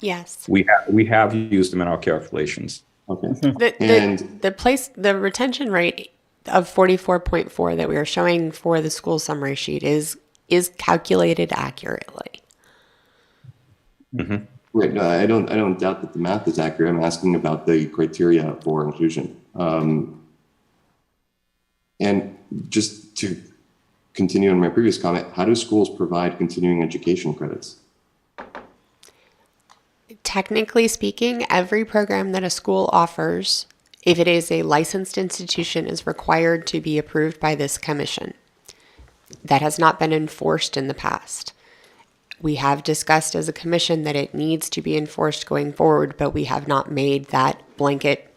Yes. We have used them in our calculations. Okay. The retention rate of 44.4 that we are showing for the school summary sheet is calculated accurately. Right. No, I don't doubt that the math is accurate. I'm asking about the criteria for inclusion. And just to continue on my previous comment, how do schools provide continuing education credits? Technically speaking, every program that a school offers, if it is a licensed institution, is required to be approved by this commission. That has not been enforced in the past. We have discussed as a commission that it needs to be enforced going forward, but we have not made that blanket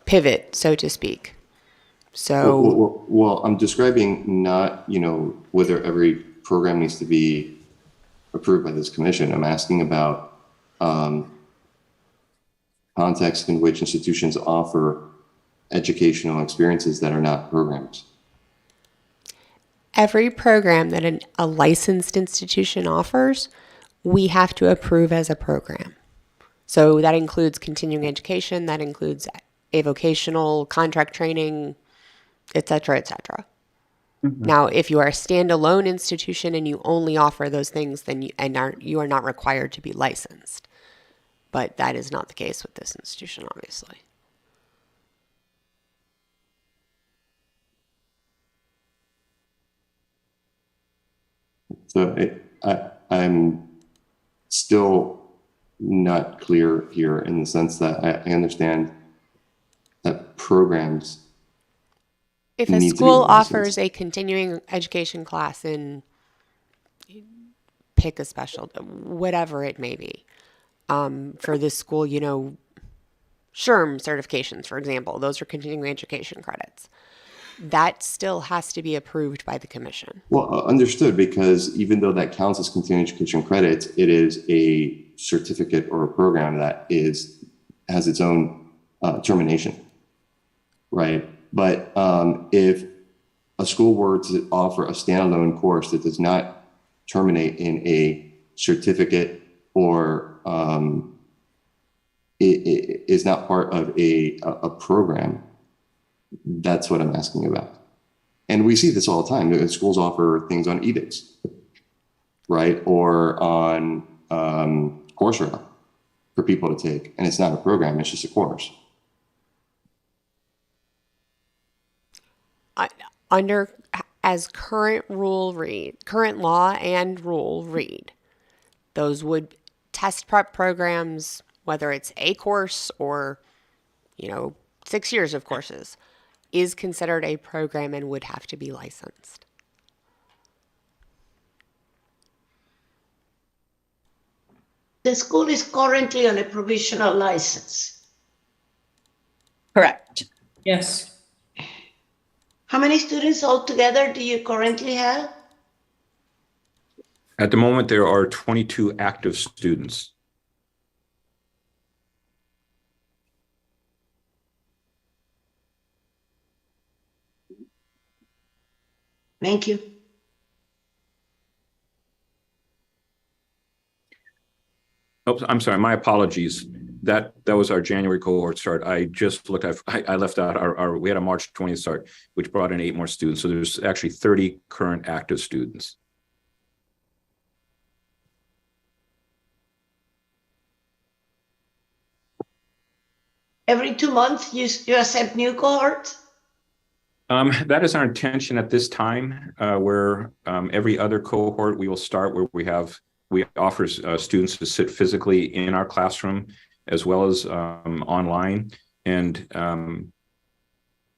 pivot, so to speak. So, Well, I'm describing not, whether every program needs to be approved by this commission. I'm asking about context in which institutions offer educational experiences that are not programs. every program that a licensed institution offers, we have to approve as a program. So that includes continuing education, that includes avocational, contract training, et cetera, et cetera. Mhm. Now, if you are a standalone institution and you only offer those things, then you are not required to be licensed. But that is not the case with this institution, obviously. So I'm still not clear here in the sense that I understand that programs If a need to be school licensed. offers a continuing education class in, pick a special, whatever it may be, for this school, SHRM certifications, for example, those are continuing education credits. That still has to be approved by the commission. Well, understood, because even though that counts as continuing education credits, it is a certificate or a program that has its own termination, right? But if a school were to offer a standalone course that does not terminate in a certificate or it is not part of a program, that's what I'm asking about. And we see this all the time. Schools offer things on edicts, right? Or on Coursera for people to take. And it's not a program, it's just a course. Under, as current law and rule read, those would test prep programs, whether it's a course or, 6 years of courses, is considered a program and would have to be licensed. The school is currently on a provisional license. Correct. Yes. How many students altogether do you currently have? At the moment, there are 22 active students. Thank you. Oh, I'm sorry, my apologies. That was our January cohort start. I just looked at, I left out we had a March 20th start, which brought in 8 more students. So there's actually 30 current active students. Every 2 months, you accept new cohorts? That is our intention at this time, where every other cohort we will start where we offer students to sit physically in our classroom as well as online, and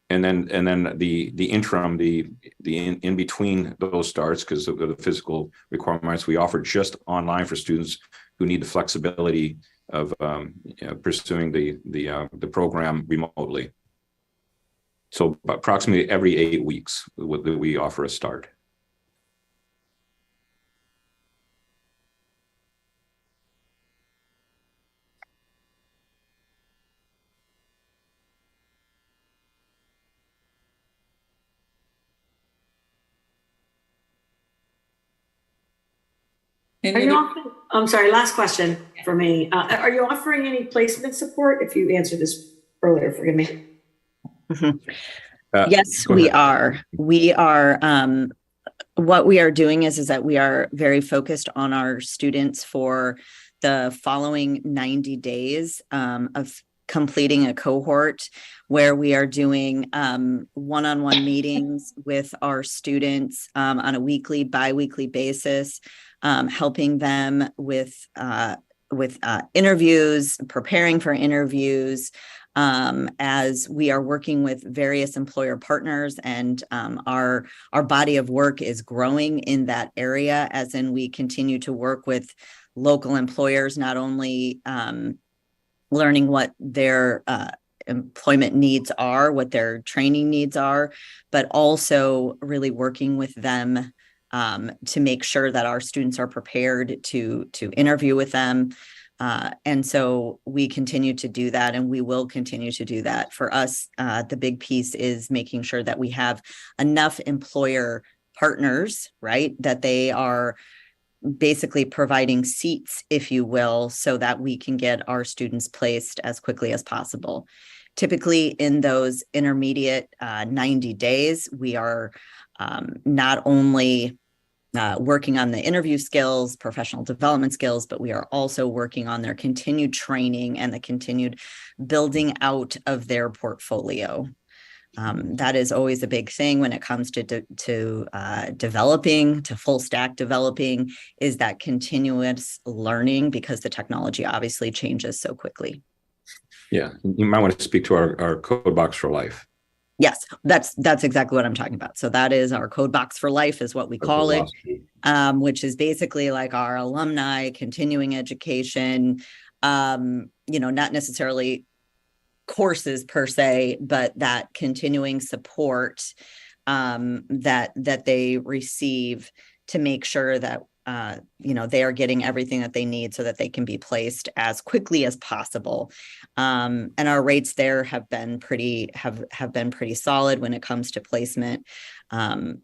then the interim, the in between those starts, because of the physical requirements, we offer just online for students who need the flexibility of pursuing the program remotely. So approximately every 8 weeks, we offer a start. Are you offering, I'm sorry, last question for me. Are you offering any placement support? If you answered this earlier, forgive me. Yes, we are. We are, what we are doing is that we are very focused on our students for the following 90 days of completing a cohort where we are doing one-on-one meetings with our students on a weekly, bi-weekly basis, helping them with interviews, preparing for interviews, as we are working with various employer partners, and our body of work is growing in that area, as in we continue to work with local employers, not only learning what their employment needs are, what their training needs are, but also really working with them to make sure that our students are prepared to interview with them. And so we continue to do that, and we will continue to do that. For us, the big piece is making sure that we have enough employer partners, right? That they are basically providing seats, if you will, so that we can get our students placed as quickly as possible. Typically in those intermediate 90 days, we are not only working on the interview skills, professional development skills, but we are also working on their continued training and the continued building out of their portfolio. That is always a big thing when it comes to developing, to full stack developing, is that continuous learning, because the technology obviously changes so quickly. Yeah, you might want to speak to our Code Box for Life. Yes, that's exactly what I'm talking about. So that is our Code Box for Life is what we call it, which is basically like our alumni continuing education, not necessarily courses per se, but that continuing support that they receive to make sure that they are getting everything that they need so that they can be placed as quickly as possible. And our rates there have been pretty solid when it comes to placement. In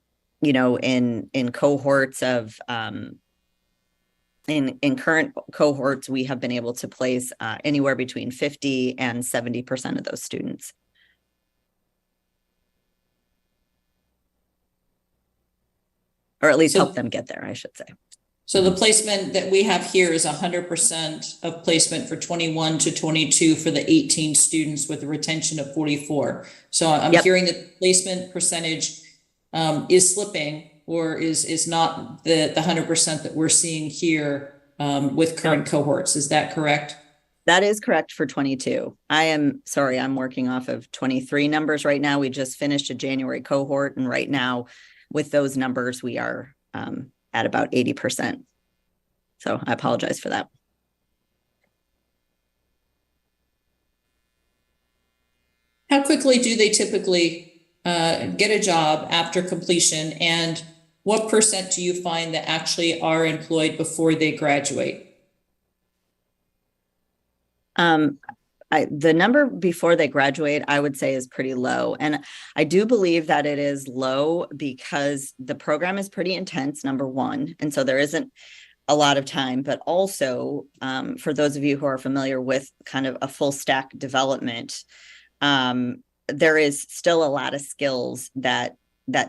cohorts of in current cohorts, we have been able to place anywhere between 50 and 70% of those students. Or at least help them get there, I should say. So the placement that we have here is 100% of placement for 21 to 22 for the 18 students with a retention of 44. So I'm hearing that placement percentage is slipping, or is not the 100% that we're seeing here with current cohorts. Is that correct? That is correct for 22. I am sorry, I'm working off of 23 numbers right now. We just finished a January cohort, and right now with those numbers, we are at about 80%. So I apologize for that. How quickly do they typically get a job after completion, and what percent do you find that actually are employed before they graduate? The number before they graduate, I would say, is pretty low. And I do believe that it is low because the program is pretty intense, number one. And so there isn't a lot of time, but also for those of you who are familiar with kind of a full stack development, there is still a lot of skills that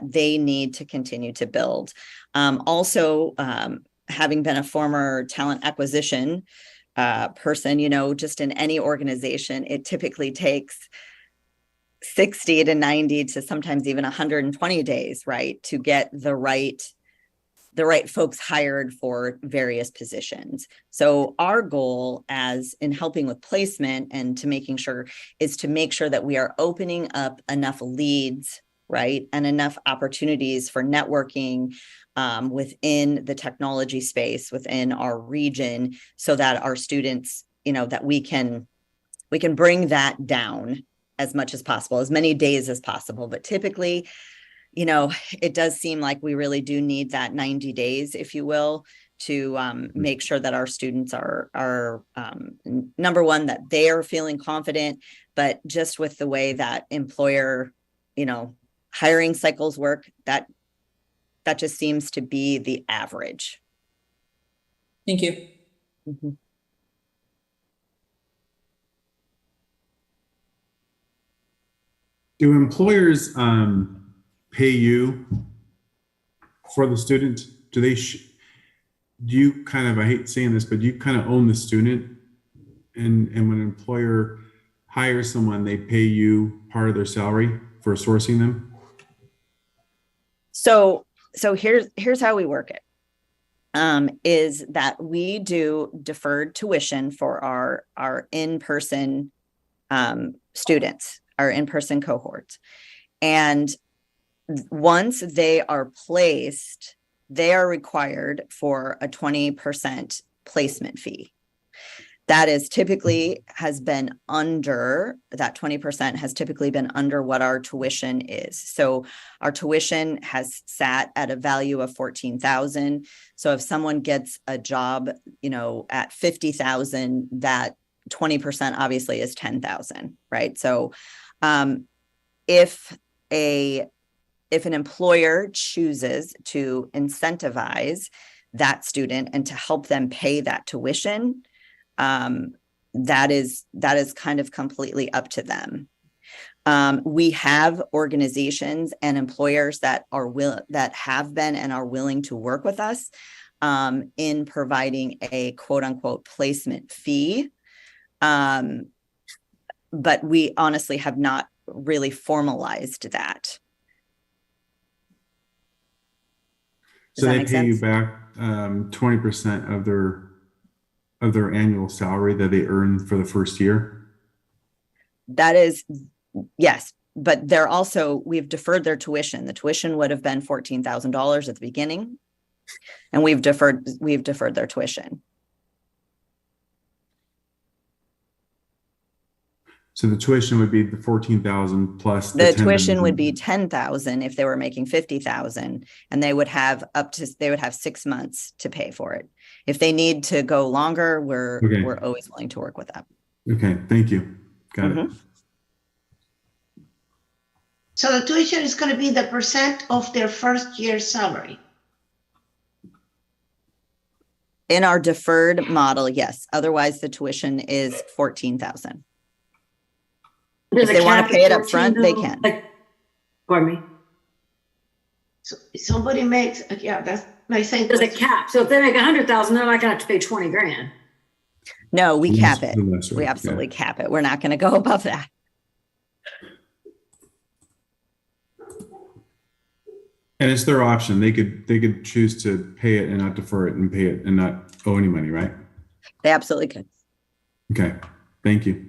they need to continue to build. Also, having been a former talent acquisition person, just in any organization, it typically takes 60 to 90 to sometimes even 120 days, right, to get the right folks hired for various positions. So our goal as in helping with placement and to making sure is to make sure that we are opening up enough leads, right, and enough opportunities for networking within the technology space, within our region, so that our students, that we can bring that down as much as possible, as many days as possible. But typically, it does seem like we really do need that 90 days, if you will, to make sure that our students are number one, that they are feeling confident, but just with the way that employer, hiring cycles work, that just seems to be the average. Thank you. Mm-hmm. Do employers pay you for the student? Do they? Do you kind of? I hate saying this, but do you kind of own the student? And when an employer hire someone, they pay you part of their salary for sourcing them? So here's how we work it. Is that we do deferred tuition for our in-person students, our in-person cohorts. And once they are placed, they are required for a 20% placement fee. That is typically has been under, that 20% has typically been under what our tuition is. So our tuition has sat at a value of 14,000. So if someone gets a job, at 50,000, that 20% obviously is 10,000, right? So if an employer chooses to incentivize that student and to help them pay that tuition, that is kind of completely up to them. We have organizations and employers that have been and are willing to work with us in providing a quote unquote placement fee. But we honestly have not really formalized that. So they pay you back 20% of their annual salary that they earn for the first year? That is, yes, but we've deferred their tuition. The tuition would have been $14,000 at the beginning, and we've deferred their tuition. So the tuition would be the 14,000 plus the tuition would be 10,000 if they were making 50,000, and they would have 6 months to pay for it. If they need to go longer, we're always willing to work with that. Okay, thank you. Got it. So the tuition is going to be the percent of their first year's salary. In our deferred model, yes. Otherwise, the tuition is 14,000. If they want to pay it up front, they can. Pardon me. So if somebody makes, that's my same. There's a cap. So if they make 100,000, they're not going to have to pay 20 grand. No, we cap it. We absolutely cap it. We're not going to go above that. And it's their option. They could choose to pay it and not defer it and pay it and not owe any money, right? They absolutely could. Okay, thank you.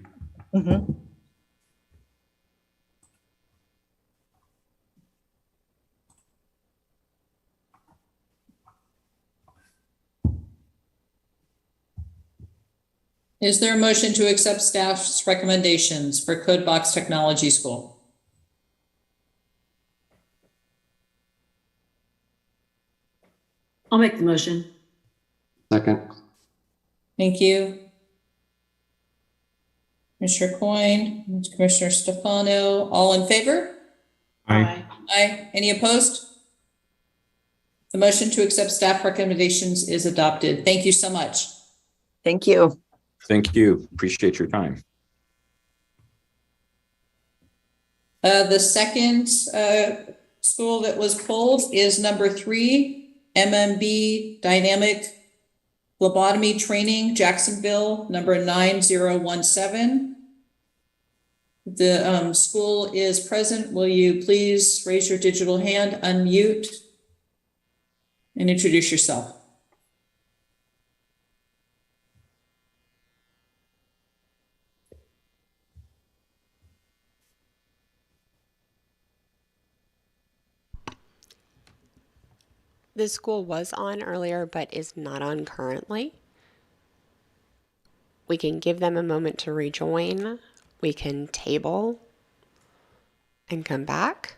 Is there a motion to accept staff's recommendations for CodeBox Technology School? I'll make the motion. Second. Thank you. Commissioner Coyne, Commissioner Stefano, all in favor? Aye. Aye. Any opposed? The motion to accept staff recommendations is adopted. Thank you so much. Thank you. Thank you. Appreciate your time. The second school that was pulled is number 3, MMB Dynamic Phlebotomy Training, Jacksonville, number 9017. The school is present. Will you please raise your digital hand, unmute, and introduce yourself? The school was on earlier, but is not on currently. We can give them a moment to rejoin. We can table and come back.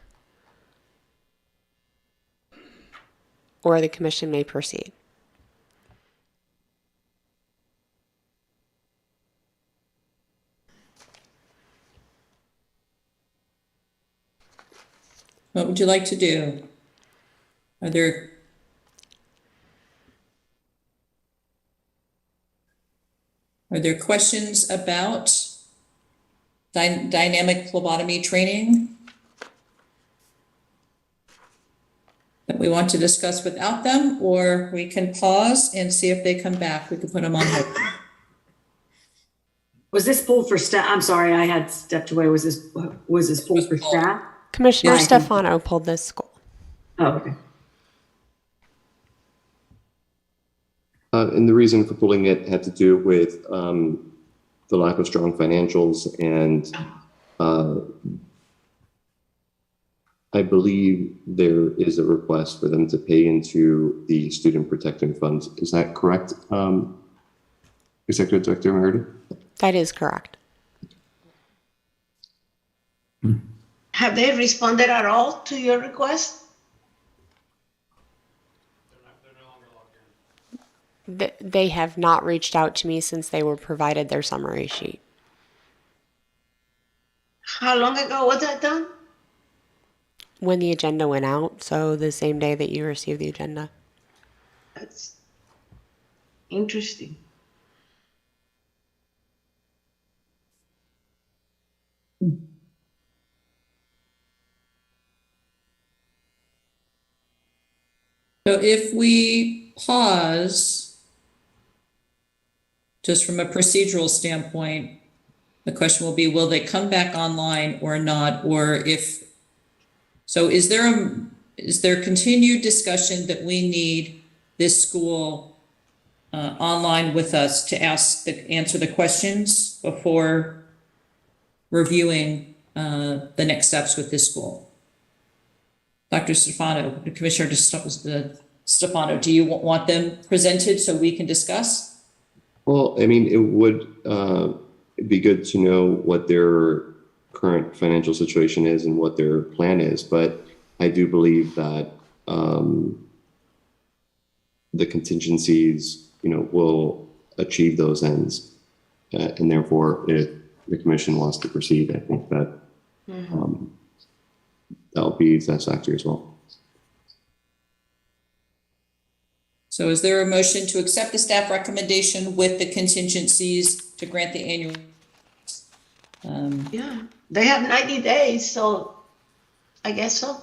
Or the commission may proceed. What would you like to do? Are there questions about dynamic phlebotomy training that we want to discuss without them, or we can pause and see if they come back? We can put them on hold. Was this pulled for staff? I'm sorry, I had stepped away. Was this pulled for staff? Commissioner Right. Stefano pulled this school. Oh, okay. And the reason for pulling it had to do with the lack of strong financials, and I believe there is a request for them to pay into the student protection funds. Is that correct, Executive Director Meredith? That is correct. Have they responded at all to your request? They have not reached out to me since they were provided their summary sheet. How long ago was that done? When the agenda went out, so the same day that you received the agenda. That's interesting. So if we pause, just from a procedural standpoint, the question will be, will they come back online or not? Or if, so is there continued discussion that we need this school online with us to answer the questions before reviewing the next steps with this school? Dr. Stefano, Commissioner Stefano, do you want them presented so we can discuss? Well, I mean, it would be good to know what their current financial situation is and what their plan is, but I do believe that the contingencies, will achieve those ends, and therefore, if the commission wants to proceed, I think that that'll be satisfactory as well. So is there a motion to accept the staff recommendation with the contingencies to grant the annual? Yeah, they have 90 days, so I guess so.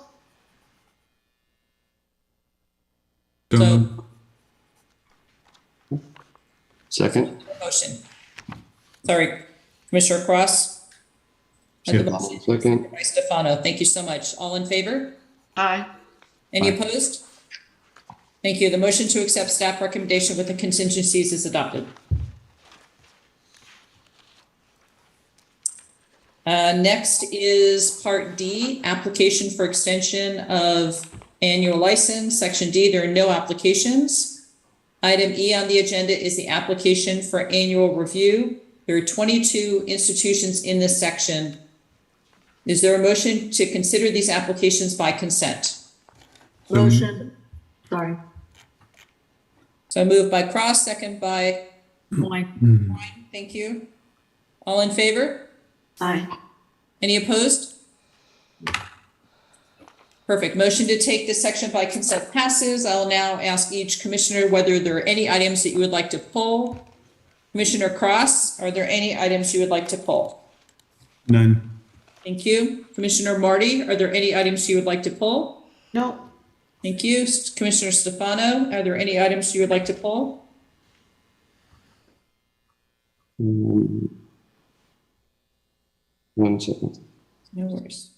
Second. Motion. Sorry, Commissioner Cross. Second. Stefano, thank you so much. All in favor? Aye. Any opposed? Thank you. The motion to accept staff recommendation with the contingencies is adopted. Next is Part D, application for extension of annual license. Section D, there are no applications. Item E on the agenda is the application for annual review. There are 22 institutions in this section. Is there a motion to consider these applications by consent? Motion. Sorry. So moved by Cross, second by Moine. Thank you. All in favor? Aye. Any opposed? Perfect. Motion to take this section by consent passes. I'll now ask each commissioner whether there are any items that you would like to pull. Commissioner Cross, are there any items you would like to pull? None. Thank you. Commissioner Marty, are there any items you would like to pull? No. Thank you. Commissioner Stefano, are there any items you would like to pull? One second. No worries.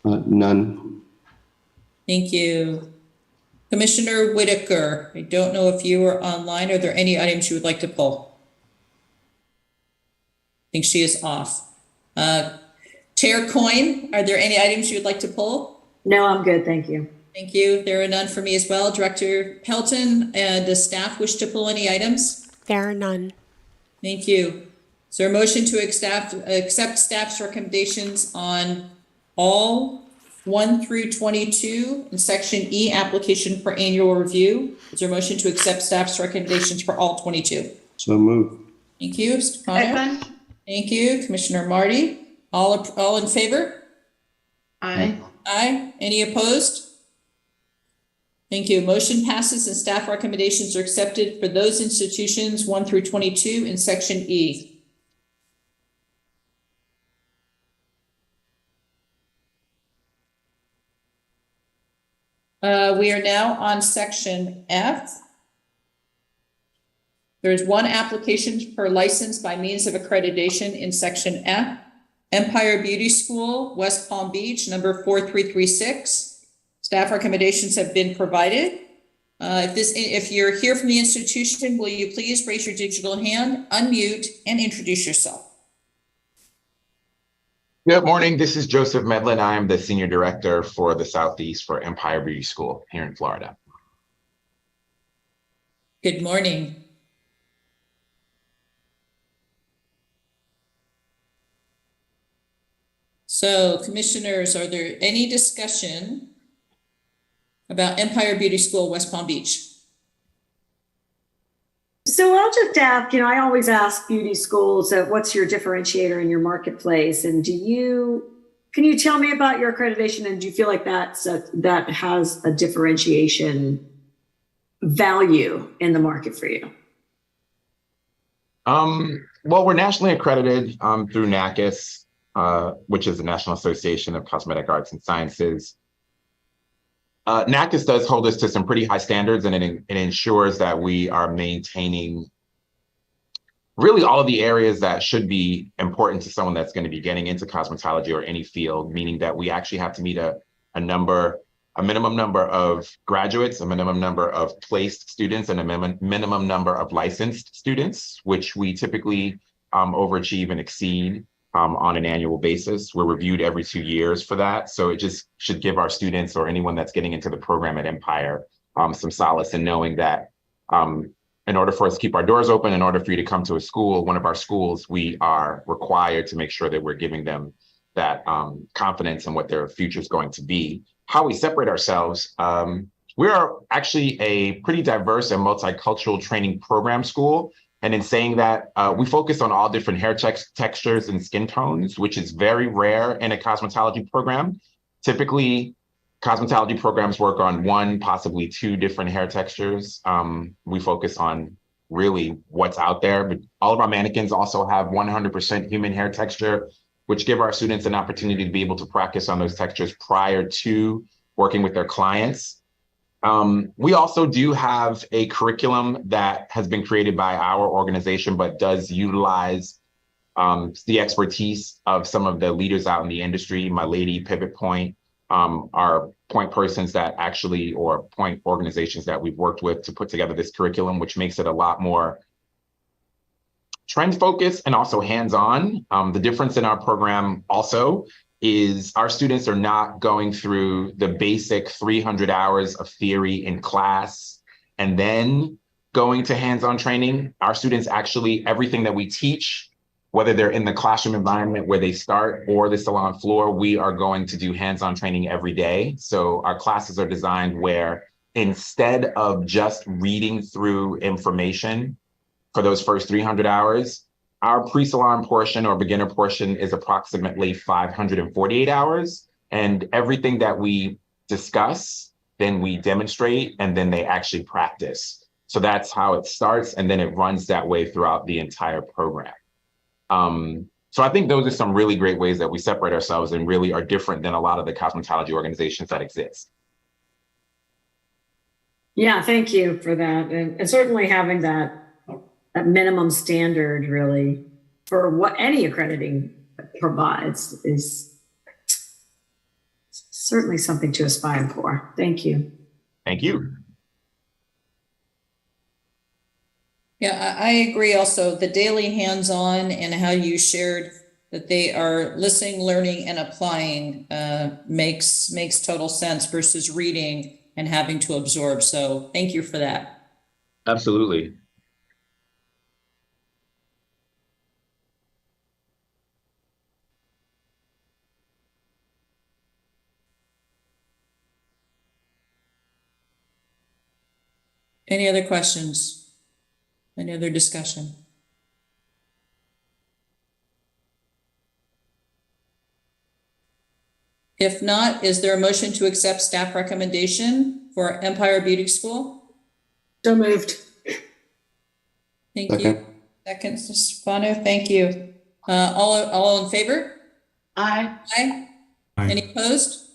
None. Thank you. Commissioner Whitaker, I don't know if you are online. Are there any items you would like to pull? I think she is off. Chair Coyne, are there any items you would like to pull? No, I'm good. Thank you. Thank you. There are none for me as well. Director Pelton, does staff wish to pull any items? There are none. Thank you. Is there a motion to accept staff's recommendations on all 1 through 22 in section E, application for annual review? Is there a motion to accept staff's recommendations for all 22? So moved. Thank you, Stefano. Thank you, Commissioner Marty. All in favor? Aye. Aye. Any opposed? Thank you. Motion passes and staff recommendations are accepted for those institutions 1 through 22 in section E. We are now on section F. There's one application per license by means of accreditation in section F. Empire Beauty School, West Palm Beach, number 4336. Staff recommendations have been provided. If you're here from the institution, will you please raise your digital hand, unmute, and introduce yourself? Good morning. This is Joseph Medlin. I am the Senior Director for the Southeast for Empire Beauty School here in Florida. Good morning. So, commissioners, are there any discussion about Empire Beauty School, West Palm Beach? So I'll just ask, I always ask beauty schools, what's your differentiator in your marketplace? And can you tell me about your accreditation, and do you feel like that has a differentiation value in the market for you? Well, we're nationally accredited through NACIS, which is the National Association of Cosmetic Arts and Sciences. NACIS does hold us to some pretty high standards, and it ensures that we are maintaining really all of the areas that should be important to someone that's going to be getting into cosmetology or any field, meaning that we actually have to meet a minimum number of graduates, a minimum number of placed students, and a minimum number of licensed students, which we typically overachieve and exceed on an annual basis. We're reviewed every 2 years for that. So it just should give our students or anyone that's getting into the program at Empire some solace in knowing that in order for us to keep our doors open, in order for you to come to a school, one of our schools, we are required to make sure that we're giving them that confidence in what their future is going to be. How we separate ourselves, we are actually a pretty diverse and multicultural training program school. And in saying that, we focus on all different hair textures and skin tones, which is very rare in a cosmetology program. Typically, cosmetology programs work on 1, possibly 2 different hair textures. We focus on really what's out there, but all of our mannequins also have 100% human hair texture, which give our students an opportunity to be able to practice on those textures prior to working with their clients. We also do have a curriculum that has been created by our organization, but does utilize the expertise of some of the leaders out in the industry. My lady, Pivot Point, are point persons that actually, or point organizations that we've worked with to put together this curriculum, which makes it a lot more trend focused and also hands-on. The difference in our program also is our students are not going through the basic 300 hours of theory in class and then going to hands-on training. Our students actually, everything that we teach, whether they're in the classroom environment where they start or the salon floor, we are going to do hands-on training every day. So our classes are designed where instead of just reading through information for those first 300 hours, our pre-salon portion or beginner portion is approximately 548 hours. And everything that we discuss, then we demonstrate, and then they actually practice. So that's how it starts. And then it runs that way throughout the entire program. So I think those are some really great ways that we separate ourselves and really are different than a lot of the cosmetology organizations that exist. Yeah, thank you for that. And certainly having that minimum standard really for what any accrediting provides is certainly something to aspire for. Thank you. Thank you. Yeah, I agree also. The daily hands-on and how you shared that they are listening, learning, and applying makes total sense versus reading and having to absorb. So thank you for that. Absolutely. Any other questions? Any other discussion? If not, is there a motion to accept staff recommendation for Empire Beauty School? So moved. Thank you. Second, Mr. Stefano, thank you. All in favor? Aye. Aye. Any opposed?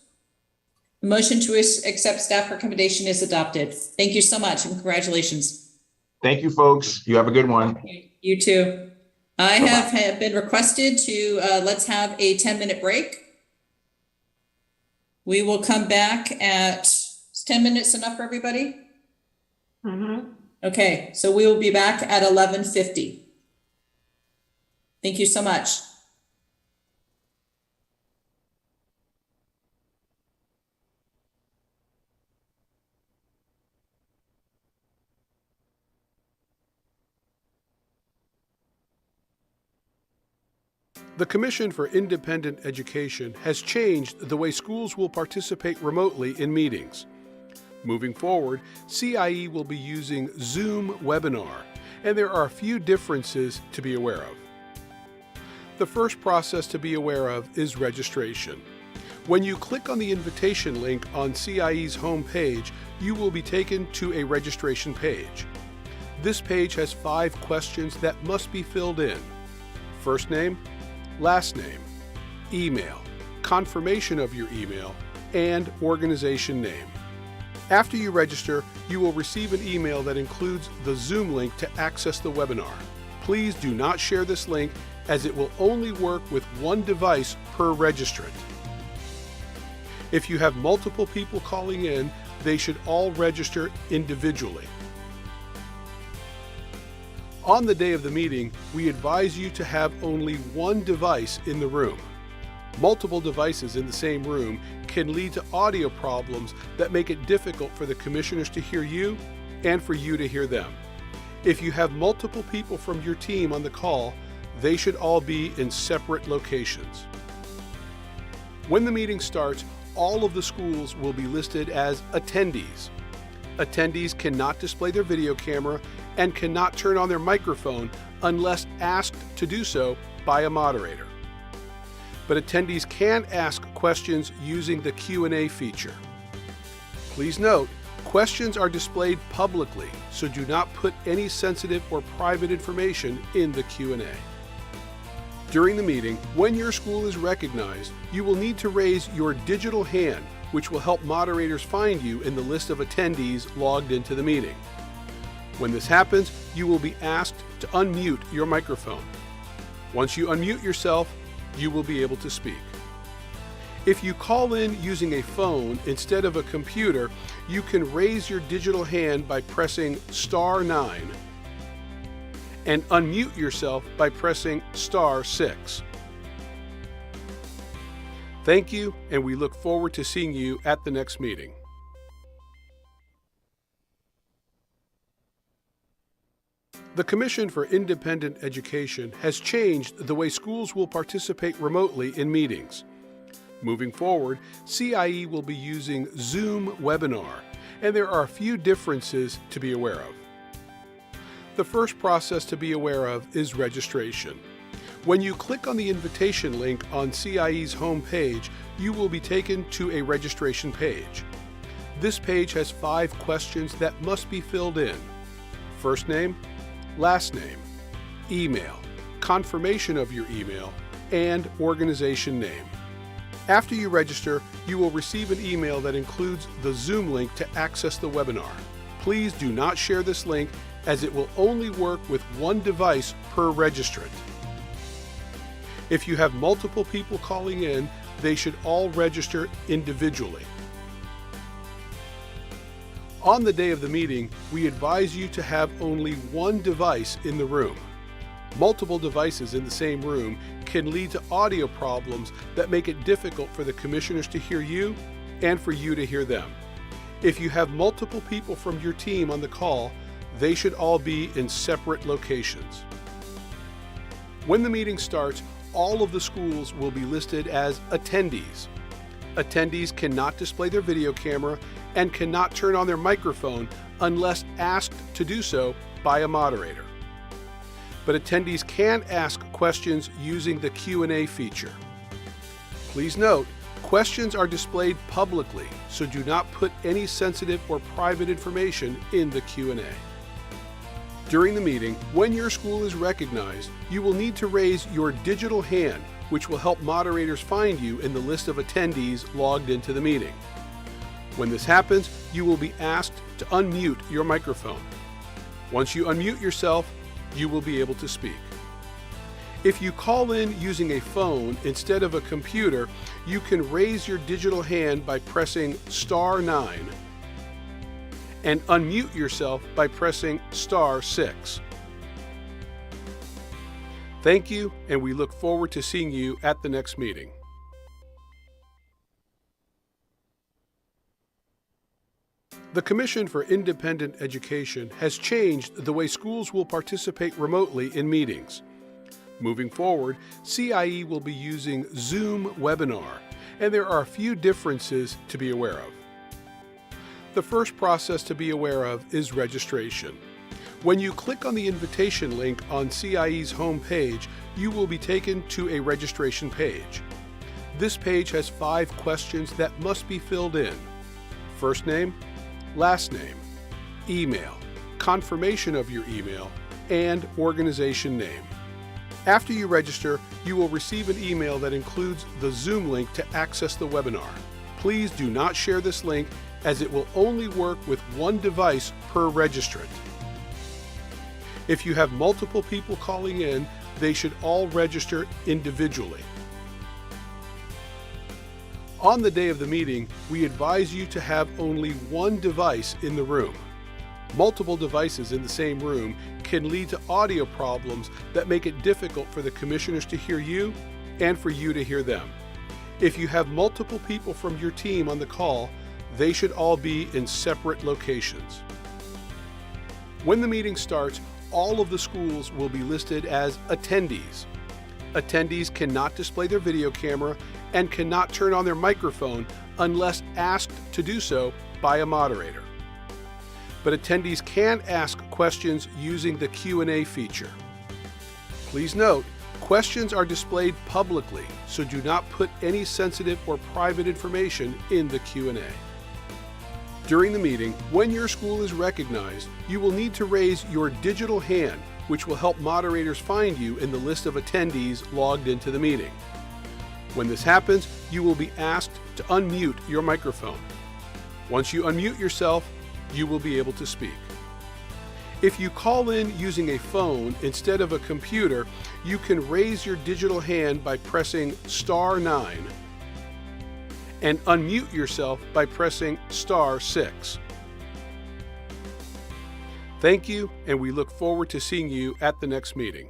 The motion to accept staff recommendation is adopted. Thank you so much and congratulations. Thank you, folks. You have a good one. You too. I have been requested to, let's have a 10-minute break. We will come back at, is 10 minutes enough for everybody? Okay, so we will be back at 11:50. Thank you so much. The Commission for Independent Education has changed the way schools will participate remotely in meetings. Moving forward, CIE will be using Zoom webinar, and there are a few differences to be aware of. The first process to be aware of is registration. When you click on the invitation link on CIE's homepage, you will be taken to a registration page. This page has 5 questions that must be filled in. First name, last name, email, confirmation of your email, and organization name. After you register, you will receive an email that includes the Zoom link to access the webinar. Please do not share this link as it will only work with one device per registrant. If you have multiple people calling in, they should all register individually. On the day of the meeting, we advise you to have only one device in the room. Multiple devices in the same room can lead to audio problems that make it difficult for the commissioners to hear you and for you to hear them. If you have multiple people from your team on the call, they should all be in separate locations. When the meeting starts, all of the schools will be listed as attendees. Attendees cannot display their video camera and cannot turn on their microphone unless asked to do so by a moderator. But attendees can ask questions using the Q&A feature. Please note, questions are displayed publicly, so do not put any sensitive or private information in the Q&A. During the meeting, when your school is recognized, you will need to raise your digital hand, which will help moderators find you in the list of attendees logged into the meeting. When this happens, you will be asked to unmute your microphone. Once you unmute yourself, you will be able to speak. If you call in using a phone instead of a computer, you can raise your digital hand by pressing *9 and unmute yourself by pressing *6. Thank you, and we look forward to seeing you at the next meeting. The Commission for Independent Education has changed the way schools will participate remotely in meetings. Moving forward, CIE will be using Zoom webinar, and there are a few differences to be aware of. The first process to be aware of is registration. When you click on the invitation link on CIE's homepage, you will be taken to a registration page. This page has 5 questions that must be filled in. First name, last name, email, confirmation of your email, and organization name. After you register, you will receive an email that includes the Zoom link to access the webinar. Please do not share this link as it will only work with one device per registrant. If you have multiple people calling in, they should all register individually. On the day of the meeting, we advise you to have only one device in the room. Multiple devices in the same room can lead to audio problems that make it difficult for the commissioners to hear you and for you to hear them. If you have multiple people from your team on the call, they should all be in separate locations. When the meeting starts, all of the schools will be listed as attendees. Attendees cannot display their video camera and cannot turn on their microphone unless asked to do so by a moderator. But attendees can ask questions using the Q&A feature. Please note, questions are displayed publicly, so do not put any sensitive or private information in the Q&A. During the meeting, when your school is recognized, you will need to raise your digital hand, which will help moderators find you in the list of attendees logged into the meeting. When this happens, you will be asked to unmute your microphone. Once you unmute yourself, you will be able to speak. If you call in using a phone instead of a computer, you can raise your digital hand by pressing *9 and unmute yourself by pressing *6. Thank you, and we look forward to seeing you at the next meeting. The Commission for Independent Education has changed the way schools will participate remotely in meetings. Moving forward, CIE will be using Zoom Webinar, and there are a few differences to be aware of. The first process to be aware of is registration. When you click on the invitation link on CIE's homepage, you will be taken to a registration page. This page has 5 questions that must be filled in: first name, last name, email, confirmation of your email, and organization name. After you register, you will receive an email that includes the Zoom link to access the webinar. Please do not share this link, as it will only work with one device per registrant. If you have multiple people calling in, they should all register individually. On the day of the meeting, we advise you to have only one device in the room. Multiple devices in the same room can lead to audio problems that make it difficult for the commissioners to hear you and for you to hear them. If you have multiple people from your team on the call, they should all be in separate locations. When the meeting starts, all of the schools will be listed as attendees. Attendees cannot display their video camera and cannot turn on their microphone unless asked to do so by a moderator. But attendees can ask questions using the Q&A feature. Please note, questions are displayed publicly, so do not put any sensitive or private information in the Q&A. During the meeting, when your school is recognized, you will need to raise your digital hand, which will help moderators find you in the list of attendees logged into the meeting. When this happens, you will be asked to unmute your microphone. Once you unmute yourself, you will be able to speak. If you call in using a phone instead of a computer, you can raise your digital hand by pressing *9 and unmute yourself by pressing *6. Thank you, and we look forward to seeing you at the next meeting.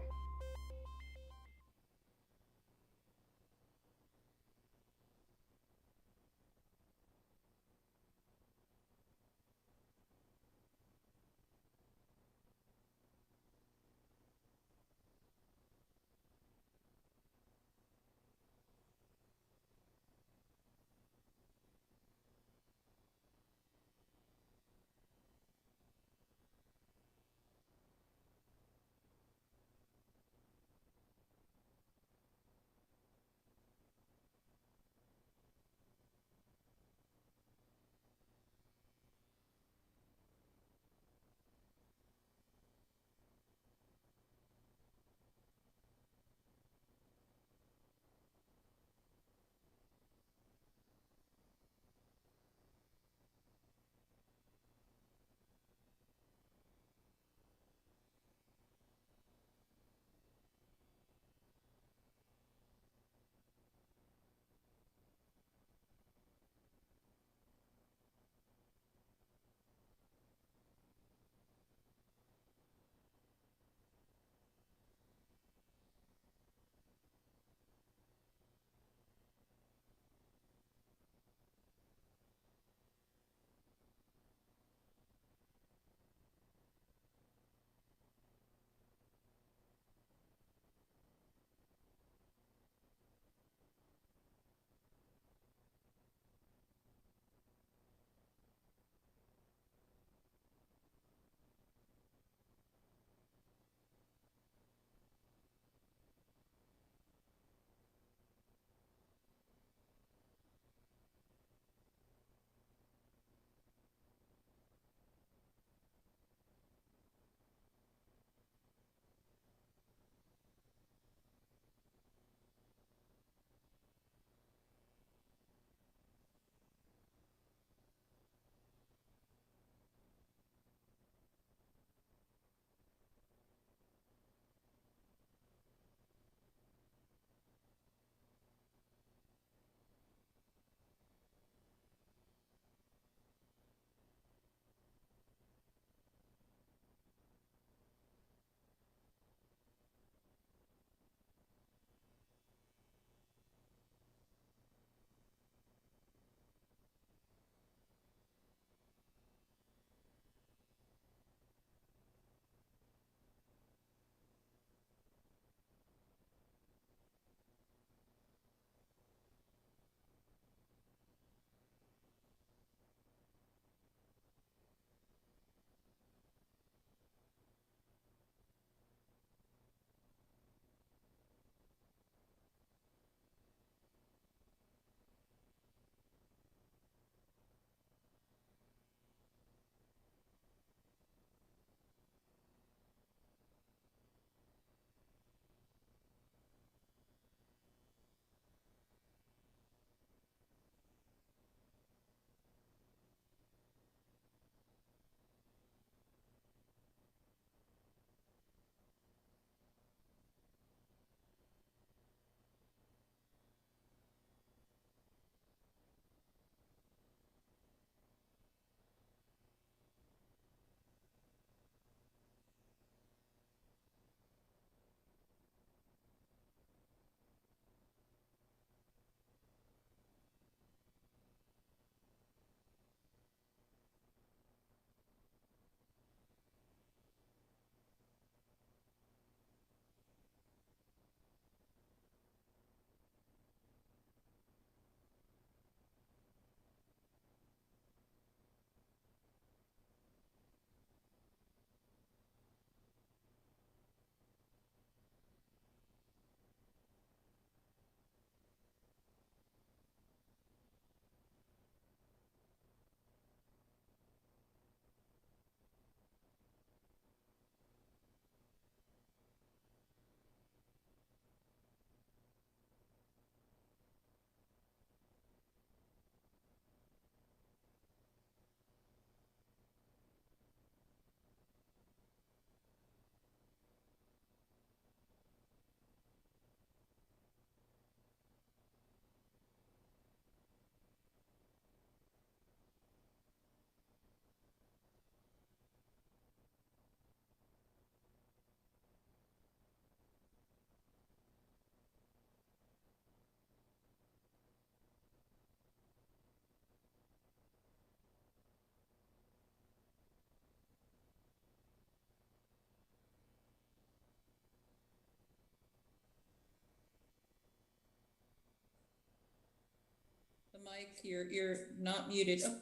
mic. You're not muted. Oh,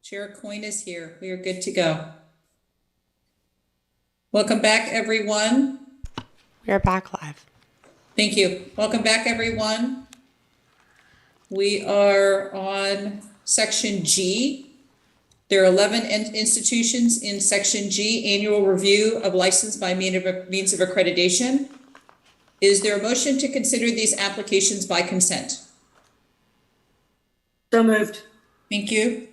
Chair Coyne is here. We are good to go. Welcome back, everyone. We are back live. Thank you. Welcome back, everyone. We are on section G. There are 11 institutions in section G, annual review of license by means of accreditation. Is there a motion to consider these applications by consent? So moved. Thank you.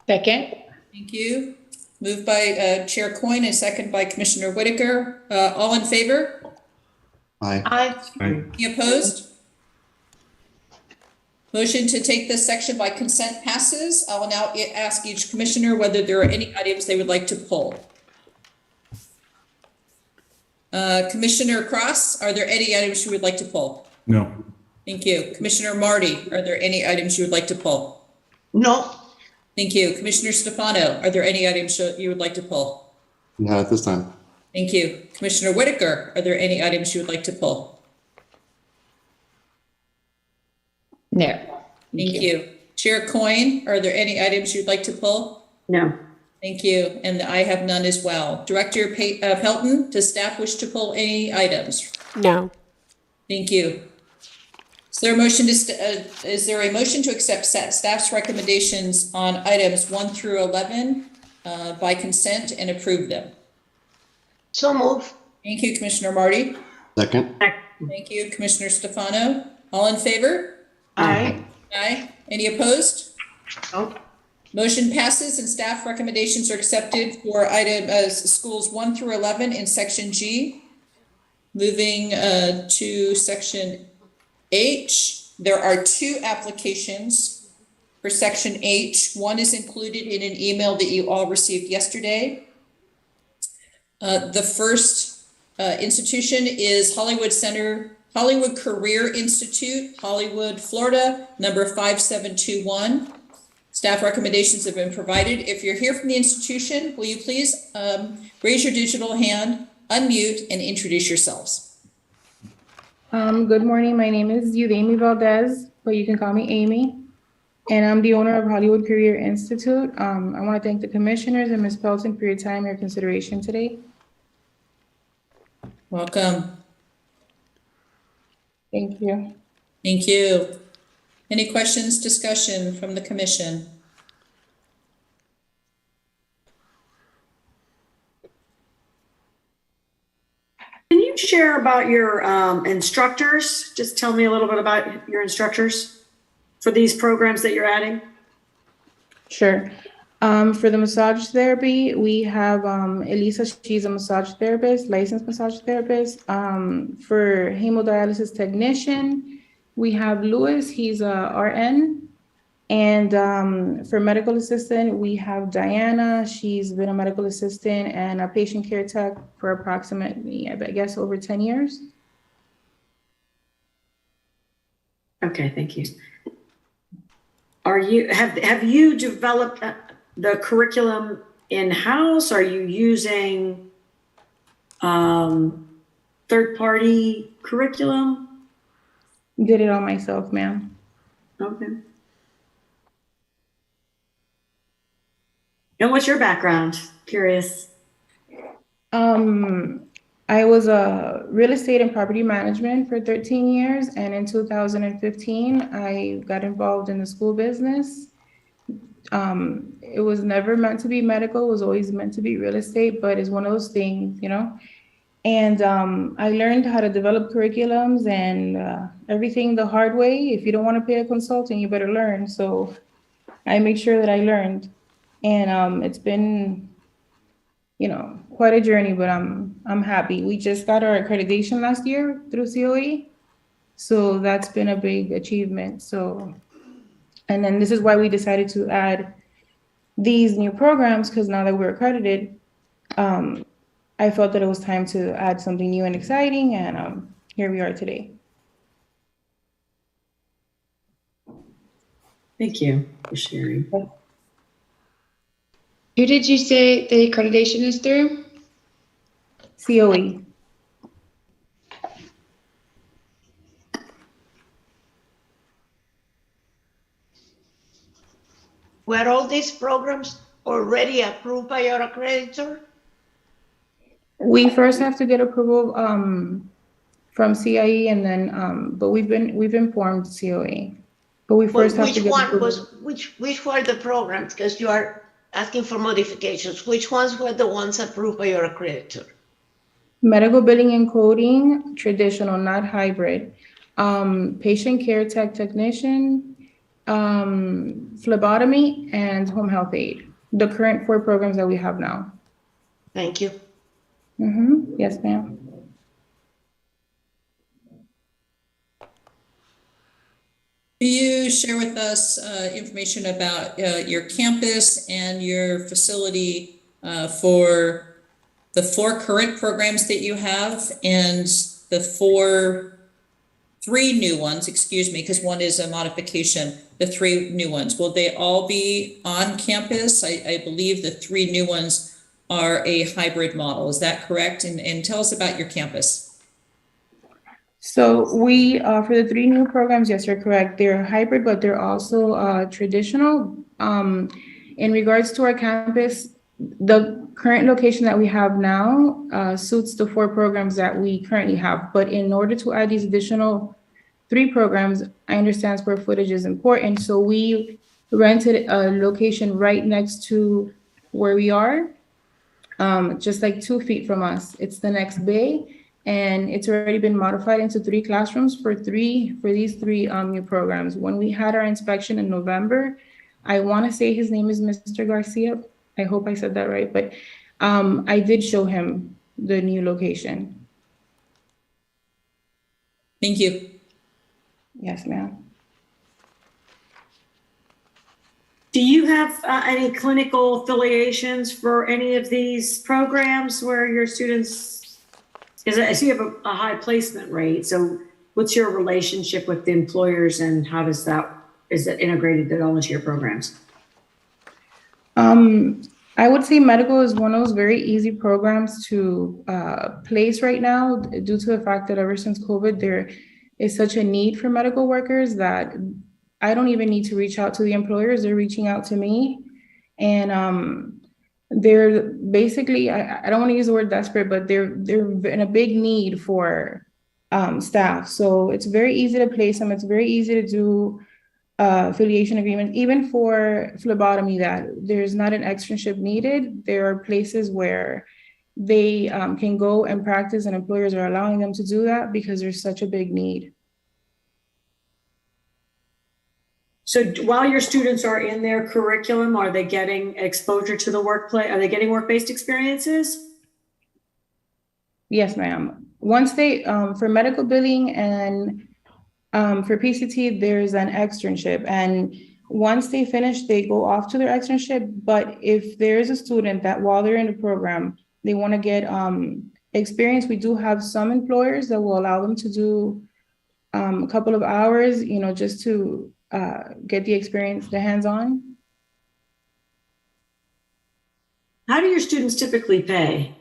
Second. Thank you. Moved by Chair Coyne and second by Commissioner Whitaker. All in favor? Aye. Aye. Any opposed? Motion to take this section by consent passes. I will now ask each commissioner whether there are any items they would like to pull. Commissioner Cross, are there any items you would like to pull? No. Thank you. Commissioner Marty, are there any items you would like to pull? No. Thank you. Commissioner Stefano, are there any items you would like to pull? Not at this time. Thank you. Commissioner Whitaker, are there any items you would like to pull? No. Thank you. Chair Coyne, are there any items you'd like to pull? No. Thank you. And I have none as well. Director Pelton, does staff wish to pull any items? No. Thank you. Is there a motion to accept staff's recommendations on items 1 through 11 by consent and approve them? So move. Thank you, Commissioner Marty. Second. Thank you, Commissioner Stefano. All in favor? Aye. Aye. Any opposed? No. Motion passes and staff recommendations are accepted for schools 1 through 11 in section G. Moving to section H, there are 2 applications for section H. One is included in an email that you all received yesterday. The first institution is Hollywood Career Institute, Hollywood, Florida, number 5721. Staff recommendations have been provided. If you're here from the institution, will you please raise your digital hand, unmute, and introduce yourselves. Good morning. My name is Udemy Valdez, but you can call me Amy. And I'm the owner of Hollywood Career Institute. I want to thank the commissioners and Ms. Pelton for your time and your consideration today. Welcome. Thank you. Thank you. Any questions, discussion from the commission? Can you share about your instructors? Just tell me a little bit about your instructors for these programs that you're adding. Sure. For the massage therapy, we have Elisa, she's a massage therapist, licensed massage therapist. For hemodialysis technician, we have Louis, he's a RN. And for medical assistant, we have Diana, she's been a medical assistant and a patient care tech for approximately, I guess, over 10 years. Okay, thank you. Have you developed the curriculum in-house? Are you using third-party curriculum? Did it all myself, ma'am. Okay. And what's your background? Curious. I was a real estate and property management for 13 years. And in 2015, I got involved in the school business. It was never meant to be medical, it was always meant to be real estate, but it's one of those things, you know? And I learned how to develop curriculums and everything the hard way. If you don't want to pay a consultant, you better learn. So I make sure that I learned. And it's been, you know, quite a journey, but I'm happy. We just got our accreditation last year through COE. So that's been a big achievement. So, and then this is why we decided to add these new programs, because now that we're accredited, I felt that it was time to add something new and exciting, and here we are today. Thank you for sharing. Who did you say the accreditation is through? COE. Were all these programs already approved by your accreditor? We first have to get approval from CIE, and then but we've informed COE. But we first have to get approval. Which were the programs? Because you are asking for modifications. Which ones were the ones approved by your accreditor? Medical billing and coding, traditional, not hybrid. Patient care technician, phlebotomy, and home health aid. The current 4 programs that we have now. Thank you. Yes, ma'am. Can you share with us information about your campus and your facility for the 4 current programs that you have and the 3 new ones, excuse me, because one is a modification, the 3 new ones? Will they all be on campus? I believe the 3 new ones are a hybrid model. Is that correct? And tell us about your campus. So we, for the 3 new programs, yes, you're correct. They're hybrid, but they're also traditional. In regards to our campus, the current location that we have now suits the 4 programs that we currently have. But in order to add these additional 3 programs, I understand square footage is important. So we rented a location right next to where we are, just like 2 feet from us. It's the next bay. And it's already been modified into 3 classrooms for these 3 new programs. When we had our inspection in November, I want to say his name is Mr. Garcia. I hope I said that right, but I did show him the new location. Thank you. Yes, ma'am. Do you have any clinical affiliations for any of these programs where your students? Because I see you have a high placement rate. So what's your relationship with the employers and how is that integrated at all into your programs? I would say medical is one of those very easy programs to place right now due to the fact that ever since COVID, there is such a need for medical workers that I don't even need to reach out to the employers. They're reaching out to me. And they're basically, I don't want to use the word desperate, but they're in a big need for staff. So it's very easy to place them. It's very easy to do affiliation agreement, even for phlebotomy, that there's not an externship needed. There are places where they can go and practice, and employers are allowing them to do that because there's such a big need. So while your students are in their curriculum, are they getting exposure to the workplace? Are they getting work-based experiences? Yes, ma'am. Once they, for medical billing and for PCT, there's an externship. And once they finish, they go off to their externship. But if there's a student that while they're in the program, they want to get experience, we do have some employers that will allow them to do a couple of hours, just to get the experience, the hands-on. How do your students typically pay?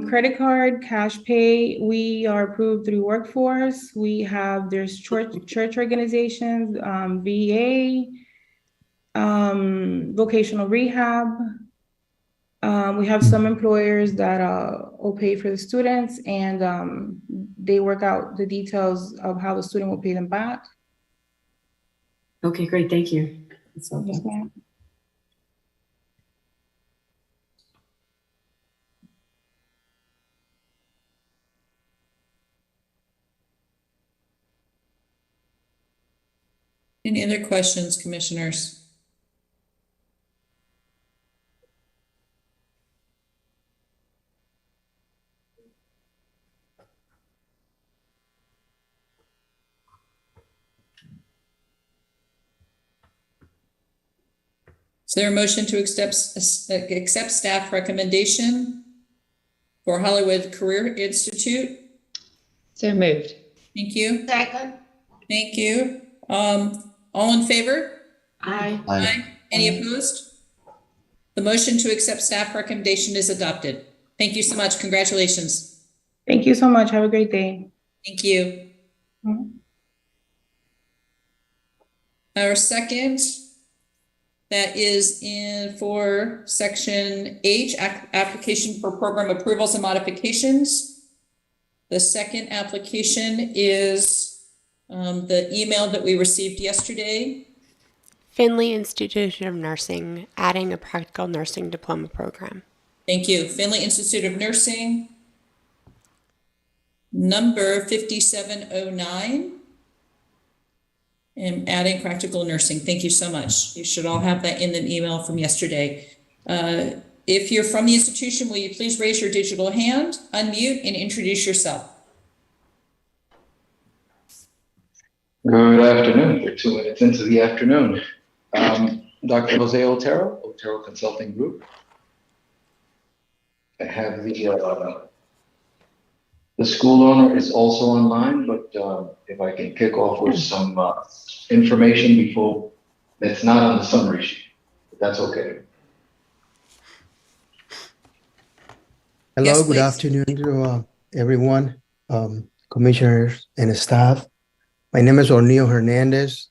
Credit card, cash pay. We are approved through Workforce. There's church organizations, VA, vocational rehab. We have some employers that will pay for the students, and they work out the details of how the student will pay them back. Okay, great. Thank you. Yes, ma'am. Any other questions, commissioners? Is there a motion to accept staff recommendation for Hollywood Career Institute? So moved. Thank you. Second. Thank you. All in favor? Aye. Aye. Any opposed? The motion to accept staff recommendation is adopted. Thank you so much. Congratulations. Thank you so much. Have a great day. Thank you. Our second, that is in for section H, application for program approvals and modifications. The second application is the email that we received yesterday. Finley Institute of Nursing, adding a practical nursing diploma program. Thank you. Finley Institute of Nursing, number 5709. And adding practical nursing. Thank you so much. You should all have that in an email from yesterday. If you're from the institution, will you please raise your digital hand, unmute, and introduce yourself? Good afternoon. We're 2 minutes into the afternoon. Dr. Jose Otero, Otero Consulting Group. I have the school owner is also online, but if I can kick off with some information before, that's not on the summary sheet. That's okay. Hello, Yes, good please. afternoon to everyone, commissioners and staff. My name is Ornio Hernandez,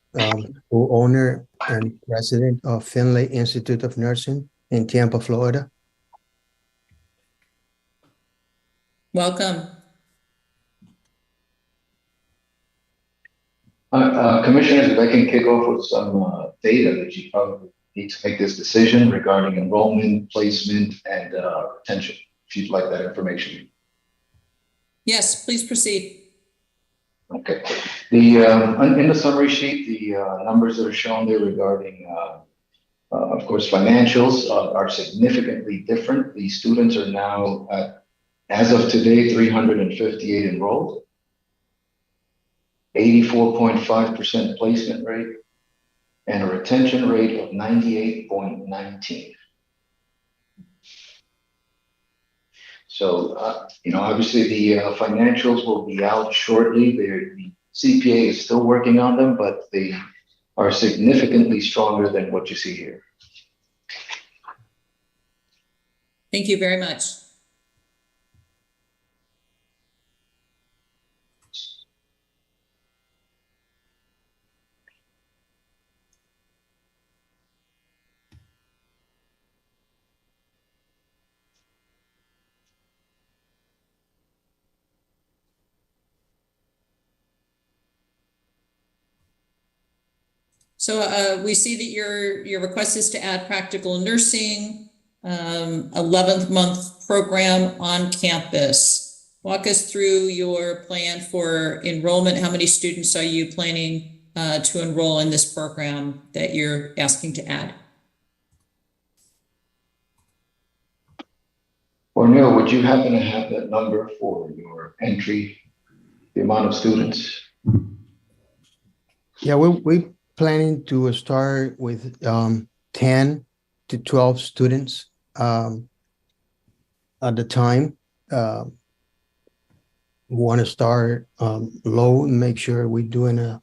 co-owner and president of Finley Institute of Nursing in Tampa, Florida. Welcome. Commissioners, if I can kick off with some data that you probably need to make this decision regarding enrollment, placement, and retention, if you'd like that information. Yes, please proceed. Okay. In the summary sheet, the numbers that are shown there regarding, of course, financials are significantly different. The students are now, as of today, 358 enrolled. 84.5% placement rate, and a retention rate of 98.19. So, obviously the financials will be out shortly. The CPA is still working on them, but they are significantly stronger than what you see here. Thank you very much. So we see that your request is to add practical nursing, 11th month program on campus. Walk us through your plan for enrollment. How many students are you planning to enroll in this program that you're asking to add? Or Neil, would you happen to have that number for your entry, the amount of students? Yeah, we planning to start with 10 to 12 students at the time. We want to start low and make sure we're doing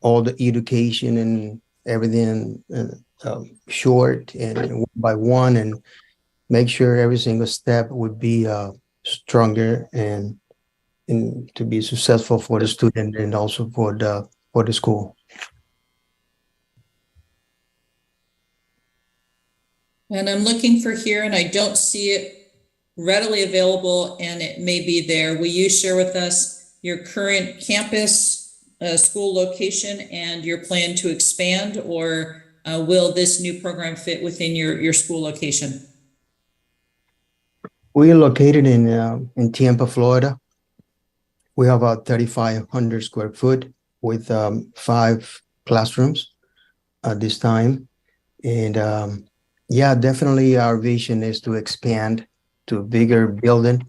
all the education and everything short and one by one, and make sure every single step would be stronger and to be successful for the student and also for the school. And I'm looking for here, and I don't see it readily available, and it may be there. Will you share with us your current campus, school location, and your plan to expand, or will this new program fit within your school location? We are located in Tampa, Florida. We have about 3,500 square foot with 5 classrooms at this time. And yeah, definitely our vision is to expand to a bigger building.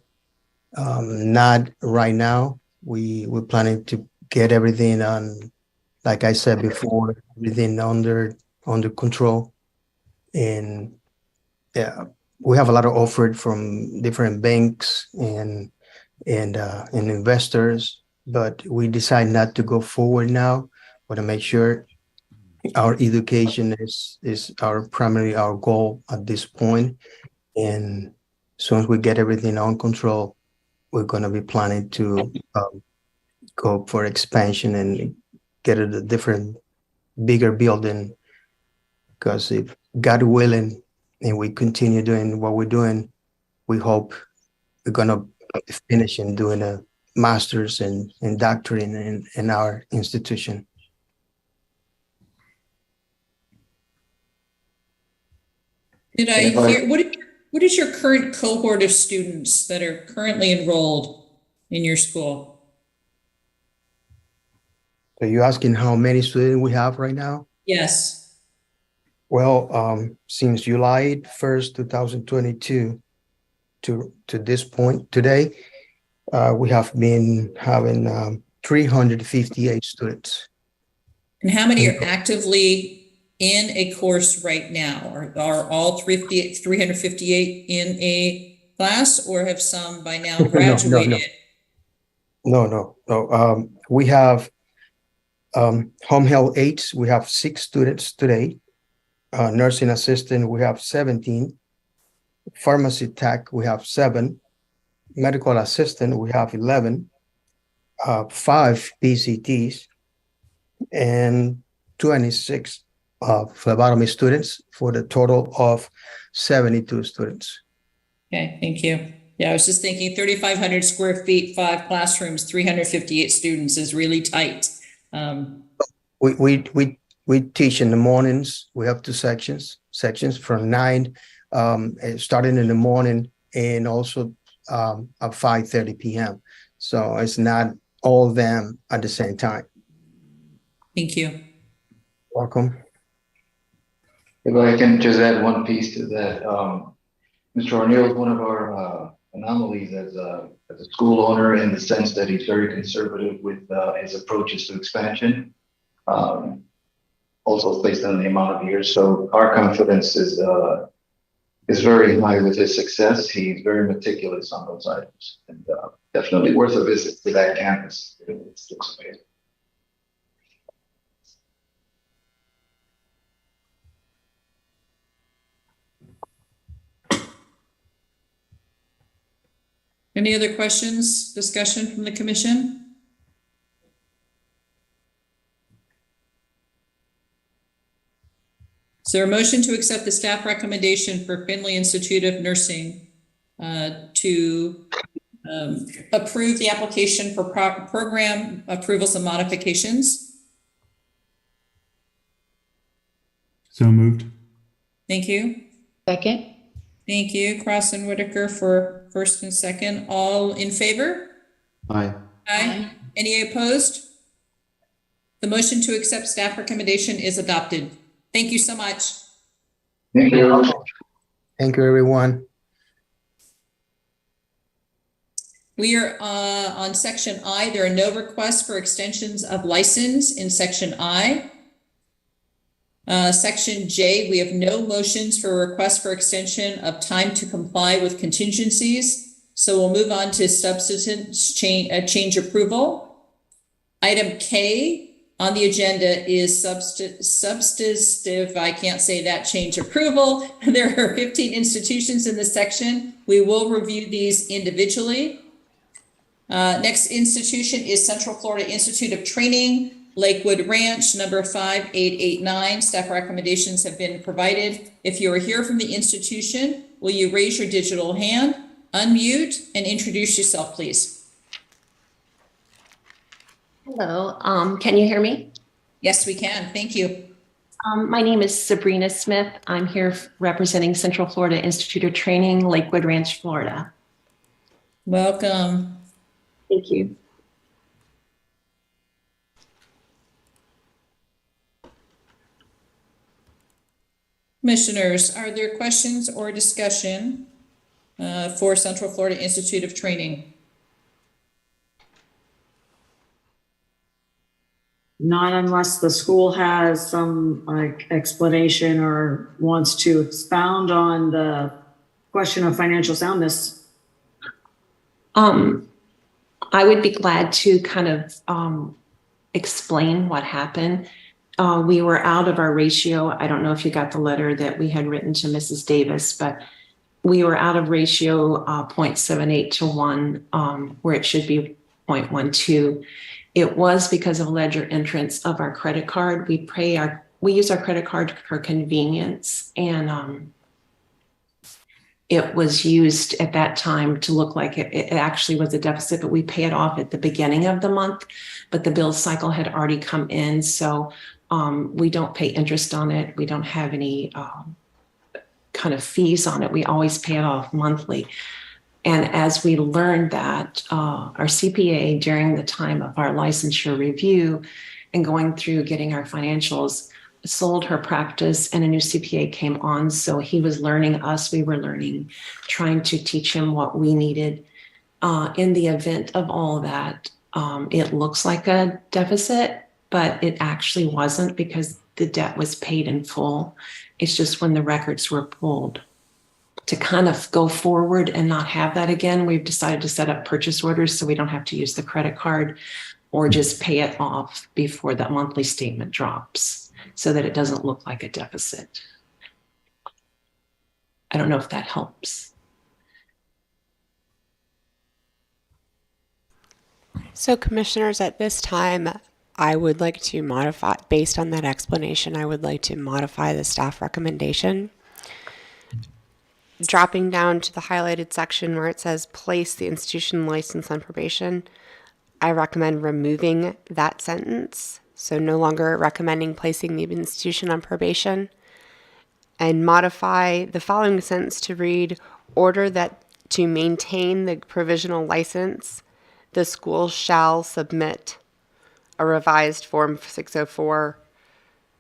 Not right now. We're planning to get everything on, like I said before, everything under control. And yeah, we have a lot of offer from different banks and investors, but we decide not to go forward now. Want to make sure our education is our goal at this point. And as soon as we get everything on control, we're going to be planning to go for expansion and get a different bigger building, because if God willing, and we continue doing what we're doing, we hope we're gonna finish and doing a master's and doctorate in our institution. Did I hear, what is your current cohort of students that are currently enrolled in your school? So you're asking how many students we have right now? Yes. Well, since July 1st, 2022 to this point today, we have been having 358 students. And how many are actively in a course right now? Are all 358 in a class, or have some by now graduated? No. We have home health aides. We have 6 students today. Nursing assistant, we have 17. Pharmacy tech, we have 7. Medical assistant, we have 11. 5 PCTs and 26 phlebotomy students for the total of 72 students. Okay, thank you. Yeah, I was just thinking 3,500 square feet, 5 classrooms, 358 students is really tight. We teach in the mornings. We have 2 sections from 9, starting in the morning, and also at 5:30 p.m. So it's not all of them at the same time. Thank you. Welcome. If I can just add one piece to that, Mr. O'Neill is one of our anomalies as a school owner, in the sense that he's very conservative with his approaches to expansion. Also based on the amount of years. So our confidence is very high with his success. He's very meticulous on those items, and definitely worth a visit to that campus. It looks amazing. Any other questions, discussion from the commission? Is there a motion to accept the staff recommendation for Findlay Institute of Nursing to approve the application for program approvals and modifications? So moved. Thank you. Second. Thank you, Cross and Whitaker for first and second. All in favor? Aye. Aye. Any opposed? The motion to accept staff recommendation is adopted. Thank you so much. Thank you. Thank you, everyone. We are on section I. There are no requests for extensions of license in section I. Section J, we have no motions for requests for extension of time to comply with contingencies. So we'll move on to substance change approval. Item K on the agenda is substantive, I can't say that, change approval. There are 15 institutions in this section. We will review these individually. Next institution is Central Florida Institute of Training, Lakewood Ranch, number 5889. Staff recommendations have been provided. If you are here from the institution, will you raise your digital hand, unmute, and introduce yourself, please? Hello, can you hear me? Yes, we can. Thank you. My name is Sabrina Smith. I'm here representing Central Florida Institute of Training, Lakewood Ranch, Florida. Welcome. Thank you. Commissioners, are there questions or discussion for Central Florida Institute of Training? Not unless the school has some explanation or wants to expound on the question of financial soundness. I would be glad to kind of explain what happened. We were out of our ratio. I don't know if you got the letter that we had written to Mrs. Davis, but we were out of ratio 0.78 to 1, where it should be 0.12. It was because of ledger entrance of our credit card. We use our credit card for convenience, and it was used at that time to look like it actually was a deficit, but we pay it off at the beginning of the month, but the bill cycle had already come in. So we don't pay interest on it. We don't have any kind of fees on it. We always pay it off monthly. And as we learned that, our CPA during the time of our licensure review and going through getting our financials sold her practice, and a new CPA came on. So he was learning us, we were learning, trying to teach him what we needed. In the event of all that, it looks like a deficit, but it actually wasn't because the debt was paid in full. It's just when the records were pulled. To kind of go forward and not have that again, we've decided to set up purchase orders so we don't have to use the credit card or just pay it off before that monthly statement drops so that it doesn't look like a deficit. I don't know if that helps. So commissioners, at this time, I would like to modify, based on that explanation, I would like to modify the staff recommendation. Dropping down to the highlighted section where it says place the institution license on probation, I recommend removing that sentence. So no longer recommending placing the institution on probation, and modify the following sentence to read, order that to maintain the provisional license, the school shall submit a revised Form 604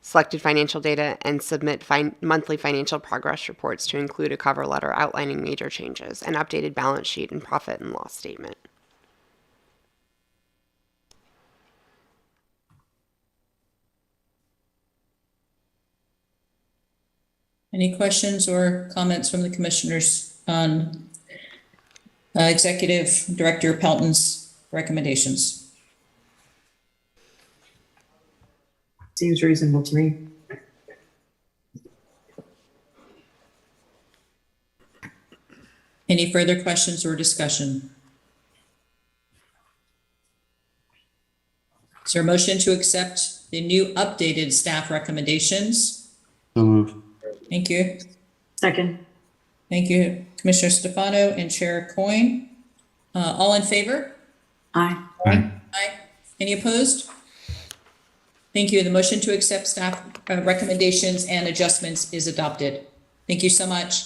selected financial data and submit monthly financial progress reports to include a cover letter outlining major changes, an updated balance sheet and profit and loss statement. Any questions or comments from the commissioners on Executive Director Pelton's recommendations? Seems reasonable to me. Any further questions or discussion? Is there a motion to accept the new updated staff recommendations? So moved. Thank you. Second. Thank you, Commissioner Stefano and Chair Coyne. All in favor? Aye. Aye. Aye. Any opposed? Thank you. The motion to accept staff recommendations and adjustments is adopted. Thank you so much.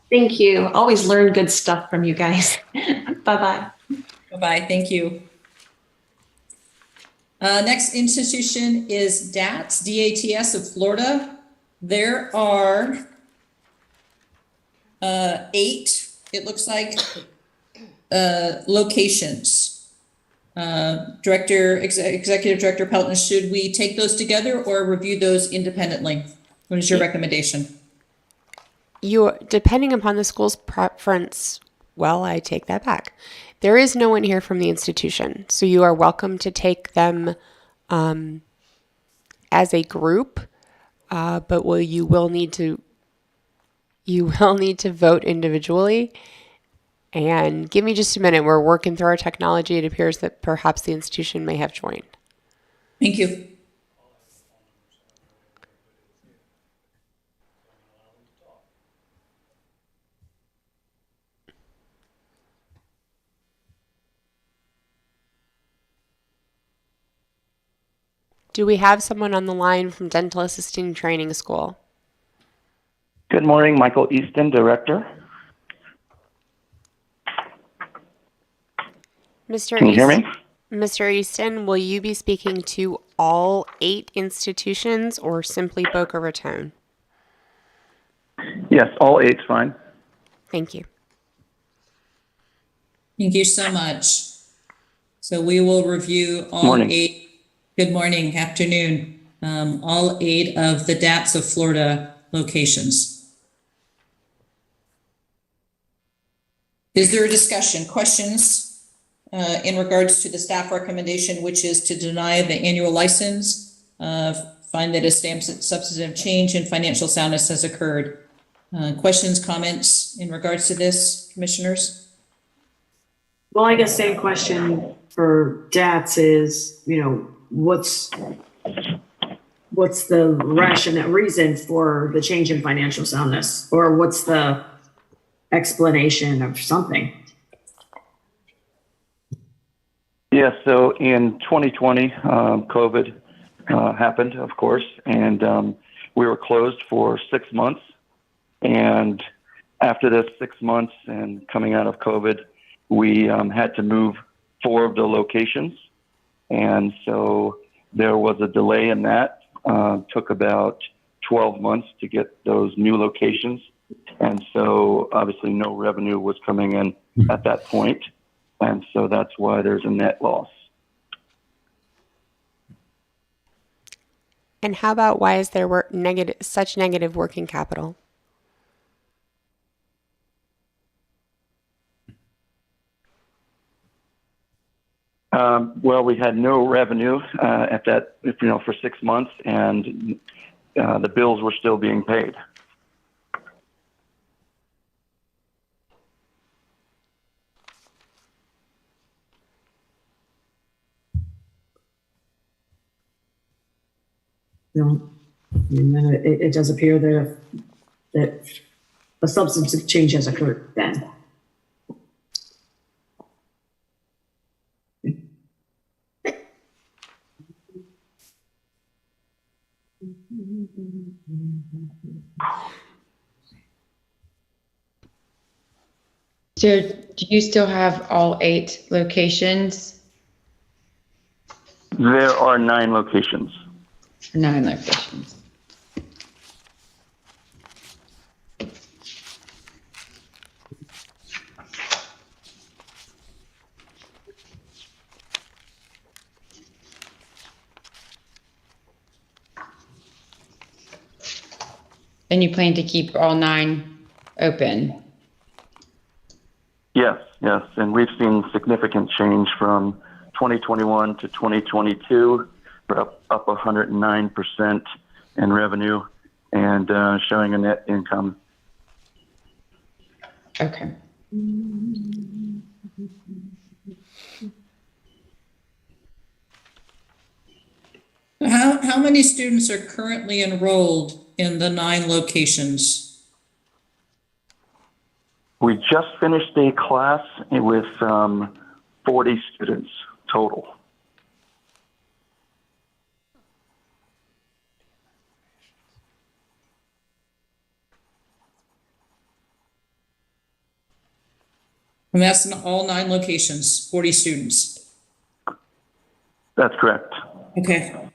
Thank you. Always learn good stuff from you guys. Bye-bye. Bye-bye. Thank you. Next institution is DATS of Florida. There are 8, it looks like, locations. Executive Director Pelton, should we take those together or review those independently? What is your recommendation? Depending upon the school's preference, well, I take that back. There is no one here from the institution, so you are welcome to take them as a group, but you will need to vote individually. And give me just a minute. We're working through our technology. It appears that perhaps the institution may have joined. Thank you. Do we have someone on the line from Dental Assisting Training School? Good morning, Michael Easton, Director. Can you hear me? Mr. Easton, will you be speaking to all 8 institutions or simply Boca Raton? Yes, all 8's fine. Thank you. Thank you so much. So we will review all 8. Good morning, afternoon. All 8 of the DATS of Florida locations. Is there a discussion, questions in regards to the staff recommendation, which is to deny the annual license, find that a substantive change in financial soundness has occurred? Questions, comments in regards to this, commissioners? Well, I guess same question. for DATS is, what's the rationale, reason for the change in financial soundness? Or what's the explanation of something? Yeah, so in 2020, COVID happened, of course, and we were closed for 6 months. And after this 6 months and coming out of COVID, we had to move 4 of the locations. And so there was a delay in that. Took about 12 months to get those new locations. And so obviously no revenue was coming in at that point. And so that's why there's a net loss. And how about why is there such negative working capital? Well, we had no revenue at that, for 6 months, and the bills were still being paid. It does appear that a substantive change has occurred then. So do you still have all 8 locations? There are 9 locations. 9 locations. And you plan to keep all 9 open? Yes, and we've seen significant change from 2021 to 2022. We're up 109% in revenue and showing a net income. Okay. How many students are currently enrolled in the 9 locations? We just finished a class with 40 students total. And that's in all 9 locations, 40 students. That's correct. Okay.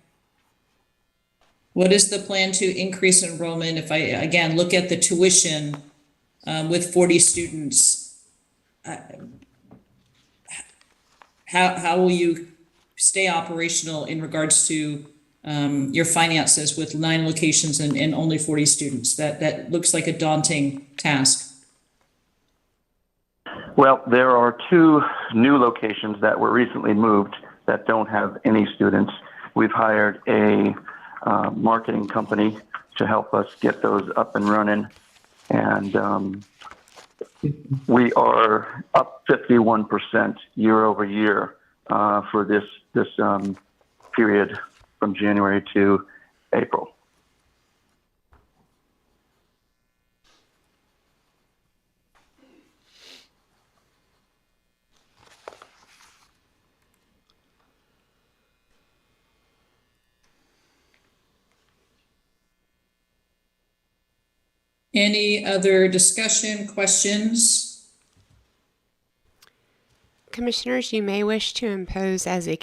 What is the plan to increase enrollment? If I, again, look at the tuition with 40 students, how will you stay operational in regards to your finances with 9 locations and only 40 students? That looks like a daunting task. Well, there are 2 new locations that were recently moved that don't have any students. We've hired a marketing company to help us get those up and running. And we are up 51% year over year for this period from January to April. Any other discussion, questions? Commissioners, you may wish to impose as a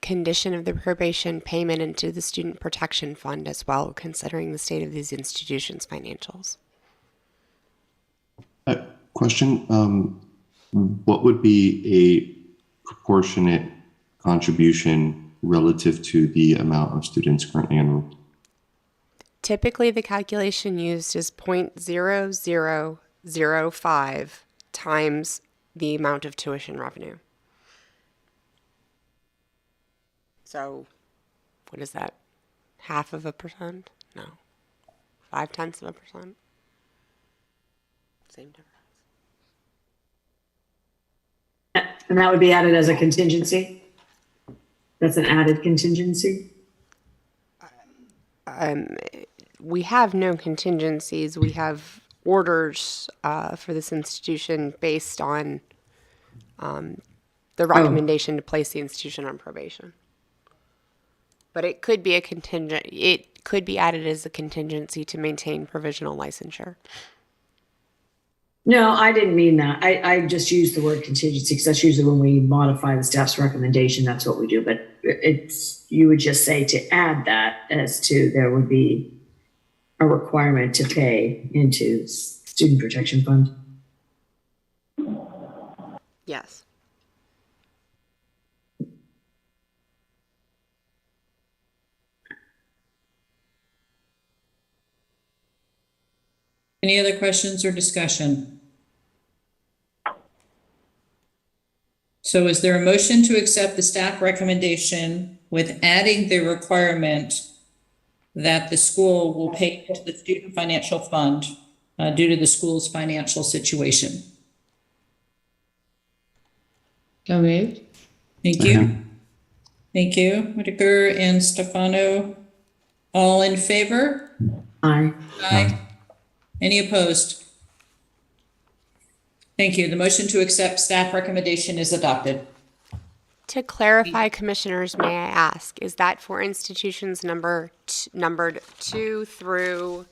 condition of the probation payment into the Student Protection Fund as well, considering the state of these institutions' financials. Question, what would be a proportionate contribution relative to the amount of students currently enrolled? Typically, the calculation used is 0.0005 times the amount of tuition revenue. So, what is that? 0.5%? No. 0.5%? Same difference. And that would be added as a contingency? That's an added contingency? We have no contingencies. We have orders for this institution based on the recommendation to place the institution on probation. But it could be a contingent. It could be added as a contingency to maintain provisional licensure. No, I didn't mean that. I just used the word contingency because that's usually when we modify the staff's recommendation. That's what we do. But you would just say to add that as to there would be a requirement to pay into student protection fund. Yes. Any other questions or discussion? So is there a motion to accept the staff recommendation with adding the requirement that the school will pay into the student financial fund due to the school's financial situation? So moved. Thank you. Thank you, Whitaker and Stefano. All in favor? Aye. Aye. Any opposed? Thank you. The motion to accept staff recommendation is adopted. To clarify, commissioners, may I ask, is that for institutions numbered 2 through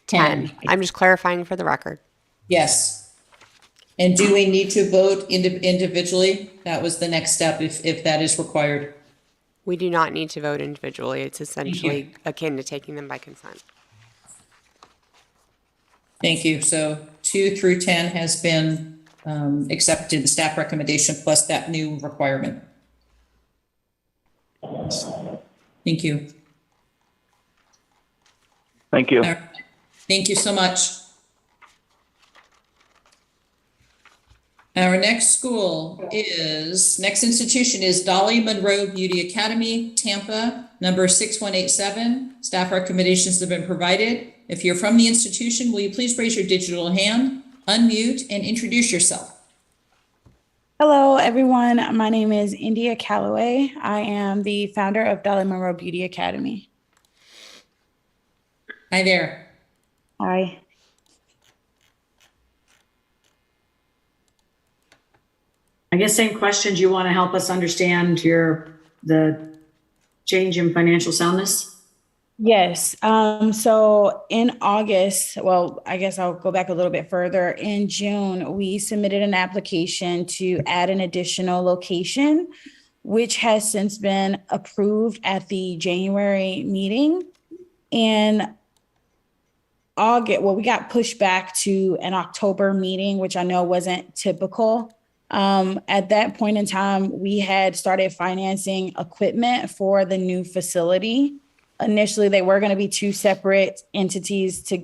10? I'm just clarifying for the record. Yes. And do we need to vote individually? That was the next step if that is required. We do not need to vote individually. It's essentially akin to taking them by consent. Thank you. So 2 through 10 has been accepted, the staff recommendation plus that new requirement. Thank you. Thank you. Thank you so much. Our next next institution is Dolly Monroe Beauty Academy, Tampa, number 6187. Staff recommendations have been provided. If you're from the institution, will you please raise your digital hand, unmute, and introduce yourself? Hello, everyone. My name is India Calloway. I am the founder of Dolly Monroe Beauty Academy. Hi there. Hi. I guess same question. Do you want to help us understand the change in financial soundness? Yes. So in August, well, I guess I'll go back a little bit further. In June, we submitted an application to add an additional location, which has since been approved at the January meeting. In August, well, we got pushed back to an October meeting, which I know wasn't typical. At that point in time, we had started financing equipment for the new facility. Initially, they were going to be two separate entities to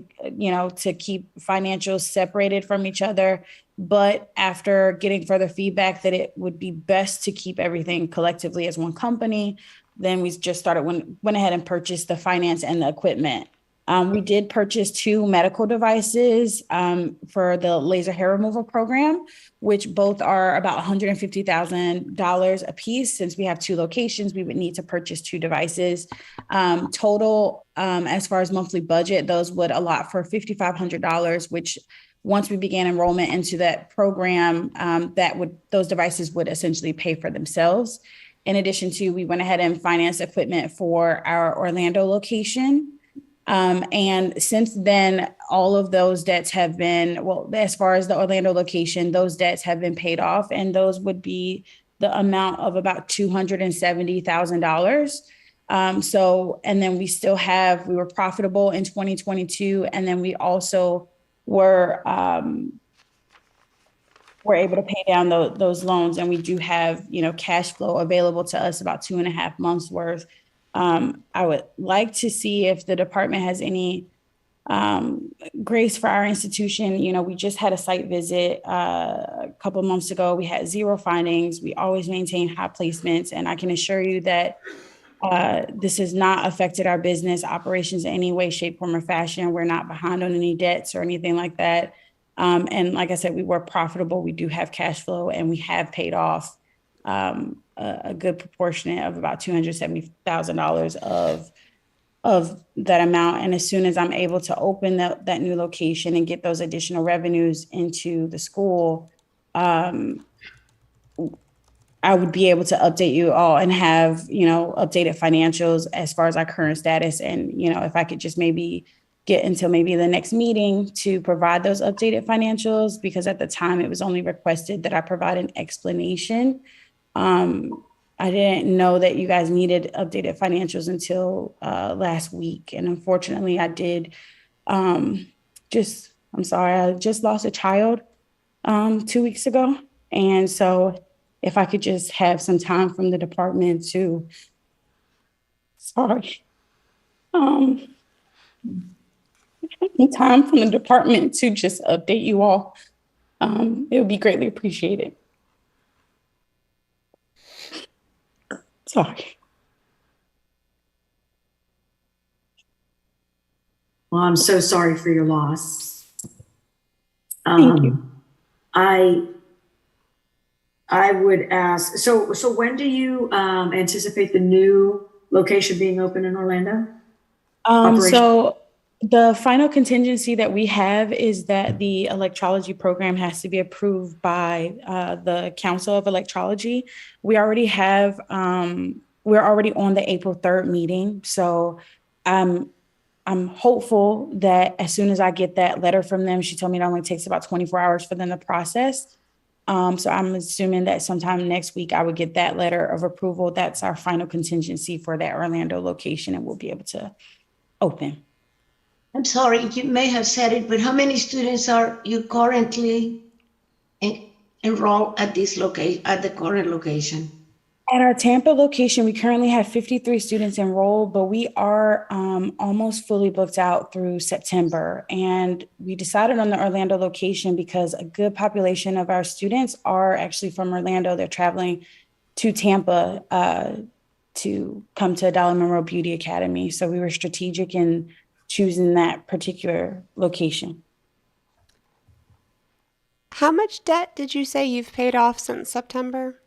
keep financials separated from each other. But after getting further feedback that it would be best to keep everything collectively as one company, then we just went ahead and purchased the finance and the equipment. We did purchase 2 medical devices for the laser hair removal program, which both are about $150,000 a piece. Since we have 2 locations, we would need to purchase 2 devices. Total, as far as monthly budget, those would allot for $5,500, which once we began enrollment into that program, those devices would essentially pay for themselves. In addition to, we went ahead and financed equipment for our Orlando location. And since then, all of those debts have been, well, as far as the Orlando location, those debts have been paid off, and those would be the amount of about $270,000. And then we were profitable in 2022. And then we also were able to pay down those loans. And we do have, cash flow available to us, about 2.5 months worth. I would like to see if the department has any grace for our institution. We just had a site visit a couple of months ago. We had 0 findings. We always maintain high placements. And I can assure you that this has not affected our business operations in any way, shape, form, or fashion. We're not behind on any debts or anything like that. And like I said, we were profitable. We do have cash flow, and we have paid off a good proportionate of about $270,000 of that amount. And as soon as I'm able to open that new location and get those additional revenues into the school, I would be able to update you all and have, updated financials as far as our current status. And, if I could just maybe get until maybe the next meeting to provide those updated financials, because at the time it was only requested that I provide an explanation. I didn't know that you guys needed updated financials until last week. And unfortunately I did I'm sorry, I just lost a child 2 weeks ago. And so if I could just have some time from the department to, time from the department to just update you all, it would be greatly appreciated. Sorry. Well, I'm so sorry for your loss. Thank you. I would ask, so when do you anticipate the new location being open in Orlando? So the final contingency that we have is that the electrology program has to be approved by the Council of Electrology. We already have, we're already on the April 3rd meeting. So I'm hopeful that as soon as I get that letter from them, she told me it only takes about 24 hours for them to process. So I'm assuming that sometime next week I would get that letter of approval. That's our final contingency for that Orlando location, and we'll be able to open. I'm sorry, you may have said it, but how many students are you currently enrolled at this location, at the current location? At our Tampa location, we currently have 53 students enrolled, but we are almost fully booked out through September. And we decided on the Orlando location because a good population of our students are actually from Orlando. They're traveling to Tampa to come to Dollar Monroe Beauty Academy. So we were strategic in choosing that particular location. How much debt did you say you've paid off since September?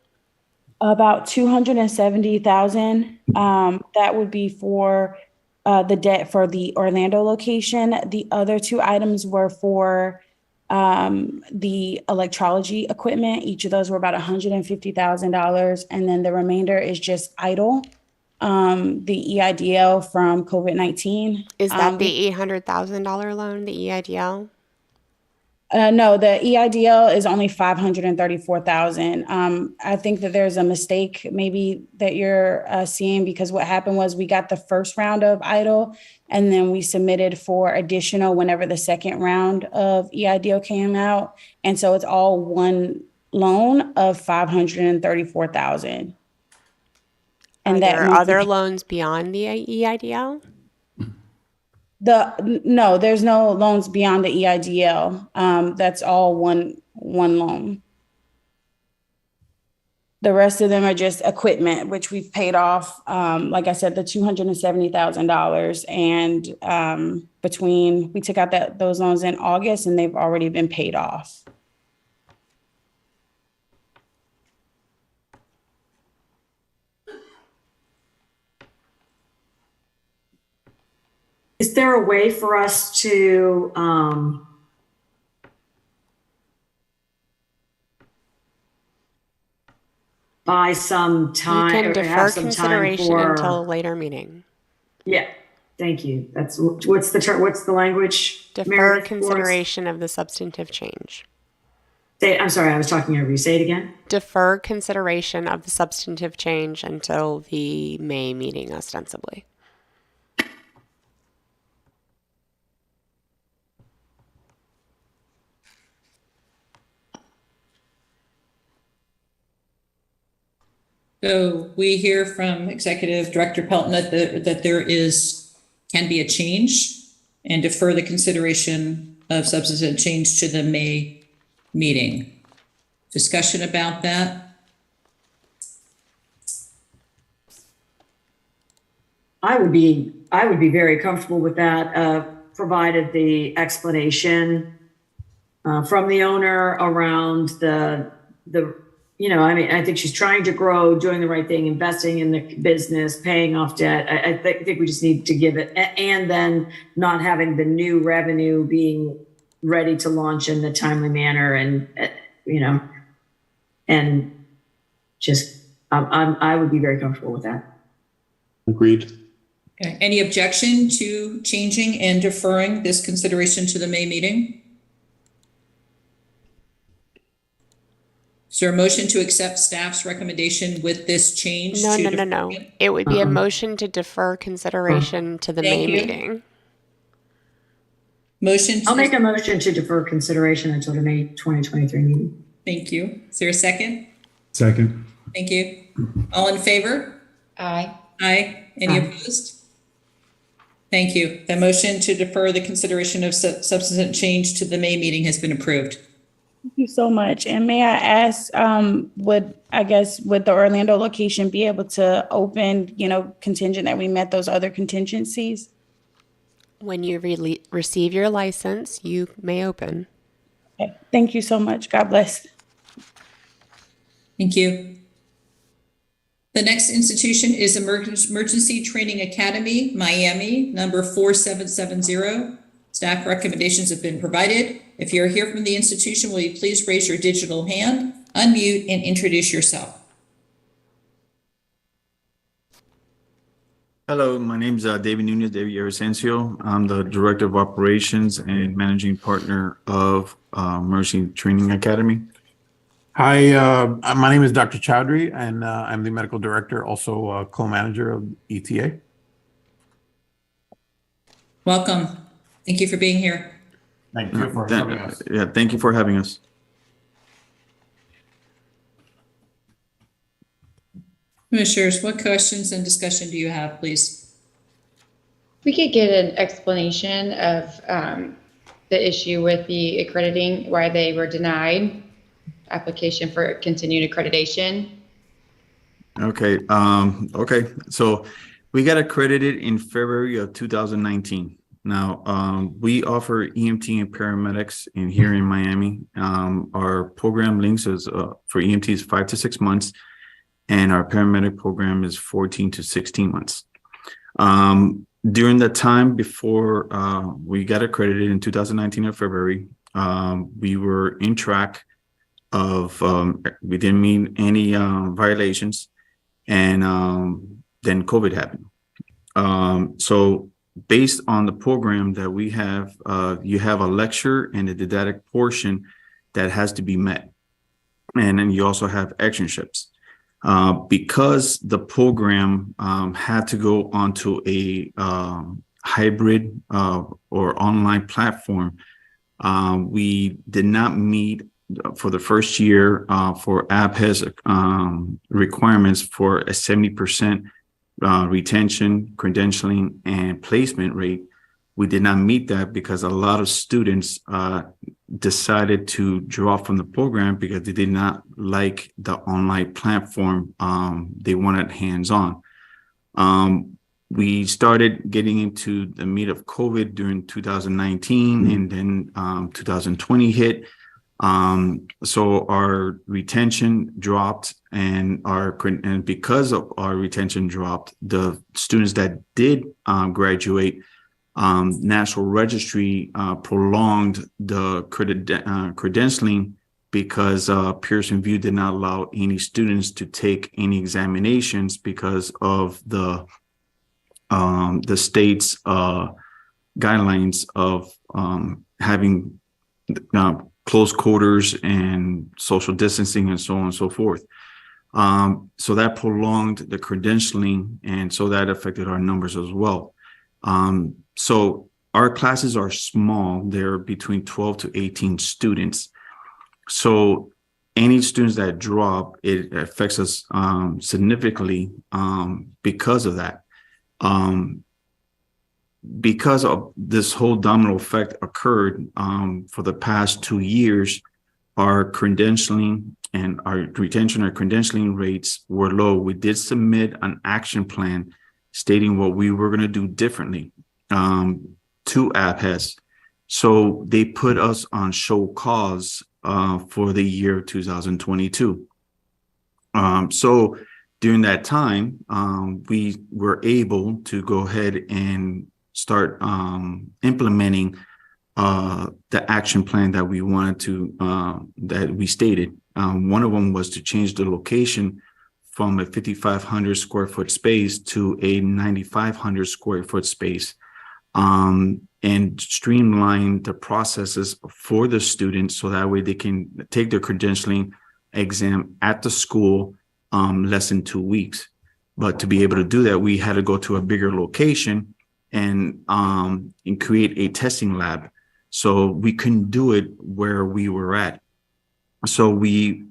About $270,000. That would be for the debt for the Orlando location. The other two items were for the electrology equipment. Each of those were about $150,000. And then the remainder is just idle. The EIDL from COVID-19. Is that the $800,000 loan, the EIDL? No, the EIDL is only $534,000. I think that there's a mistake maybe that you're seeing, because what happened was we got the first round of EIDL and then we submitted for additional whenever the second round of EIDL came out. And so it's all one loan of $534,000. And there are other loans beyond the EIDL? No, there's no loans beyond the EIDL. That's all one loan. The rest of them are just equipment, which we've paid off. Like I said, the $270,000, and we took out those loans in August, and they've already been paid off. Is there a way for us to buy some time? You can defer consideration until a later meeting. Yeah, thank you. That's what's the term? What's the language? Defer consideration of the substantive change. I'm sorry, I was talking over you. Say it again. Defer consideration of the substantive change until the May meeting, ostensibly. So we hear from Executive Director Pelton that there can be a change, and defer the consideration of substantive change to the May meeting. Discussion about that? I would be very comfortable with that, provided the explanation from the owner around the I mean, I think she's trying to grow, doing the right thing, investing in the business, paying off debt. I think we just need to give it, and then not having the new revenue being ready to launch in the timely manner, and and just I would be very comfortable with that. Agreed. Okay. Any objection to changing and deferring this consideration to the May meeting? Is there a motion to accept staff's recommendation with this change? No. It would be a motion to defer consideration to the May meeting. I'll make a motion to defer consideration until the May 2023 meeting. Thank you. Is there a second? Second. Thank you. All in favor? Aye. Aye. Any opposed? Thank you. The motion to defer the consideration of substantive change to the May meeting has been approved. Thank you so much. And may I ask, would the Orlando location be able to open, contingent that we met those other contingencies? When you receive your license, you may open. Okay. Thank you so much. God bless. Thank you. The next institution is Emergency Training Academy, Miami, number 4770. Staff recommendations have been provided. If you're here from the institution, will you please raise your digital hand, unmute, and introduce yourself? Hello, my name is David Nunez, David Villavicencio. I'm the Director of Operations and Managing Partner of Emergency Training Academy. Hi, my name is Dr. Chowdhury, and I'm the Medical Director, also co-manager of ETA. Welcome. Thank you for being here. Thank you for having us. Yeah, thank you for having us. Commissioners, what questions and discussion do you have, please? We could get an explanation of the issue with the accrediting, why they were denied application for continued accreditation. Okay. Okay. So we got accredited in February of 2019. Now, we offer EMT and paramedics here in Miami. Our program length is for EMT is 5 to 6 months, and our paramedic program is 14 to 16 months. During the time before we got accredited in 2019 of February, we were in track of we didn't meet any violations, and then COVID happened. So based on the program that we have, you have a lecture and a didactic portion that has to be met, and then you also have externships. Because the program had to go onto a hybrid or online platform, we did not meet for the first year for APHES requirements for a 70% retention, credentialing, and placement rate. We did not meet that because a lot of students decided to drop from the program because they did not like the online platform. They wanted hands-on. We started getting into the meat of COVID during 2019, and then 2020 hit. So our retention dropped, and because of our retention dropped, the students that did graduate, National Registry prolonged the credentialing because Pearson VUE did not allow any students to take any examinations because of the state's guidelines of having close quarters and social distancing and so on and so forth. So that prolonged the credentialing, and so that affected our numbers as well. So our classes are small. They're between 12 to 18 students. So any students that drop, it affects us significantly because of that. Because of this whole domino effect occurred for the past 2 years, our credentialing and our retention or credentialing rates were low. We did submit an action plan stating what we were going to do differently to APHES. So they put us on show cause for the year 2022. So during that time, we were able to go ahead and start implementing the action plan that we wanted to, that we stated. One of them was to change the location from a 5,500 square foot space to a 9,500 square foot space, and streamline the processes for the students so that way they can take their credentialing exam at the school less than 2 weeks. But to be able to do that, we had to go to a bigger location and create a testing lab. So we couldn't do it where we were at. So we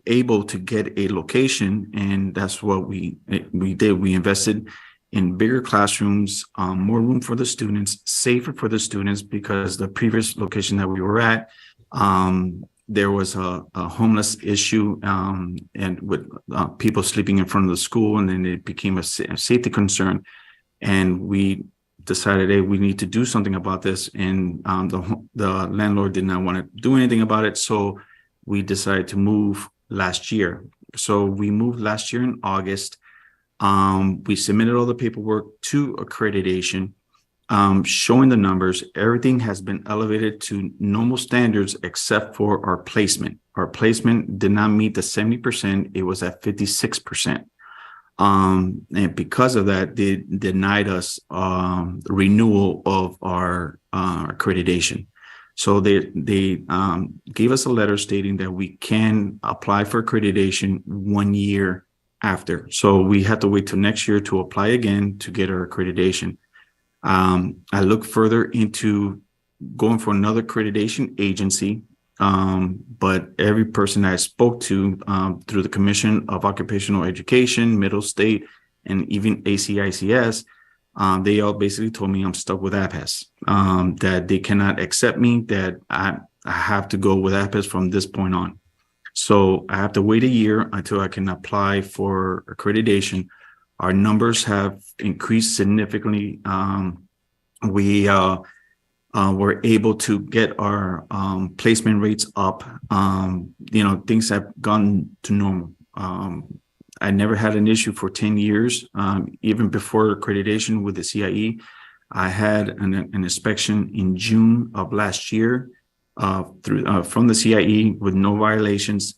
able to get a location, and that's what we did. We invested in bigger classrooms, more room for the students, safer for the students, because the previous location that we were at, there was a homeless issue, and with people sleeping in front of the school, and then it became a safety concern. And we decided, hey, we need to do something about this. And the landlord did not want to do anything about it. So we decided to move last year. So we moved last year in August. We submitted all the paperwork to accreditation, showing the numbers. Everything has been elevated to normal standards except for our placement. Our placement did not meet the 70%. It was at 56%. And because of that, they denied us renewal of our accreditation. So they gave us a letter stating that we can apply for accreditation 1 year after. So we had to wait till next year to apply again to get our accreditation. I look further into going for another accreditation agency, but every person that I spoke to through the Commission of Occupational Education, Middle State, and even ACICS, they all basically told me I'm stuck with APES, that they cannot accept me, that I have to go with APES from this point on. So I have to wait a year until I can apply for accreditation. Our numbers have increased significantly. We were able to get our placement rates up. Things have gone to normal. I never had an issue for 10 years. Even before accreditation with the CIE, I had an inspection in June of last year from the CIE with no violations.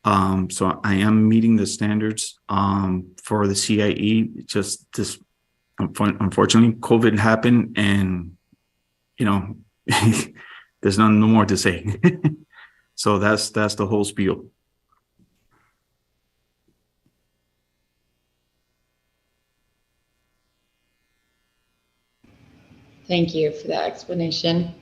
So I am meeting the standards for the CIE. Just this, unfortunately, COVID happened, and there's no more to say. So that's the whole spiel. Thank you for that explanation.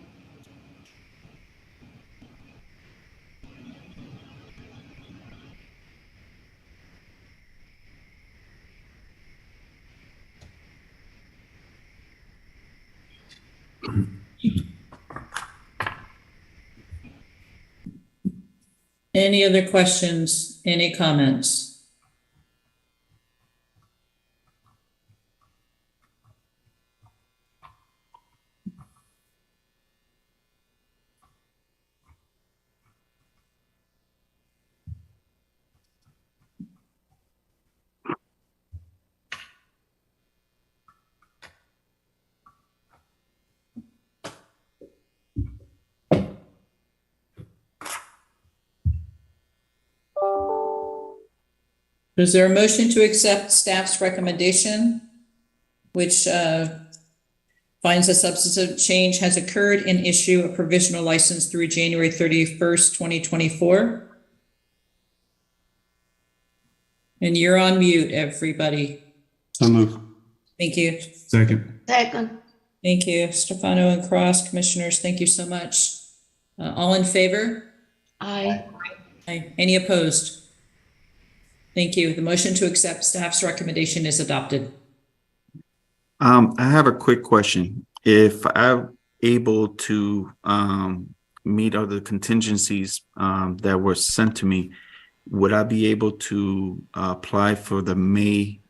Any other questions? Any comments? Is there a motion to accept staff's recommendation, which finds a substantive change has occurred and issue a provisional license through January 31st, 2024? And you're on mute, everybody. So move. Thank you. Second. Second. Thank you, Stefano and Cross. Commissioners, thank you so much. All in favor? Aye. Aye. Any opposed? Thank you. The motion to accept staff's recommendation is adopted. I have a quick question. If I'm able to meet other contingencies that were sent to me, would I be able to apply for the May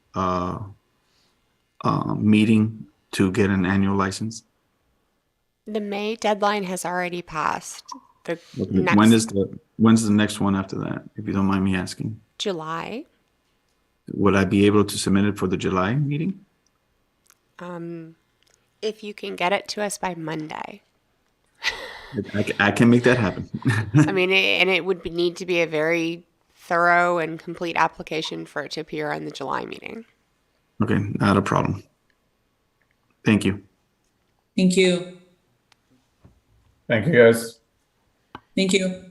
meeting to get an annual license? The May deadline has already passed. The Okay. next When's the next one after that, if you don't mind me asking? July. Would I be able to submit it for the July meeting? If you can get it to us by Monday. I can make that happen. I mean, it would need to be a very thorough and complete application for it to appear on the July meeting. Okay, not a problem. Thank you. Thank you. Thank you, guys. Thank you.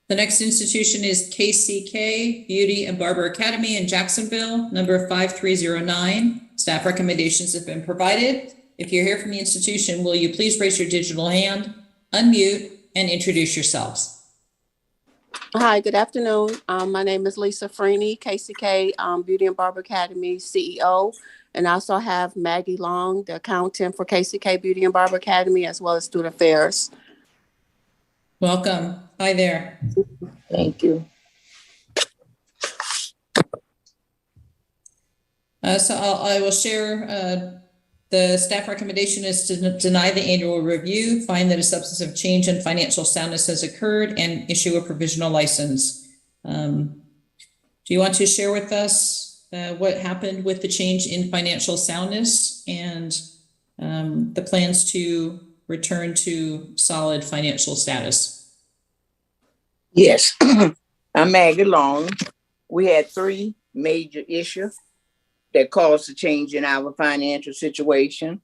The next institution is KCK Beauty and Barber Academy in Jacksonville, number 5309. Staff recommendations have been provided. If you're here from the institution, will you please raise your digital hand, unmute, and introduce yourselves? Hi, good afternoon. My name is Lisa Freeney, KCK Beauty and Barber Academy CEO, and I also have Maggie Long, the accountant for KCK Beauty and Barber Academy, as well as Student Affairs. Welcome. Hi there. Thank you. So I will share the staff recommendation is to deny the annual review, find that a substantive change in financial soundness has occurred, and issue a provisional license. Do you want to share with us what happened with the change in financial soundness and the plans to return to solid financial status? Yes, I'm Maggie Long. We had 3 major issues that caused a change in our financial situation.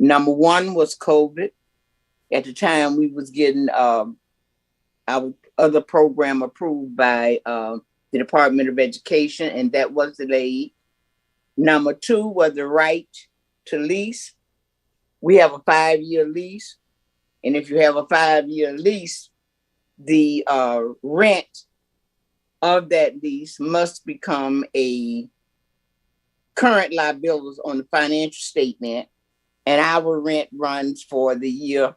Number 1 was COVID. At the time, we was getting our other program approved by the Department of Education, and that was delayed. Number 2 was the right to lease. We have a 5-year lease, and if you have a 5-year lease, the rent of that lease must become a current liabilities on the financial statement, and our rent runs for the year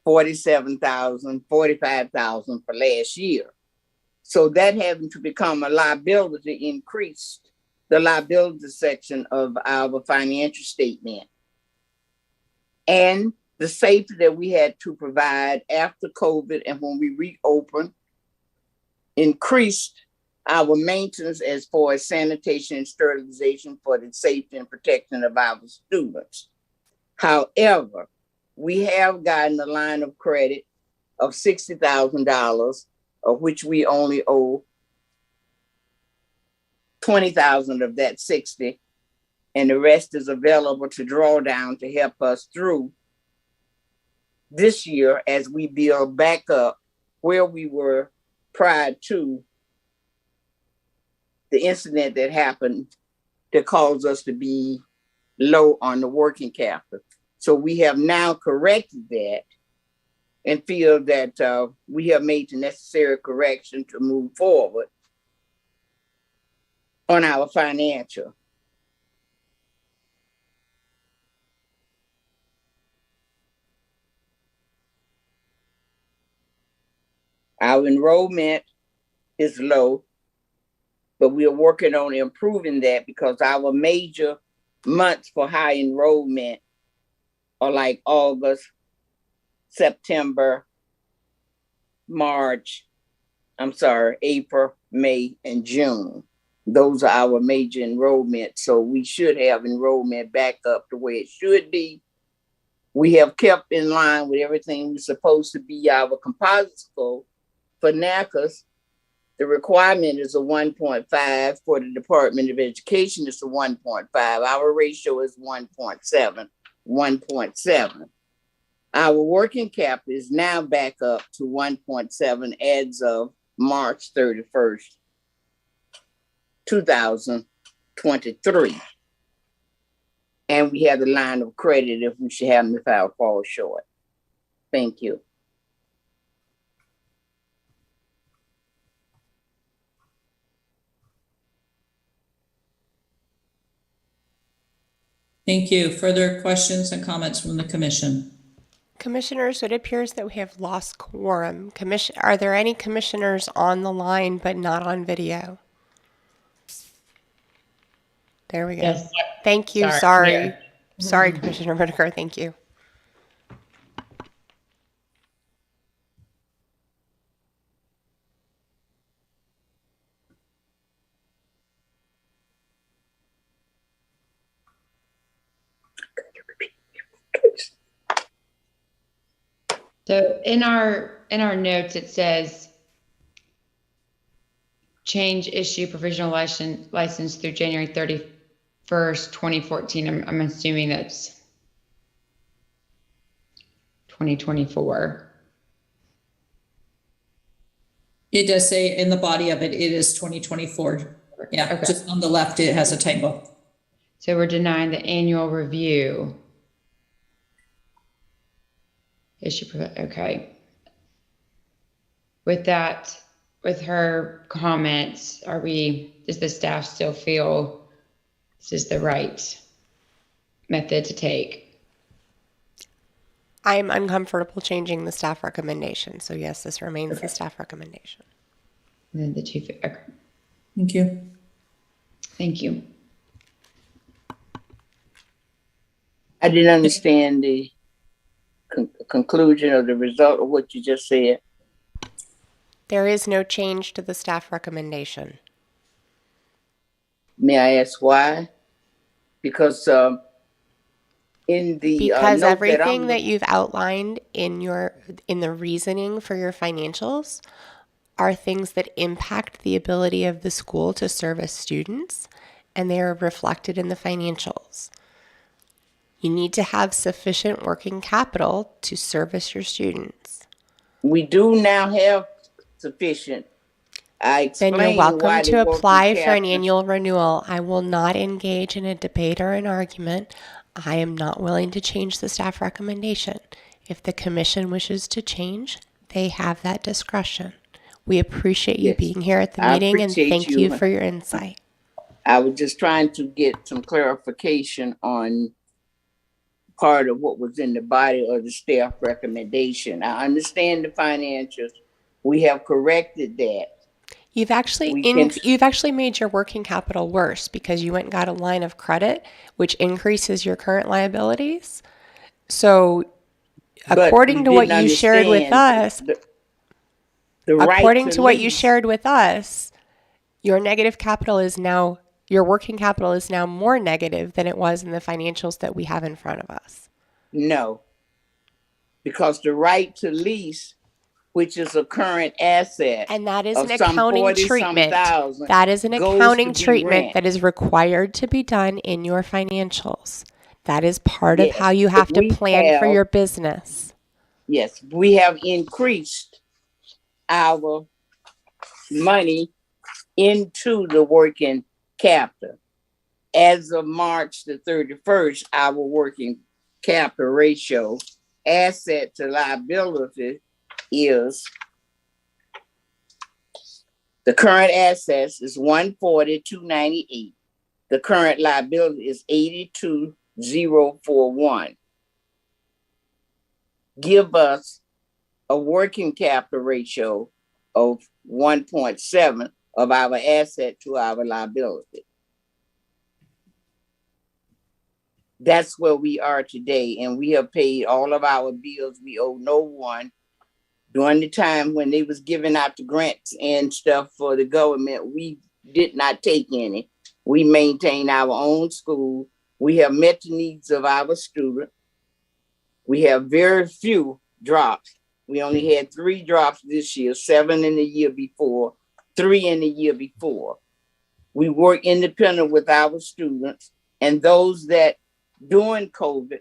$47,000, $45,000 for last year. So that having to become a liability increased the liability section of our financial statement. And the safety that we had to provide after COVID and when we reopened increased our maintenance as far as sanitation and sterilization for the safety and protection of our students. However, we have gotten a line of credit of $60,000, of which we only owe $20,000 of that 60, and the rest is available to draw down to help us through this year as we build back up where we were prior to the incident that happened that caused us to be low on the working capital. So we have now corrected that and feel that we have made the necessary correction to move forward on our financial. Our enrollment is low, but we are working on improving that because our major months for high enrollment are like August, September, April, May, and June. Those are our major enrollments. So we should have enrollment back up to where it should be. We have kept in line with everything we're supposed to be. Our composite score for NACAS, the requirement is a 1.5. For the Department of Education, it's a 1.5. Our ratio is 1.7. Our working cap is now back up to 1.7 as of March 31st, 2023. And we have the line of credit if we should happen to fall short. Thank you. Thank you. Further questions and comments from the commission? Commissioners, it appears that we have lost quorum. Are there any commissioners on the line but not on video? There we go. Yes. Thank you. Sorry. Sorry. Yeah. Sorry, Commissioner Whitaker, thank you. So in our notes, it says change issue provisional license through January 31st, 2014. I'm assuming that's 2024. It does say in the body of it, it is 2024. Yeah, Okay. just on the left, it has a typo. So we're denying the annual review. Okay. With that, with her comments, does the staff still feel this is the right method to take? I'm uncomfortable changing the staff recommendation. So yes, this remains the staff recommendation. And then the two, okay. Thank you. Thank you. I didn't understand the conclusion or the result of what you just said. There is no change to the staff recommendation. May I ask why? Because in the because note everything that you've outlined in the reasoning for your financials are things that impact the ability of the school to service students, and they are reflected in the financials. You need to have sufficient working capital to service your students. we do now have sufficient. Then you're welcome to apply for an annual renewal. I will not engage in a debate or an argument. I am not willing to change the staff recommendation. If the commission wishes to change, they have that discretion. We appreciate you being here at the meeting, and thank you for your insight. I was just trying to get some clarification on part of what was in the body of the staff recommendation. I understand the financials. We have corrected that. You've actually made your working capital worse because you went and got a line of credit, which increases your current liabilities. So according to what you shared with us, according to what you shared with us, your negative capital is now, your working capital is now more negative than it was in the financials that we have in front of us. No, because the right to lease, which is a current asset, and that is an accounting treatment. That is an accounting treatment that is required to be done in your financials. That is part of how you have to plan for your business. Yes, we have increased our money into the working capital. As of March the 31st, our working capital ratio, asset to liability, is the current assets is 140,298. The current liability is 82,041. Give us a working capital ratio of 1.7 of our asset to our liability. That's where we are today, and we have paid all of our bills. We owe no one. During the time when they was giving out the grants and stuff for the government, we did not take any. We maintain our own school. We have met the needs of our students. We have very few drops. We only had 3 drops this year, 7 in the year before, 3 in the year before. We work independent with our students, and those that during COVID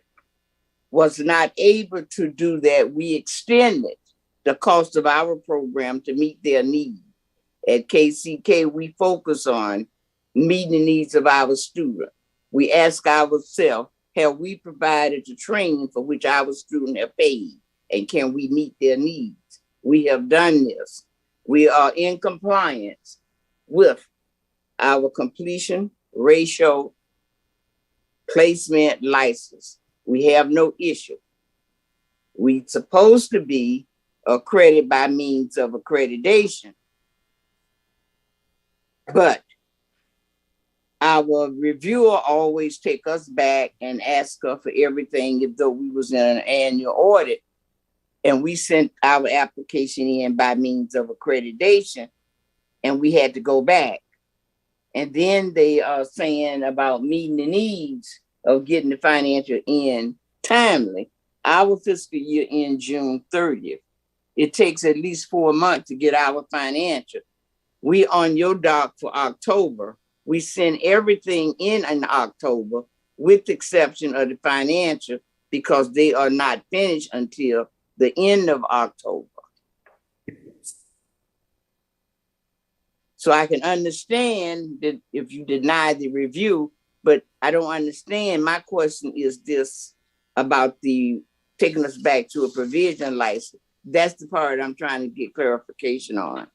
was not able to do that, we extended the cost of our program to meet their needs. At KCK, we focus on meeting the needs of our students. We ask ourselves, have we provided the training for which our students have paid? And can we meet their needs? We have done this. We are in compliance with our completion ratio placement license. We have no issue. We're supposed to be accredited by means of accreditation. But our reviewer always take us back and ask us for everything as though we was in an annual audit. And we sent our application in by means of accreditation, and we had to go back. And then they are saying about meeting the needs of getting the financial in timely. Our fiscal year ends June 30th. It takes at least 4 months to get our financial. We on your dock for October. We send everything in October, with the exception of the financial, because they are not finished until the end of October. So I can understand that if you deny the review, but I don't understand. My question is this about the taking us back to a provision license. That's the part I'm trying to get clarification on.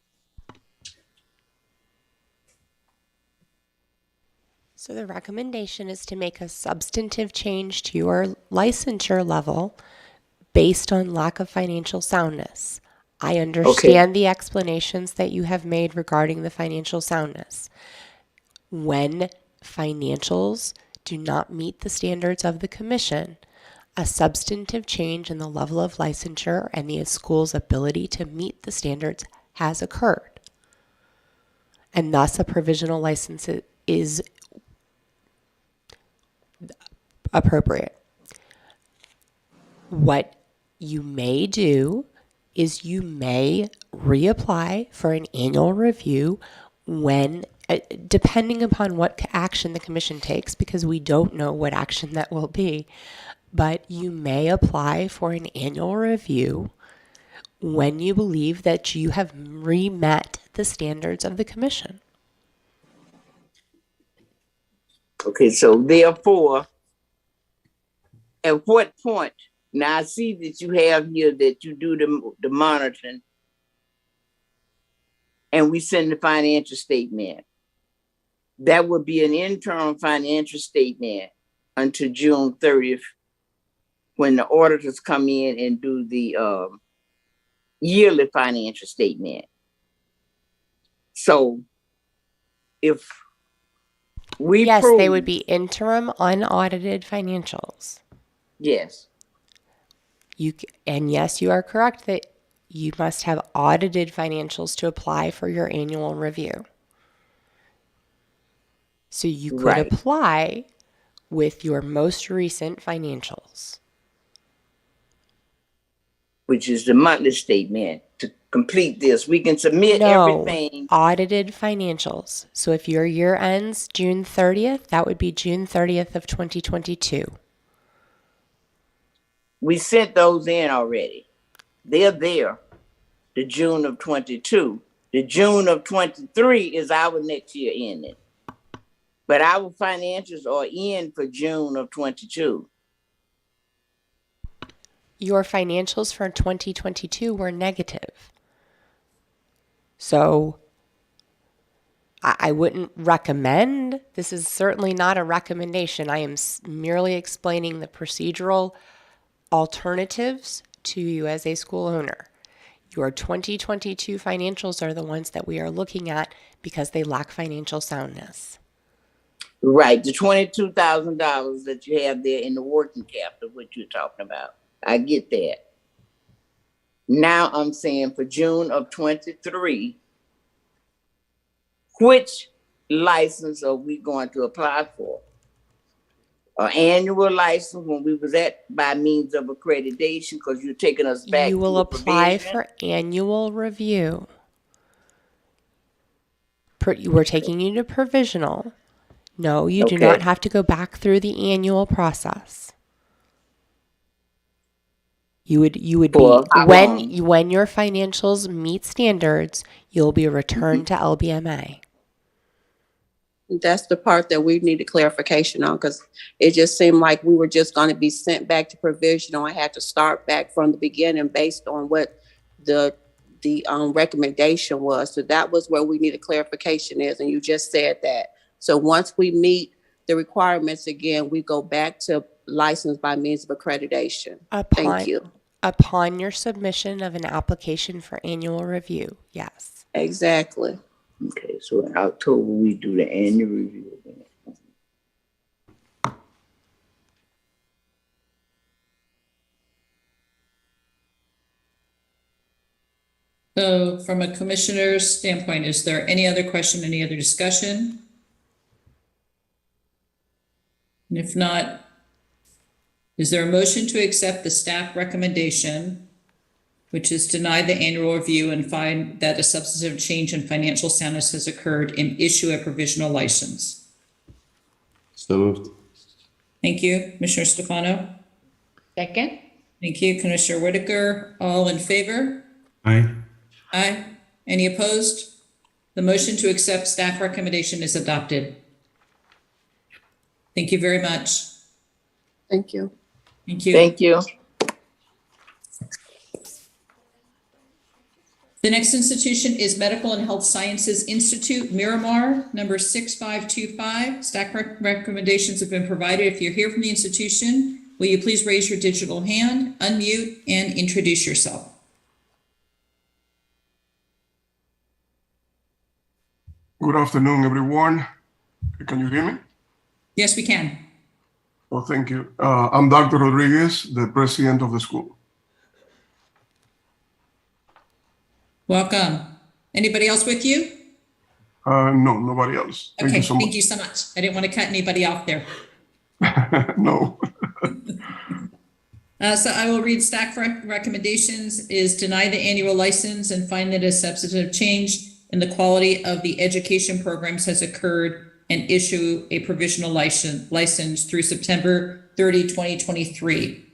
So the recommendation is to make a substantive change to your licensure level based on lack of financial soundness. I understand the explanations that you have made regarding the financial soundness. When financials do not meet the standards of the commission, a substantive change in the level of licensure and the school's ability to meet the standards has occurred. And thus a provisional license is appropriate. What you may do is you may reapply for an annual review when, depending upon what action the commission takes, because we don't know what action that will be, but you may apply for an annual review when you believe that you have re-met the standards of the commission. Okay, so therefore, at what point, now I see that you have here that you do the monitoring and we send the financial statement. That would be an interim financial statement until June 30th when the auditors come in and do the yearly financial statement. So if we yes, prove, they would be interim unaudited financials. Yes. And yes, you are correct that you must have audited financials to apply for your annual review. So you could apply with your most recent financials, which is the monthly statement. To complete this, we can submit everything. Audited financials. So if your year ends June 30th, that would be June 30th of 2022. We sent those in already. They're there. The June of 22. The June of 23 is our next year ending. But our financials are in for June of 22. Your financials for 2022 were negative. So I wouldn't recommend, this is certainly not a recommendation. I am merely explaining the procedural alternatives to you as a school owner. Your 2022 financials are the ones that we are looking at because they lack financial soundness. Right, the $22,000 that you have there in the working capital, what you're talking about. I get that. Now I'm saying for June of 23, which license are we going to apply for? An annual license when we was at by means of accreditation, because you're taking us back. You will apply for annual review. We're taking you to provisional. No, you do not have to go back through the annual process. You would be when your financials meet standards, you'll be returned to LBMA. That's the part that we needed clarification on, because it just seemed like we were just going to be sent back to provisional and had to start back from the beginning based on what the recommendation was. So that was where we needed clarification is, and you just said that. So once we meet the requirements again, we go back to license by means of accreditation. Thank you. Upon your submission of an application for annual review, yes. Exactly. Okay, so in October we do the annual review again. So from a commissioner's standpoint, is there any other question, any other discussion? And if not, is there a motion to accept the staff recommendation, which is deny the annual review and find that a substantive change in financial soundness has occurred and issue a provisional license? So moved. Thank you, Commissioner Stefano. Second. Thank you, Commissioner Whitaker. All in favor? Aye. Aye. Any opposed? The motion to accept staff recommendation is adopted. Thank you very much. Thank you. Thank you. Thank you. The next institution is Medical and Health Sciences Institute, Miramar, number 6525. Staff recommendations have been provided. If you're here from the institution, will you please raise your digital hand, unmute, and introduce yourself? Good afternoon, everyone. Can you hear me? Yes, we can. Oh, thank you. I'm Dr. Rodriguez, the president of the school. Welcome. Anybody else with you? No, nobody else. Thank Okay, you so much. thank you so much. I didn't want to cut anybody off there. No. So I will read staff recommendations is deny the annual license and find that a substantive change in the quality of the education programs has occurred and issue a provisional license through September 30, 2023.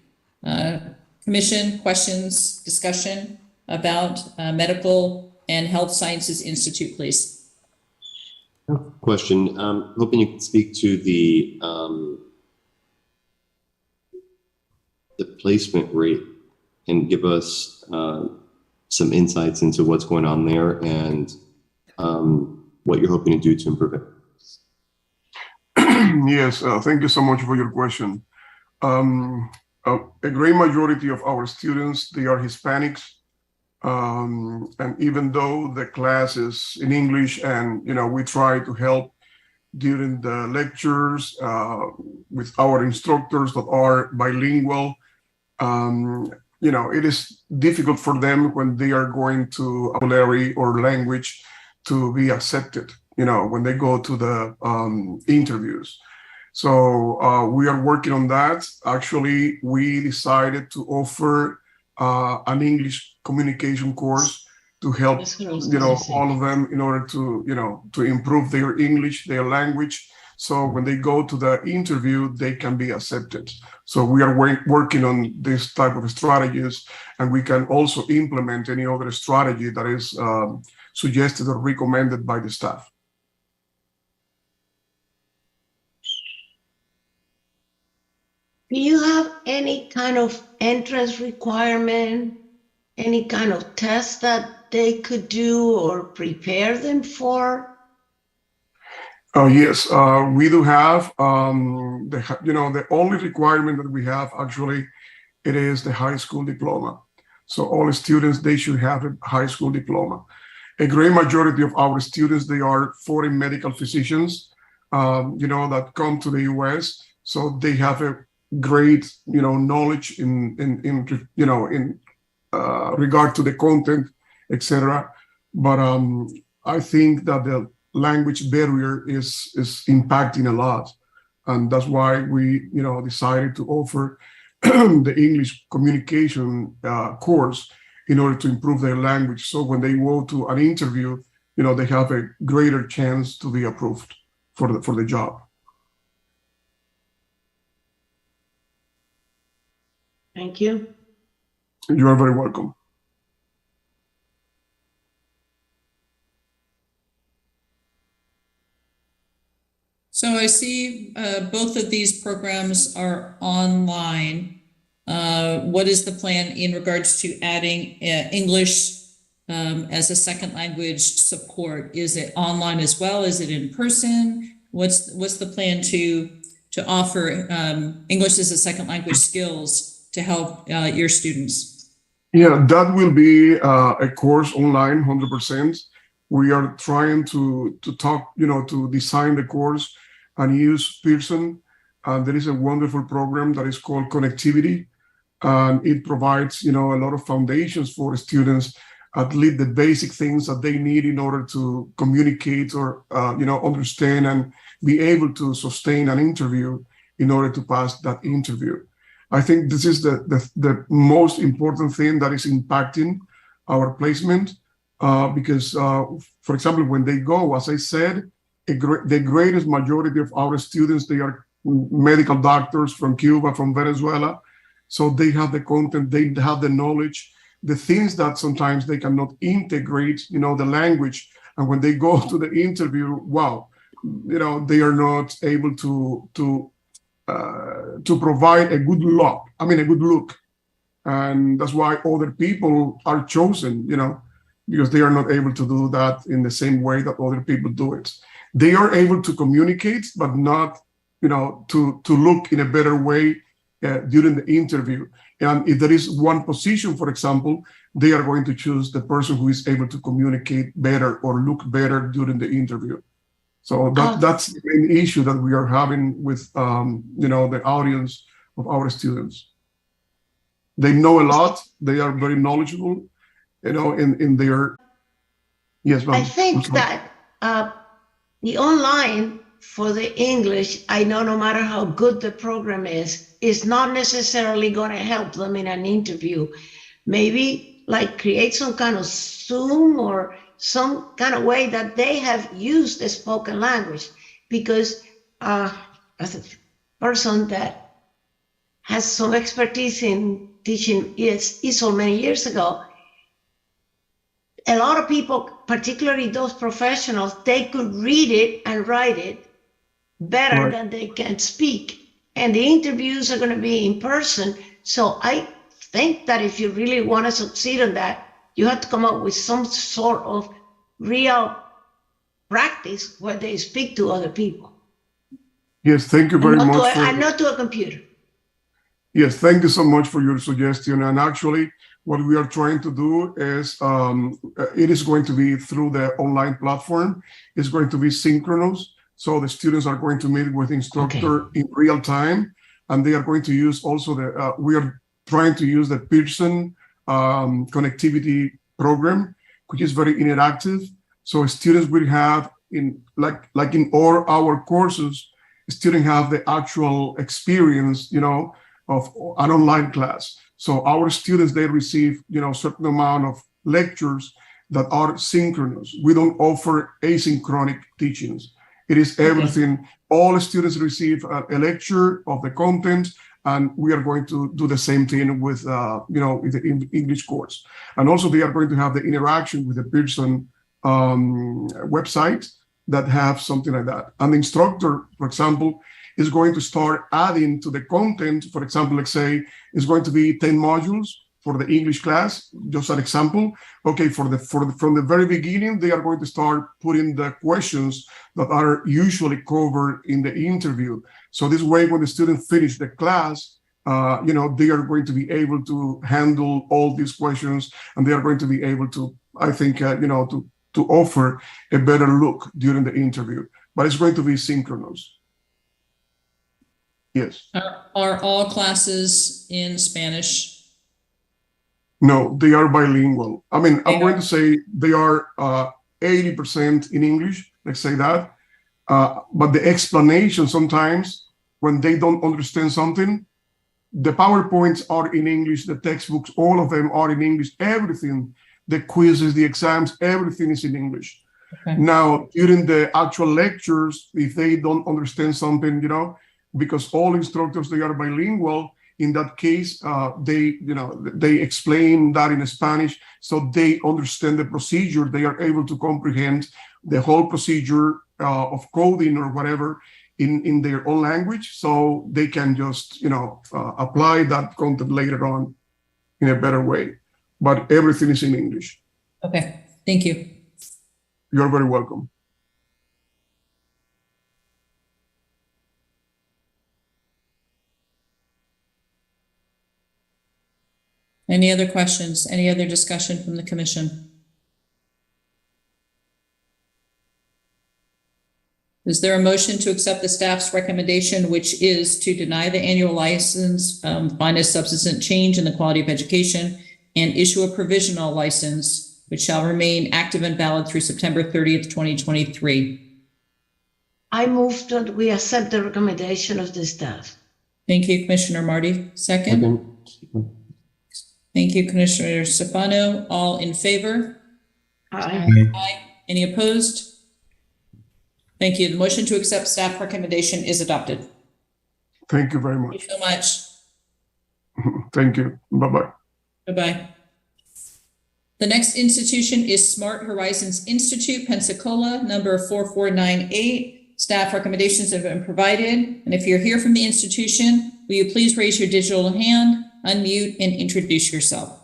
Commission, questions, discussion about Medical and Health Sciences Institute, please. Question. Hoping you could speak to the placement rate and give us some insights into what's going on there and what you're hoping to do to improve it. Yes, thank you so much for your question. A great majority of our students, they are Hispanics. And even though the class is in English and, we try to help during the lectures with our instructors that are bilingual, it is difficult for them when they are going to vocabulary or language to be accepted, when they go to the interviews. So we are working on that. Actually, we decided to offer an English communication course to help, all of them in order to, to improve their English, their language. So when they go to the interview, they can be accepted. So we are working on this type of strategies, and we can also implement any other strategy that is suggested or recommended by the staff. Do you have any kind of entrance requirement, any kind of test that they could do or prepare them for? Yes, we do have, the only requirement that we have actually, it is the high school diploma. So all students, they should have a high school diploma. A great majority of our students, they are foreign medical physicians, that come to the US. So they have a great, knowledge in regard to the content, etc. But I think that the language barrier is impacting a lot, and that's why we, decided to offer the English communication course in order to improve their language. So when they go to an interview, they have a greater chance to be approved for the job. Thank you. You are very welcome. So I see both of these programs are online. What is the plan in regards to adding English as a second language support? Is it online as well? Is it in person? What's the plan to offer English as a second language skills to help your students? Yeah, that will be a course online, 100%. We are trying to talk, to design the course and use Pearson. There is a wonderful program that is called Connectivity, and it provides, a lot of foundations for students at least the basic things that they need in order to communicate or, understand and be able to sustain an interview in order to pass that interview. I think this is the most important thing that is impacting our placement because, for example, when they go, as I said, the greatest majority of our students, they are medical doctors from Cuba, from Venezuela. So they have the content, they have the knowledge, the things that sometimes they cannot integrate, the language. And when they go to the interview, wow, they are not able to provide a good look. And that's why other people are chosen, because they are not able to do that in the same way that other people do it. They are able to communicate, but not, to look in a better way during the interview. And if there is one position, for example, they are going to choose the person who is able to communicate better or look better during the interview. So that's the main issue that we are having with, the audience of our students. They know a lot. They are very knowledgeable, in their, yes, ma'am. I think that the online for the English, I know no matter how good the program is not necessarily going to help them in an interview. Maybe like create some kind of Zoom or some kind of way that they have used the spoken language, because as a person that has some expertise in teaching ESOL many years ago, a lot of people, particularly those professionals, they could read it and write it better than they can speak. And the interviews are going to be in person. So I think that if you really want to succeed on that, you have to come up with some sort of real practice where they speak to other people. Yes, thank you very much. And not to a computer. Yes, thank you so much for your suggestion. And actually, what we are trying to do is, it is going to be through the online platform. It's going to be synchronous. So the students are going to meet with instructor in real time. And they are going to use also we are trying to use the Pearson connectivity program, which is very interactive. So students will have like in all our courses, students have the actual experience, of an online class. So our students, they receive, certain amount of lectures that are synchronous. We don't offer asynchronous teachings. It is everything. All students receive a lecture of the content, and we are going to do the same thing with, with the English course. And also they are going to have the interaction with the Pearson website that have something like that. And the instructor, for example, is going to start adding to the content. For example, let's say it's going to be 10 modules for the English class, just an example. Okay, from the very beginning, they are going to start putting the questions that are usually covered in the interview. So this way, when the students finish the class, they are going to be able to handle all these questions, and they are going to be able to, I think, to offer a better look during the interview. But it's going to be synchronous. Yes. Are all classes in Spanish? No, they are bilingual. I mean, I'm going to say they are 80% in English, let's say that. But the explanation sometimes, when they don't understand something, the PowerPoints are in English, the textbooks, all of them are in English, everything, the quizzes, the exams, everything is in English. Okay. Now, during the actual lectures, if they don't understand something, because all instructors, they are bilingual, in that case, they explain that in Spanish, so they understand the procedure. They are able to comprehend the whole procedure of coding or whatever in their own language, so they can just, apply that content later on in a better way. But everything is in English. Okay, thank you. You're very welcome. Any other questions? Any other discussion from the commission? Is there a motion to accept the staff's recommendation, which is to deny the annual license, find a substantive change in the quality of education, and issue a provisional license which shall remain active and valid through September 30th, 2023. I move that we accept the recommendation of the staff. Thank you, Commissioner Marty. Second. Thank you, Commissioner Stefano. All in favor? Aye. Aye. Any opposed? Thank you. The motion to accept staff recommendation is adopted. Thank you very much. Thank you so much. Thank you. Bye-bye. Bye-bye. The next institution is Smart Horizons Institute, Pensacola, number 4498. Staff recommendations have been provided. And if you're here from the institution, will you please raise your digital hand, unmute, and introduce yourself?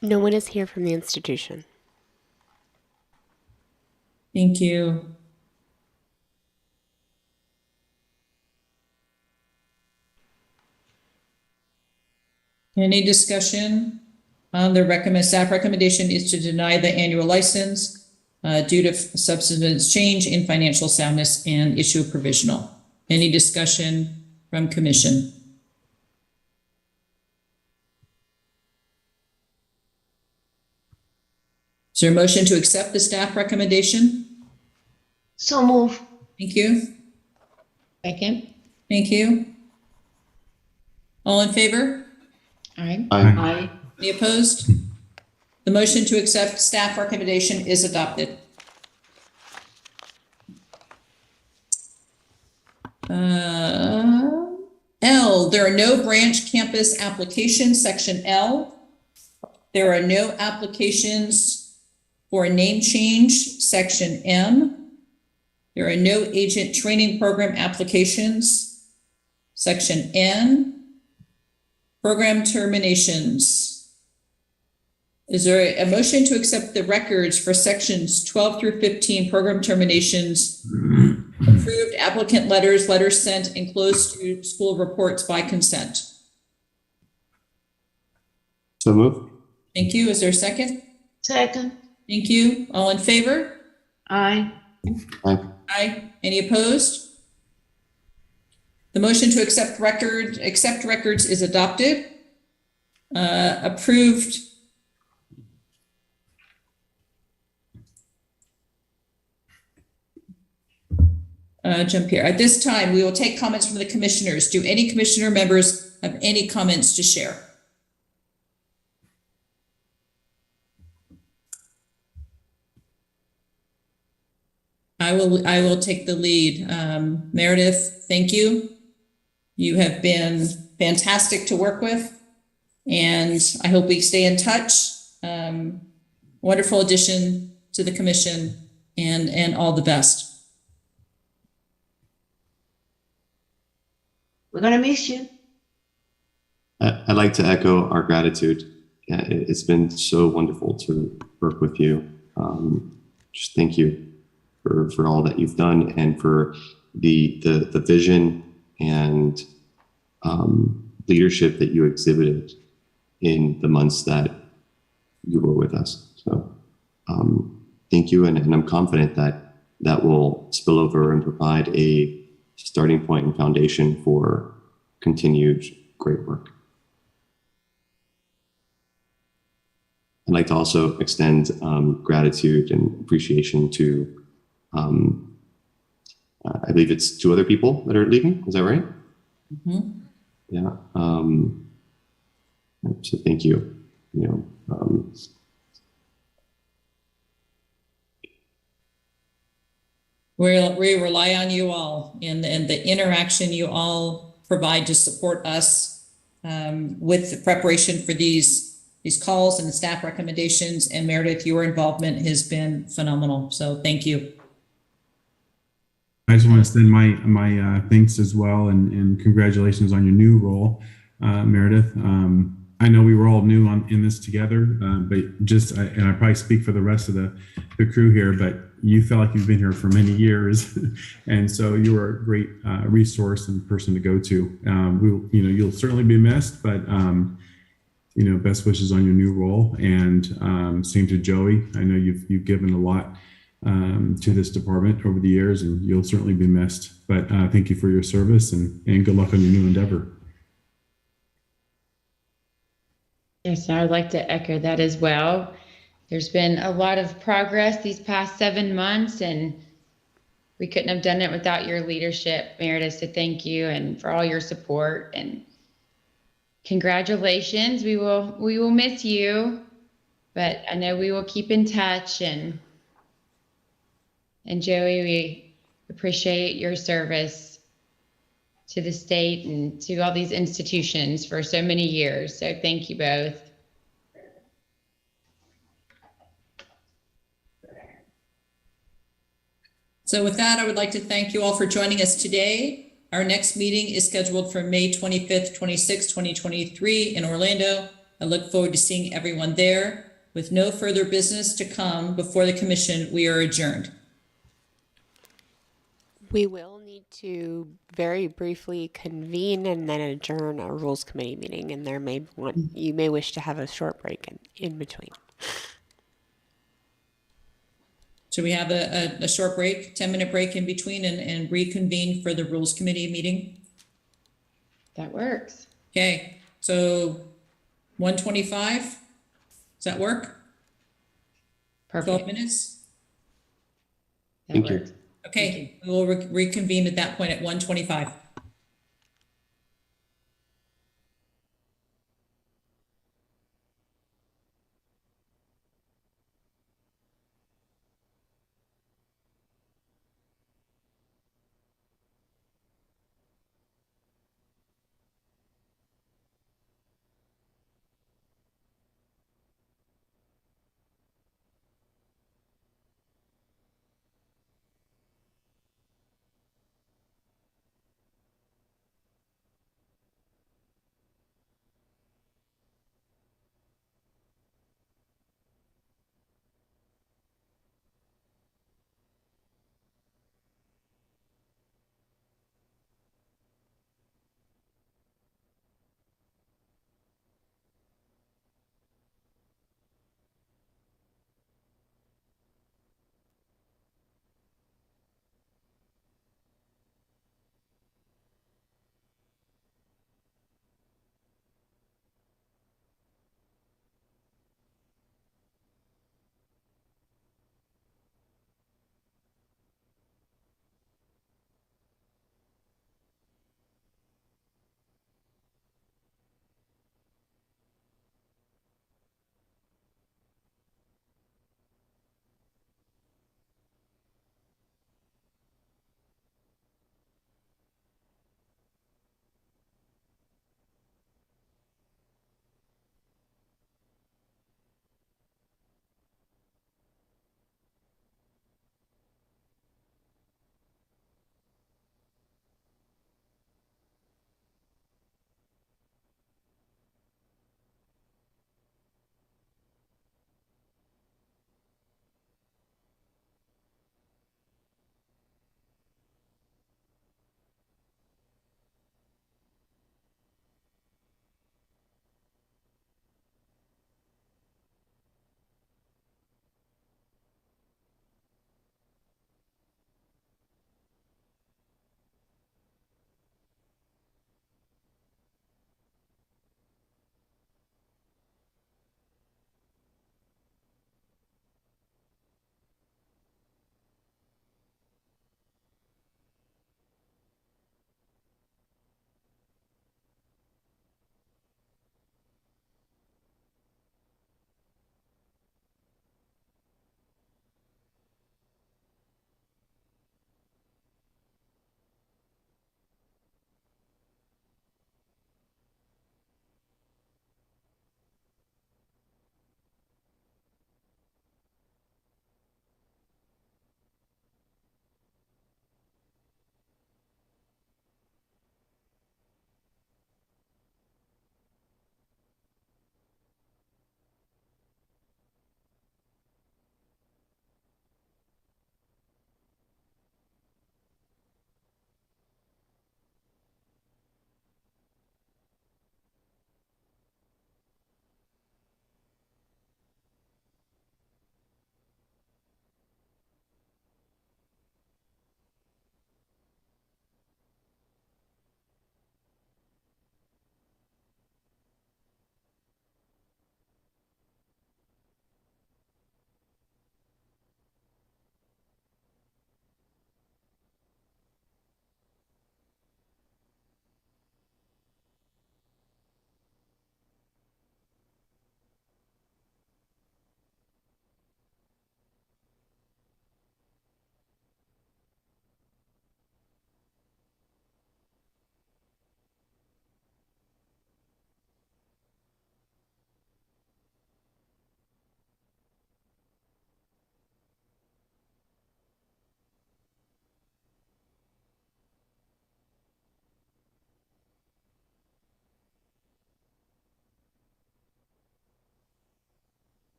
No one is here from the institution. Thank you. Any discussion on the staff recommendation is to deny the annual license due to substance change in financial soundness and issue a provisional. Any discussion from commission? Is there a motion to accept the staff recommendation? So move. Thank you. Second. Thank you. All in favor? Aye. Aye. Any opposed? The motion to accept staff recommendation is adopted. L, there are no branch campus applications, section L. There are no applications for a name change, section M. There are no agent training program applications, section N. Program terminations. Is there a motion to accept the records for sections 12 through 15 program terminations, approved applicant letters, letters sent, and closed to school reports by consent? So moved. Thank you. Is there a second? Second. Thank you. All in favor? Aye. Aye. Aye. Any opposed? The motion to accept records is adopted. Approved. Jump here. At this time, we will take comments from the commissioners. Do any commissioner members have any comments to share? I will take the lead. Meredith, thank you. You have been fantastic to work with, and I hope we stay in touch. Wonderful addition to the commission, and all the best. We're going to miss you. I'd like to echo our gratitude. It's been so wonderful to work with you. Just thank you for all that you've done, and for the vision and leadership that you exhibited in the months that you were with us. So thank you, and I'm confident that will spill over and provide a starting point and foundation for continued great work. I'd like to also extend gratitude and appreciation to I believe it's 2 other people that are leaving. Is that right? Mm-hmm. Yeah. So thank you. We rely on you all and the interaction you all provide to support us with the preparation for these calls and the staff recommendations. And Meredith, your involvement has been phenomenal. So thank you. I just want to extend my thanks as well, and congratulations on your new role, Meredith. I know we were all new in this together, but and I probably speak for the rest of the crew here, but you felt like you've been here for many years, and so you were a great resource and person to go to. You'll certainly be missed, but best wishes on your new role, and same to Joey. I know you've given a lot to this department over the years, and you'll certainly be missed. But thank you for your service, and good luck on your new endeavor. Yes, I would like to echo that as well. There's been a lot of progress these past 7 months, and we couldn't have done it without your leadership, Meredith. So thank you, and for all your support, and congratulations. We will miss you, but I know we will keep in touch. And Joey, we appreciate your service to the state and to all these institutions for so many years. So thank you both. So with that, I would like to thank you all for joining us today. Our next meeting is scheduled for May 25th, 26th, 2023 in Orlando. I look forward to seeing everyone there. With no further business to come before the commission, we are adjourned. We will need to very briefly convene and then adjourn a rules committee meeting, and you may wish to have a short break in between. Should we have a short break, 10-minute break in between and reconvene for the rules committee meeting? That works. Okay, so 1:25, does that work? Perfect. 12 minutes? Thank you. Okay, we will reconvene at that point at 1:25.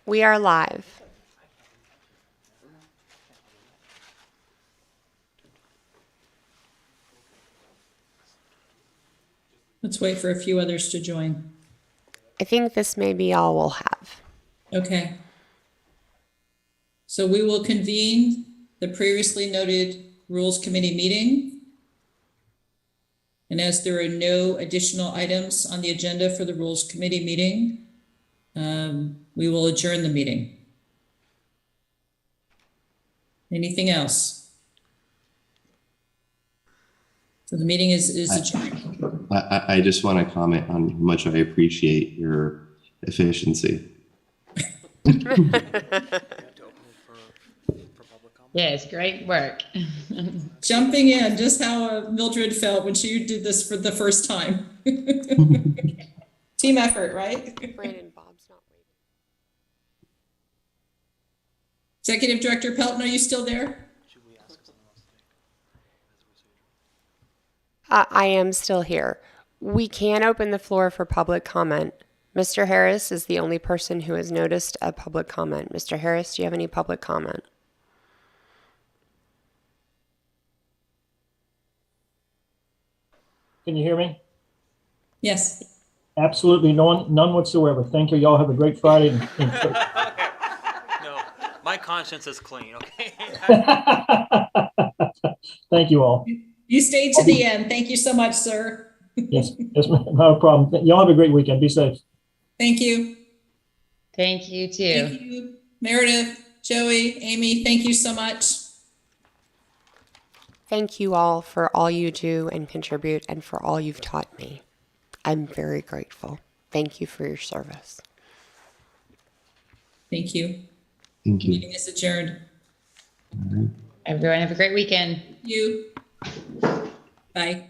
We are live. Let's wait for a few others to join. I think this may be all we'll have. Okay. So we will convene the previously noted Rules Committee meeting. And as there are no additional items on the agenda for the Rules Committee meeting, we will adjourn the meeting. Anything else? So the meeting is adjourned. I just want to comment on how much I appreciate your efficiency. Yes, great work. Jumping in, just how Mildred felt when she did this for the first time. Team effort, right? Brandon, Bob's not waiting. Executive Director Pelton, are you still there? I am still here. We can open the floor for public comment. Mr. Harris is the only person who has noticed a public comment. Mr. Harris, do you have any public comment? Can you hear me? Yes. Absolutely none whatsoever. Thank you. Y'all have a great Friday. No, my conscience is clean, okay? Thank you all. You stayed to the end. Thank you so much, sir. Yes, no problem. Y'all have a great weekend. Be safe. Thank you. Thank you too. Thank you, Meredith, Joey, Amy, thank you so much. Thank you all for all you do and contribute and for all you've taught me. I'm very grateful. Thank you for your service. Thank you. Thank you. Meeting is adjourned. Everyone have a great weekend. Thank you. Bye.